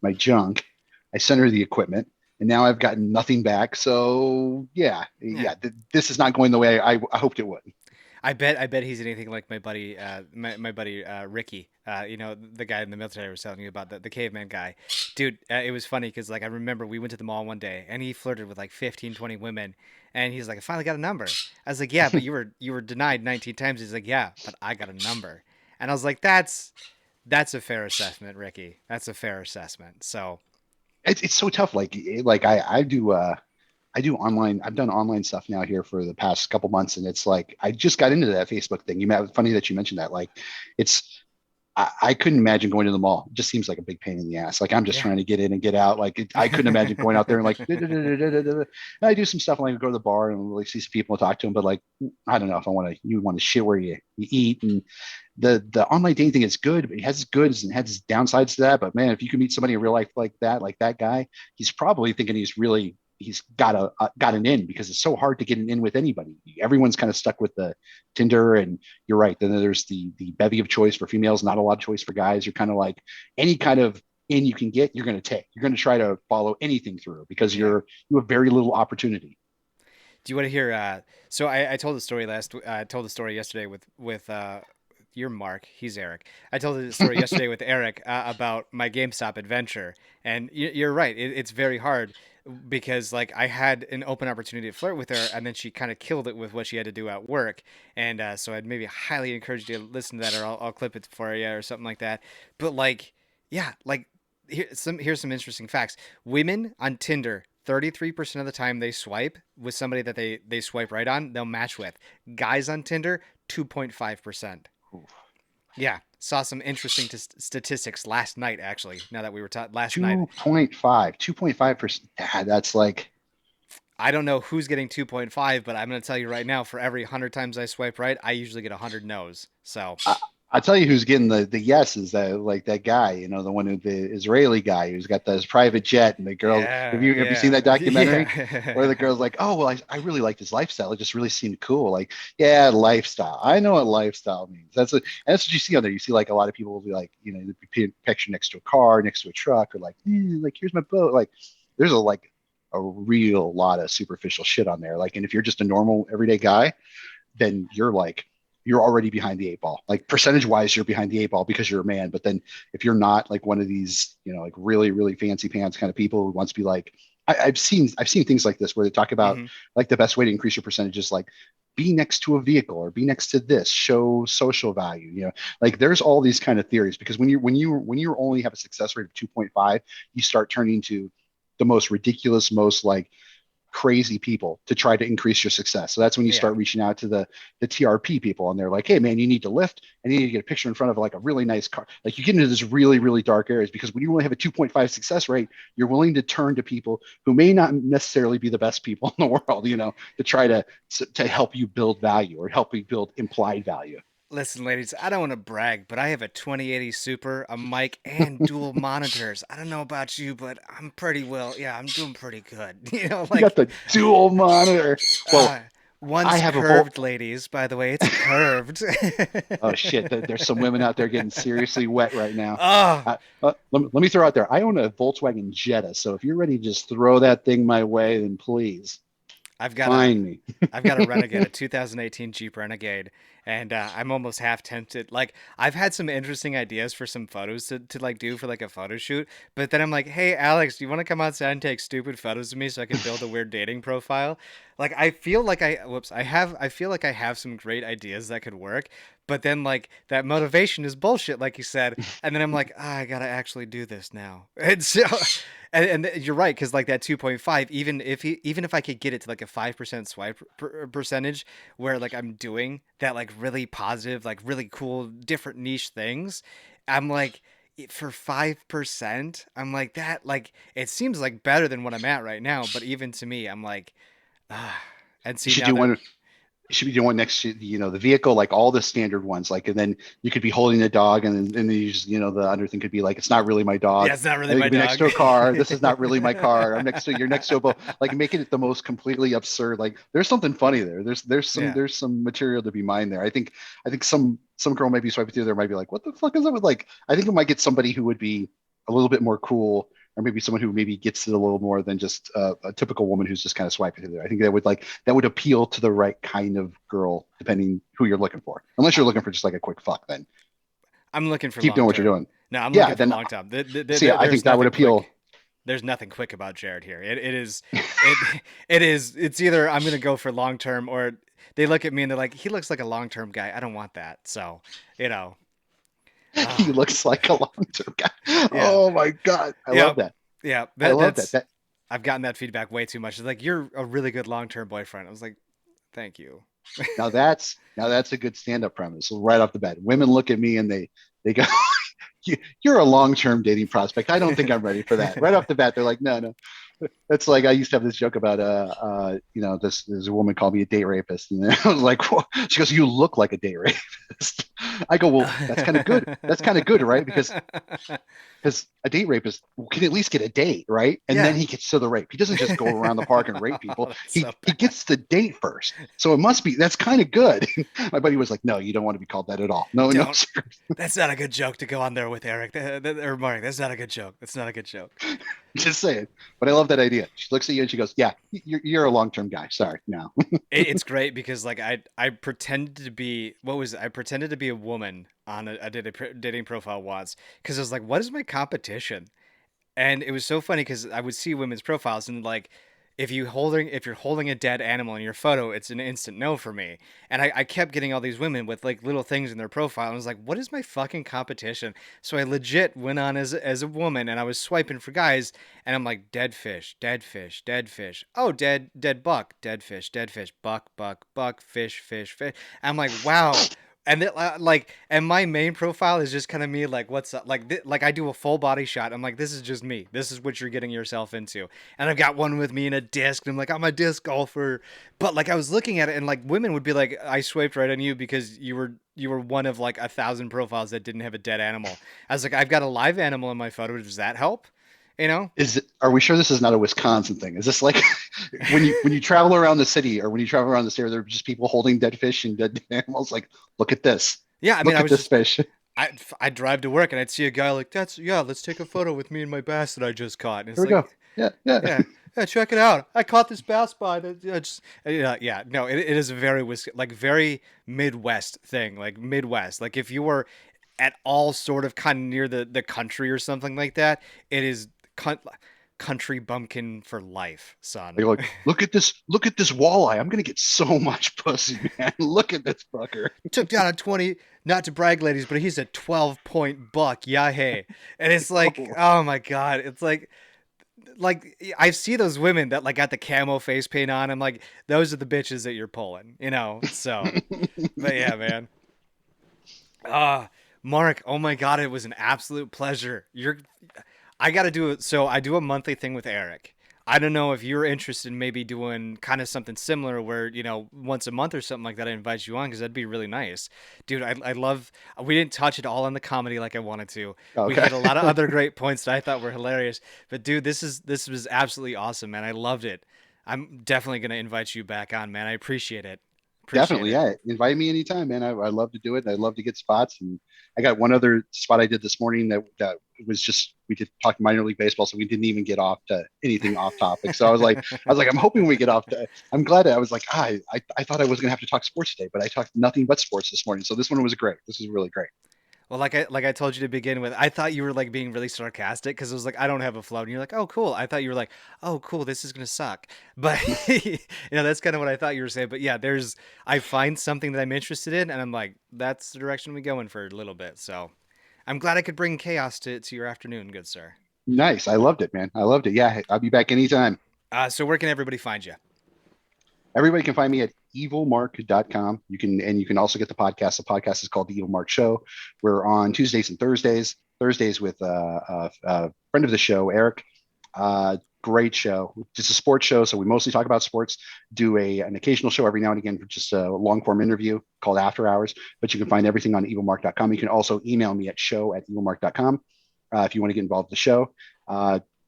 my junk. I sent her the equipment, and now I've gotten nothing back. So yeah, Yeah. this is not going the way I hoped it would. I bet he's anything like my buddy, my buddy Ricky. The guy in the military I was telling you about, the caveman guy. Dude, it was funny because like I remember we went to the mall one day and he flirted with like 15, 20 women, and he's like, I finally got a number. I was like, yeah, but you were denied 19 times. He's like, yeah, but I got a number, and I was like, that's a fair assessment, Ricky. That's a fair assessment. So It's so tough. Like I do online. I've done online stuff now here for the past couple months, and it's like I just got into that Facebook thing. Funny that you mentioned that. Like, it's I couldn't imagine going to the mall. It just seems like a big pain in the ass. Like I'm just yeah. trying to get in and get out. I couldn't imagine going out there and like and I do some stuff and like go to the bar and like see some people and talk to them. But like I don't know if you want to shit where you eat. And the online dating thing is good, but it has its goods and has its downsides to that. But man, if you can meet somebody in real life like that guy, he's probably thinking he's got an in, because it's so hard to get an in with anybody. Everyone's kind of stuck with the Tinder, and you're right. Then there's the bevy of choice for females, not a lot of choice for guys. You're kind of like, any kind of in you can get, you're going to take. You're going to try to follow anything through, because Yeah. you have very little opportunity. Do you want to hear? So I told the story I told the story yesterday with you're Mark. He's Eric. I told the story yesterday with Eric about my GameStop adventure, and you're right. It's very hard because like I had an open opportunity to flirt with her, and then she kind of killed it with what she had to do at work, and so I'd maybe highly encourage you to listen to that, or I'll clip it for you or something like that. But like, yeah, like here's some interesting facts. Women on Tinder, 33% of the time they swipe with somebody that they swipe right on, they'll match with. Guys on Tinder, 2.5%. Yeah, saw some interesting statistics last night, actually. Now that we were taught last night. 2.5%. That's like, I don't know who's getting 2.5, but I'm going to tell you right now, for every 100 times I swipe right, I usually get 100 no's. So I tell you who's getting the yeses, that like that guy, the one the Israeli guy who's got his private jet, and the girl. Have you seen that documentary Yeah. where the girl's like, oh well, I really like his lifestyle. It just really seemed cool. Like, yeah, lifestyle. I know what lifestyle means. That's what you see on there. You see like a lot of people will be like, picture next to a car, next to a truck, or like, like here's my boat. Like, there's a real lot of superficial shit on there. Like, and if you're just a normal everyday guy, then you're already behind the eight ball. Like, percentage wise, you're behind the eight ball because you're a man. But then if you're not like one of these, like really, really fancy pants kind of people who wants to be like, I've seen things like this where they talk about hmm like the best way to increase your percentages, like be next to a vehicle or be next to this, show social value. Like there's all these kind of theories, because when you only have a success rate of 2.5, you start turning to the most ridiculous, most like crazy people to try to increase your success. So that's when you Yeah. start reaching out to the TRP people, and they're like, hey man, you need to lift and you need to get a picture in front of like a really nice car. Like, you get into this really, really dark areas, because when you only have a 2.5 success rate, you're willing to turn to people who may not necessarily be the best people in the world, to try to help you build value or help you build implied value. Listen, ladies, I don't want to brag, but I have a 2080 Super, a mic, and dual monitors. I don't know about you, but I'm pretty well. Yeah, I'm doing pretty good. You got Like, the dual monitor. Well, uh, One's I have a curved, ladies. By the way, it's curved. Oh shit, there's some women out there getting seriously wet right now. Oh, Let me throw out there. I own a Volkswagen Jetta, so if you're ready to just throw that thing my way, then please I've got a find me. I've got a Renegade, a 2018 Jeep Renegade, and I'm almost half tempted. Like, I've had some interesting ideas for some photos to like do for like a photo shoot, but then I'm like, hey Alex, do you want to come outside and take stupid photos of me so I can build a weird dating profile? Like, I feel like I feel like I have some great ideas that could work, but then like that motivation is bullshit, like you said, and then I'm like, I gotta actually do this now, and so. And you're right, because like that 2.5, even if I could get it to like a 5% swipe percentage, where like I'm doing that like really positive, like really cool, different niche things, I'm like for 5%, I'm like that like it seems like better than what I'm at right now, but even to me, I'm like, ah, and You see should now do that one. You should be doing one next to the vehicle, like all the standard ones, like, and then you could be holding a dog, and then you just, the other thing could be like, it's not really my yeah, dog. it's not And really you my could be next dog. to a car. This is not really my car. You're next to a boat, like making it the most completely absurd. Like there's something funny there. Yeah. There's some material to be mined there. I think some girl might be swiping through there, might be like, what the fuck is that with like? I think it might get somebody who would be a little bit more cool, or maybe someone who maybe gets it a little more than just a typical woman who's just kind of swiping through there. I think that would appeal to the right kind of girl, depending who you're looking for. Unless you're looking for just like a quick fuck, then I'm looking for keep long doing what you're term. doing. No, I'm Yeah, looking for then long term. see, I There's think that would nothing appeal. quick. There's nothing quick about Jared here. It is it's either I'm gonna go for long term, or they look at me and they're like, he looks like a long term guy. I don't want that. So, you know. He Ah, looks like a long-term guy. yeah. Oh my god, I Yeah. love that. Yeah. I love that. That's That I've gotten that feedback way too much. It's like, you're a really good long term boyfriend. I was like, thank you. now that's a good stand-up premise right off the bat. Women look at me and they go, You're a long-term dating prospect. I don't think I'm ready for that." Right off the bat, they're like, "No, no." That's like I used to have this joke about this a woman called me a date rapist, and I was like, "Whoa." She goes, "You look like a date rapist." I go, "Well, that's kind of good. That's kind of good, right? Because a date rapist can at least get a date, right? And then Yeah. he gets to the rape. He doesn't just go around the park and rape Oh, people. that's He so he bad. gets the date first. So it must be that's kind of good." My buddy was like, "No, you don't want to be called that at all. No, no, Don't. sir." That's not a good joke to go on there with Eric or Mark. That's not a good joke. That's not a good joke. Just saying. But I love that idea. She looks at you and she goes, "Yeah, you're a long term guy. Sorry, no." It's great because like I pretended to be what was it? I pretended to be a woman on a dating profile once because I was like, what is my competition? And it was so funny because I would see women's profiles and like if you're holding a dead animal in your photo, it's an instant no for me. And I kept getting all these women with like little things in their profile. And I was like, what is my fucking competition? So I legit went on as a woman and I was swiping for guys and I'm like, dead fish, dead fish, dead fish. Oh, dead buck, dead fish, buck, fish, fish, fish. I'm like, wow. And and my main profile is just kind of me, like, what's up? Like I do a full body shot. I'm like, this is just me. This is what you're getting yourself into. And I've got one with me in a disc. And I'm like, I'm a disc golfer. But like, I was looking at it, and like, women would be like, I swiped right on you because you were one of like 1,000 profiles that didn't have a dead animal. I was like, I've got a live animal in my photo. Does that help? You know? Are we sure this is not a Wisconsin thing? Is this like when you travel around the city or when you travel around the state, there are just people holding dead fish and dead animals? Like, look at this. Yeah. I mean, Look I at was this just fish. I'd drive to work and I'd see a guy like, let's take a photo with me and my bass that I just caught. And it's Here we go. like, Yeah, yeah. yeah, yeah, check it out. I caught this bass by the just yeah. No, it is a very very Midwest thing, like Midwest. Like if you were at all sort of kind of near the country or something like that, it is country bumpkin for life, son. You're like, look at this walleye. I'm gonna get so much pussy, man. Look at this fucker. Took down a 20, not to brag, ladies, but he's a 12-point buck. Yeah, hey, and it's like, Oh, oh my god, it's like I see those women that like got the camo face paint on. I'm like, those are the bitches that you're pulling, you know. So, but yeah, man. Mark, oh my god, it was an absolute pleasure. I got to do it. So I do a monthly thing with Eric. I don't know if you're interested in maybe doing kind of something similar where, once a month or something like that, I invite you on because that'd be really nice. Dude, I love, we didn't touch it all on the comedy like I wanted to. We okay. hit a lot of other great points that I thought were hilarious. But dude, this was absolutely awesome, man. I loved it. I'm definitely gonna invite you back on, man. I appreciate it. Appreciate Definitely, it. yeah. Invite me anytime, man. I love to do it. I love to get spots, and I got one other spot I did this morning that was just we did talk minor league baseball, so we didn't even get off to anything off topic. So I was like, I'm hoping we get off to. I'm glad I was like, I thought I was gonna have to talk sports today, but I talked nothing but sports this morning. So this one was great. This is really great. Well, like I told you to begin with, I thought you were like being really sarcastic because it was like I don't have a float, and you're like, oh cool. I thought you were like, oh cool, this is gonna suck. But that's kind of what I thought you were saying. But yeah, I find something that I'm interested in, and I'm like, that's the direction we go in for a little bit. So I'm glad I could bring chaos to your afternoon, good sir. Nice. I loved it, man. I loved it. Yeah, I'll be back anytime. So where can everybody find you? Everybody can find me at evilmark.com. You can also get the podcast. The podcast is called The Evil Mark Show. We're on Tuesdays and Thursdays. Thursdays with a friend of the show, Eric. Great show. It's a sports show, so we mostly talk about sports. Do an occasional show every now and again for just a long form interview called After Hours. But you can find everything on evilmark.com. You can also email me at show@evilmark.com if you want to get involved with the show.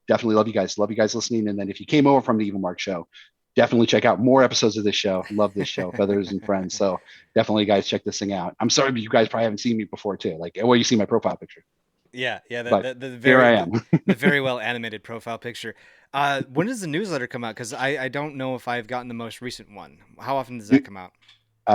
Definitely love you guys. Love you guys listening. And then if you came over from the Evil Mark Show, definitely check out more episodes of this show. Love this show, Feathers and Friends. So definitely, guys, check this thing out. I'm sorry, but you guys probably haven't seen me before too. Like, well, you see my profile picture, Yeah, yeah, but the here I very am. the very well animated profile picture. When does the newsletter come out? Because I don't know if I've gotten the most recent one. How often does that come out?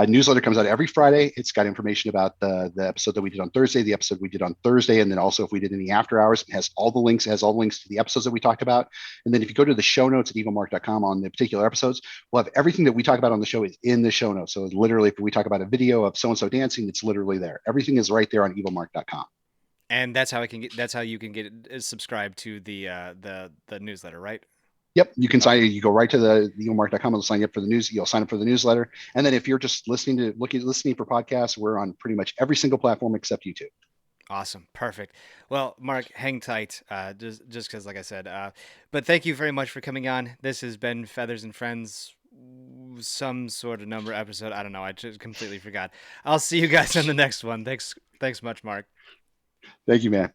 Newsletter comes out every Friday. It's got information about the episode that we did on Thursday, the episode we did on Thursday, and then also if we did any after hours, it has all the links. It has all the links to the episodes that we talked about. And then if you go to the show notes at evilmark.com on the particular episodes, we'll have everything that we talk about on the show is in the show notes. So literally, if we talk about a video of so and so dancing, it's literally there. Everything is right there on evilmark.com. And that's how I can get. That's how you can get subscribed to the newsletter, right? Yep, you can sign. Okay. You go right to the evilmark.com and sign up for the news. You'll sign up for the newsletter, and then if you're just listening for podcasts, we're on pretty much every single platform except YouTube. Awesome. Perfect. Well, Mark, hang tight. Just because, like I said, but thank you very much for coming on. This has been Feathers and Friends, some sort of number episode. I don't know. I just completely forgot. I'll see you guys on the next one. Thanks much, Mark. Thank you, man.